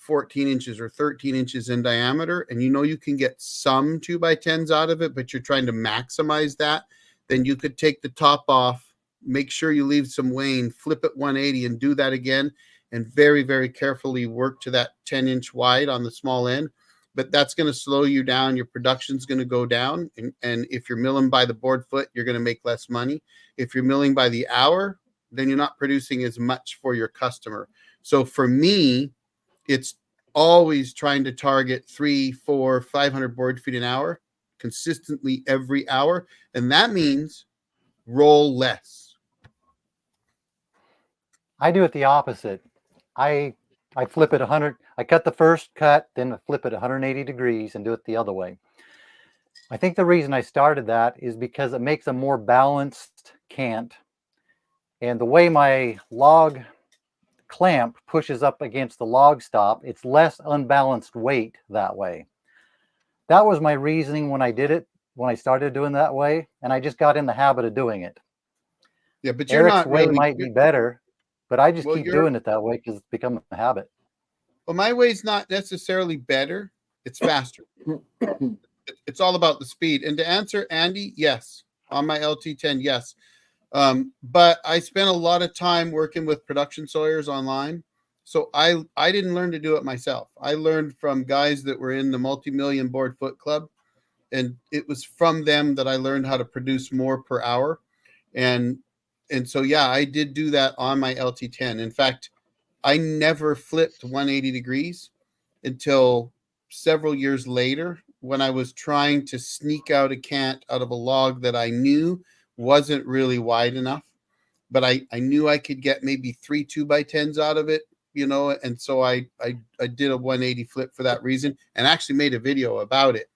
14 inches or 13 inches in diameter, and you can get some 2x10s out of it, but you're trying to maximize that, then you could take the top off, make sure you leave some wane, flip it 180 and do that again, and very, very carefully work to that 10-inch wide on the small end. But that's going to slow you down. Your production's going to go down. And if you're milling by the board foot, you're going to make less money. If you're milling by the hour, then you're not producing as much for your customer. So for me, it's always trying to target 300, 400, 500 board feet an hour consistently every hour. And that means roll less. I do it the opposite. I flip it 100. I cut the first cut, then I flip it 180 degrees and do it the other way. I think the reason I started that is because it makes a more balanced cant. And the way my log clamp pushes up against the log stop, it's less unbalanced weight that way. That was my reasoning when I did it, when I started doing that way, and I just got in the habit of doing it. Yeah, but you're Eric's not way really, might be better, but I just Well, keep you're- doing it that way because it's become a habit. well, my way's not necessarily better. It's faster. It's all about the speed. And to answer Andy, yes. On my LT10, yes. But I spent a lot of time working with production sawyers online. So I didn't learn to do it myself. I learned from guys that were in the multi-million board foot club. And it was from them that I learned how to produce more per hour. And so, yeah, I did do that on my LT10. In fact, I never flipped 180 degrees until several years later when I was trying to sneak out a cant out of a log that I knew wasn't really wide enough, but I knew I could get maybe 3 2x10s out of it, and so I did a 180 flip for that reason and actually made a video about it.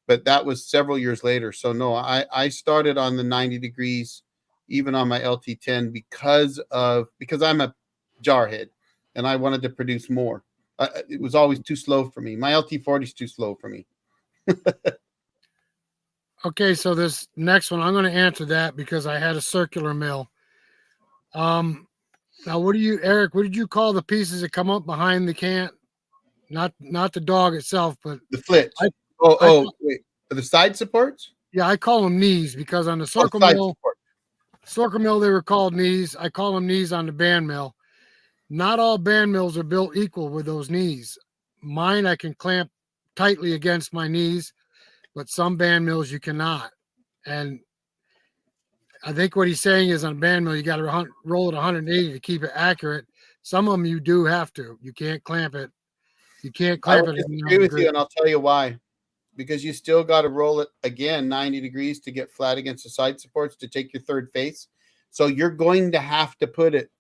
But that was several years later. So no, I started on the 90 degrees even on my LT10 because I'm a jarhead and I wanted to produce more. It was always too slow for me. My LT40 is too slow for me. Okay, so this next one, I'm going to answer that because I had a circular mill. Now, Eric, what did you call the pieces that come up behind the cant? Not the dog itself, but The flits. Wait. The side supports? yeah, I call them knees because on the circle Side mill, support. they were called knees. I call them knees on the band mill. Not all band mills are built equal with those knees. Mine, I can clamp tightly against my knees, but some band mills you cannot. And I think what he's saying is on a band mill, you got to roll it 180 to keep it accurate. Some of them you do have to. You can't clamp it. You can't clamp it. I agree with you, and I'll tell you why. Because you still got to roll it again 90 degrees to get flat against the side supports to take your third face. So you're going to have to put it,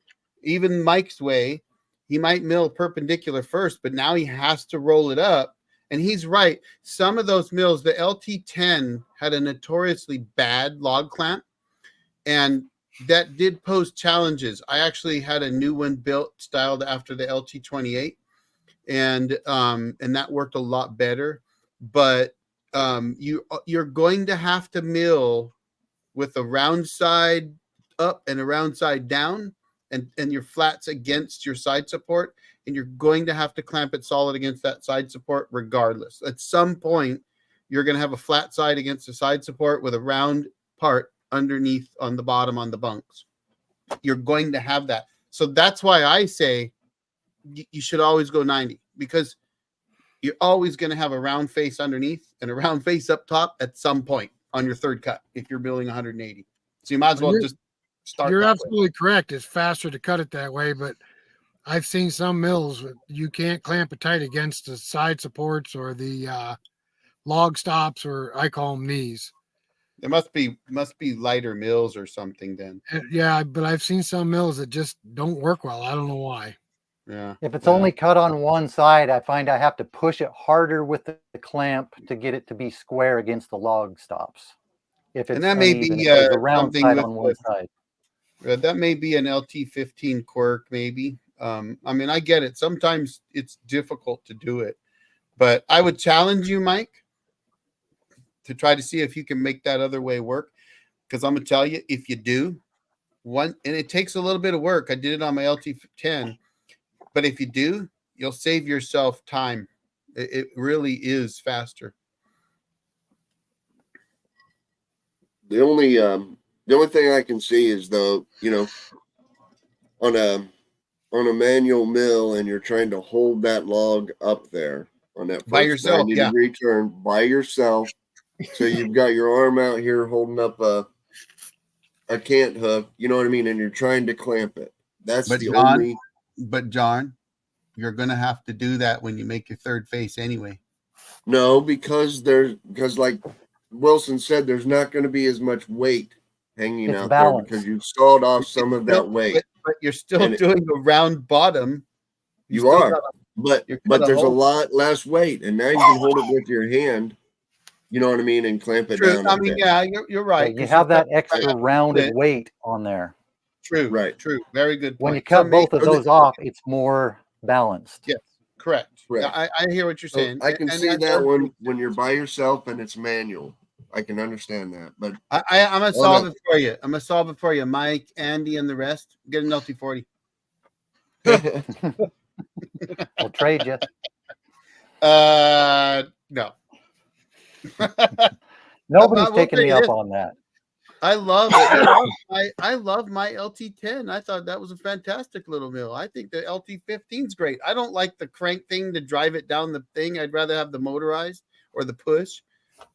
even Mike's way, he might mill perpendicular first, but now he has to roll it up. And he's right. Some of those mills, the LT10 had a notoriously bad log clamp, and that did pose challenges. I actually had a new one built styled after the LT28, and that worked a lot better. But you're going to have to mill with a round side up and a round side down, and your flats against your side support, and you're going to have to clamp it solid against that side support regardless. At some point, you're going to have a flat side against the side support with a round part underneath on the bottom on the bunks. You're going to have that. So that's why I say you should always go 90, because you're always going to have a round face underneath and a round face up top at some point on your third cut if you're building 180. So you might as well just start. You're absolutely correct. It's faster to cut it that way, but I've seen some mills you can't clamp it tight against the side supports or the log stops, or I call them knees. There must be lighter mills or something then. Yeah, but I've seen some mills that just don't work well. I don't know why. Yeah. If it's yeah. only cut on one side, I find I have to push it harder with the clamp to get it to be square against the log stops. If And it's that may uneven, be if there's a round something side with on one side. that may be an LT15 quirk, maybe. I mean, I get it. Sometimes it's difficult to do it, but I would challenge you, Mike, to try to see if you can make that other way work. Because I'm gonna tell you, if you do one, and it takes a little bit of work. I did it on my LT10, but if you do, you'll save yourself time. It really is faster. The only thing I can see is, though, on a manual mill, and you're trying to hold that log up there on that By first yourself, 90-degree turn by yourself. So you've got your arm out here holding up a cant hook, you know what I mean, and you're trying to clamp it. That's But the John, only. But John, you're gonna have to do that when you make your third face anyway. No, because like Wilson said, there's not going to be as much weight hanging It's out balanced. there because you've sawed off some of that weight. But you're still And doing a round bottom. You still are, gotta- but there's a hold- lot less weight, and now you can hold it with your hand. You know what I mean, and clamp it True. down. I a mean, bit. yeah, you're right. You 'cause have you've that got- extra rounded weight on there. True. Right. True. Very good point. When you cut both of those off, it's more balanced. Yes. Correct. Correct. I hear what you're So saying. I can And see that does one make when you're by yourself and it's manual. I can understand that, but I'm gonna solve it for you. I'm gonna solve it for you, Mike, Andy, and the rest. Get an LT40. We'll trade you. No. Nobody's will taking tell me you up this. on that. I love it. I love my LT10. I thought that was a fantastic little mill. I think the LT15 is great. I don't like the crank thing to drive it down the thing. I'd rather have the motorized or the push.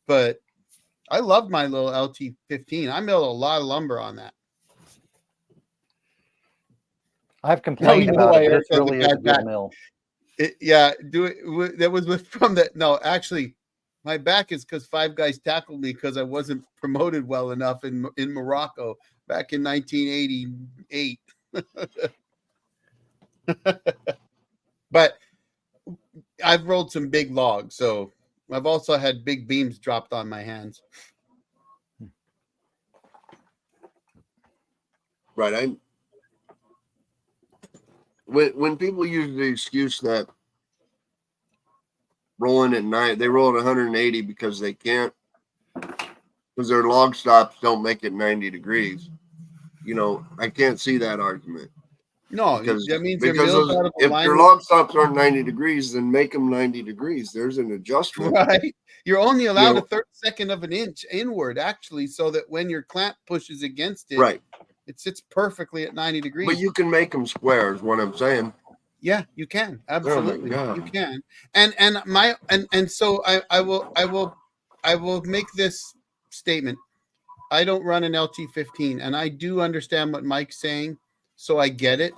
But I love my little LT15. I milled a lot of lumber on that. I've complained about it, but it really is a good mill. That was from the no, actually. My back is because 5 guys tackled me because I wasn't promoted well enough in Morocco back in 1988. But I've rolled some big logs, so I've also had big beams dropped on my hands. right. When people use the excuse that rolling at night, they roll at 180 because they can't, because their log stops don't make it 90 degrees. I can't see that argument. No, that means they're because milled out of if your alignment. log stops aren't 90 degrees, then make them 90 degrees. There's an adjustment. Right. You're only allowed a 32nd of an inch inward, actually, so that when your clamp pushes against it, right, it sits perfectly at 90 degrees. But you can make them square, is what I'm saying. Yeah, you can. Absolutely. Oh you can. And so I will make this statement. I don't run an LT15, and I do understand what Mike's saying, so I get it.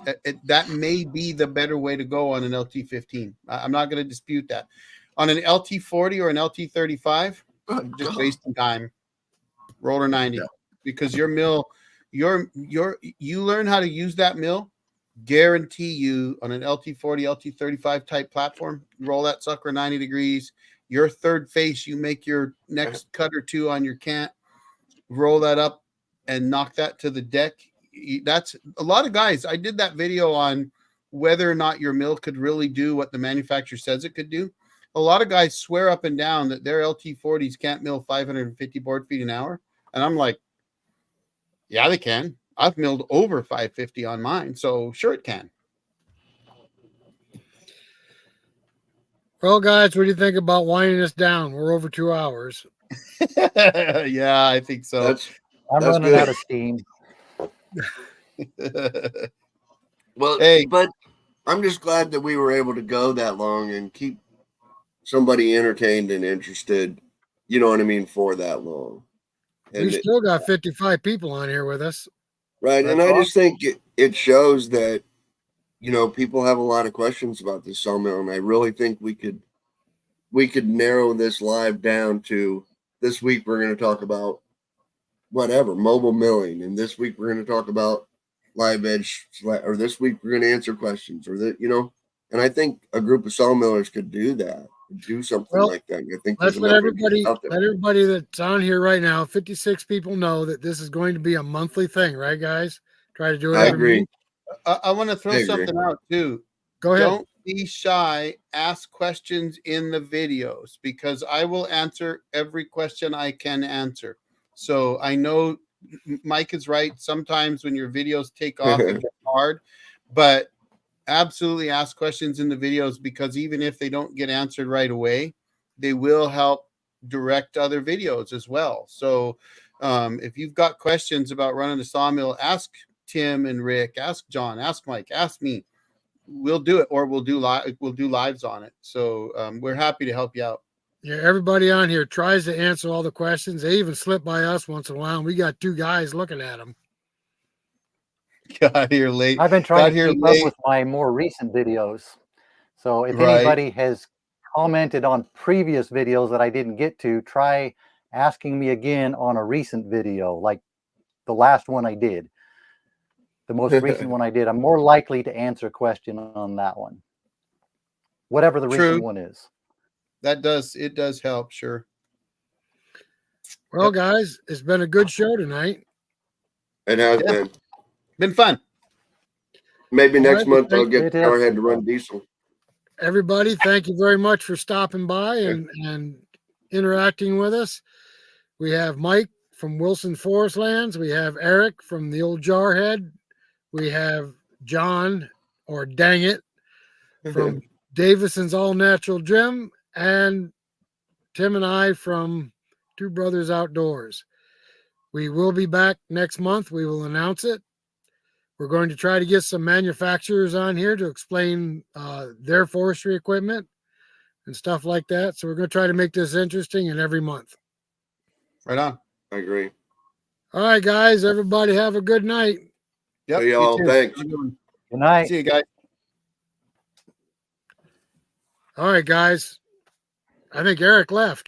That may be the better way to go on an LT15. I'm not going to dispute that. On an LT40 or an LT35, I'm just wasting time. Roller 90, because your mill, you learn how to use that mill. Guarantee you on an LT40, LT35 type platform, roll that sucker 90 degrees. Your third face, you make your next cut or two on your cant, roll that up and knock that to the deck. That's a lot of guys. I did that video on whether or not your mill could really do what the manufacturer says it could do. A lot of guys swear up and down that their LT40s can't mill 550 board feet an hour. And I'm like, yeah, they can. I've milled over 550 on mine, so sure it can. Well, guys, what do you think about winding us down? We're over 2 hours. Yeah, I think so. I'm running out of steam. Well, hey, but I'm just glad that we were able to go that long and keep somebody entertained and interested, you know what I mean, for that long. And we still got 55 people on here with us. Right. That's And I awesome. just think it shows that, people have a lot of questions about this sawmill. And I really think we could narrow this live down to this week. We're going to talk about whatever, mobile milling. And this week we're going to talk about live edge, or this week we're going to answer questions, or that, and I think a group of sawmillers could do that, do something Well, like that. I think let's there's enough interest out let there. everybody that's on here right now, 56 people, know that this is going to be a monthly thing, right, guys? Try to do it I every agree. month. I want to throw I agree. something out too. Go ahead. Don't be shy. Ask questions in the videos because I will answer every question I can answer. So I know Mike is right. Sometimes when your videos take off, it gets hard, but absolutely ask questions in the videos because even if they don't get answered right away, they will help direct other videos as well. So if you've got questions about running a sawmill, ask Tim and Rick, ask John, ask Mike, ask me. We'll do it, or we'll do lives on it. So we're happy to help you out. Yeah, everybody on here tries to answer all the questions. They even slip by us once in a while, and we got 2 guys looking at them. Got here late. I've been trying Got to keep up with my more recent videos. So if Right. anybody has commented on previous videos that I didn't get to, try asking me again on a recent video, like the last one I did. The most recent one I did, I'm more likely to answer a question on that one. Whatever the recent one is. It does help, sure. Well, guys, it's been a good show tonight. It has been fun. Maybe next month I'll It get is. Powerhead to run diesel. Everybody, thank you very much for stopping by and interacting with us. We have Mike from Wilson Forest Lands. We have Eric from the old Jarhead. We have John, or Dang It, from Davidson's All Natural Gym, and Tim and I from Two Brothers Outdoors. We will be back next month. We will announce it. We're going to try to get some manufacturers on here to explain their forestry equipment and stuff like that. So we're going to try to make this interesting and every month. Right on. I agree. All right, guys. Everybody have a good night. Yep. Hey, y'all. Thanks. Good night. See you guys. All right, guys. I think Eric left.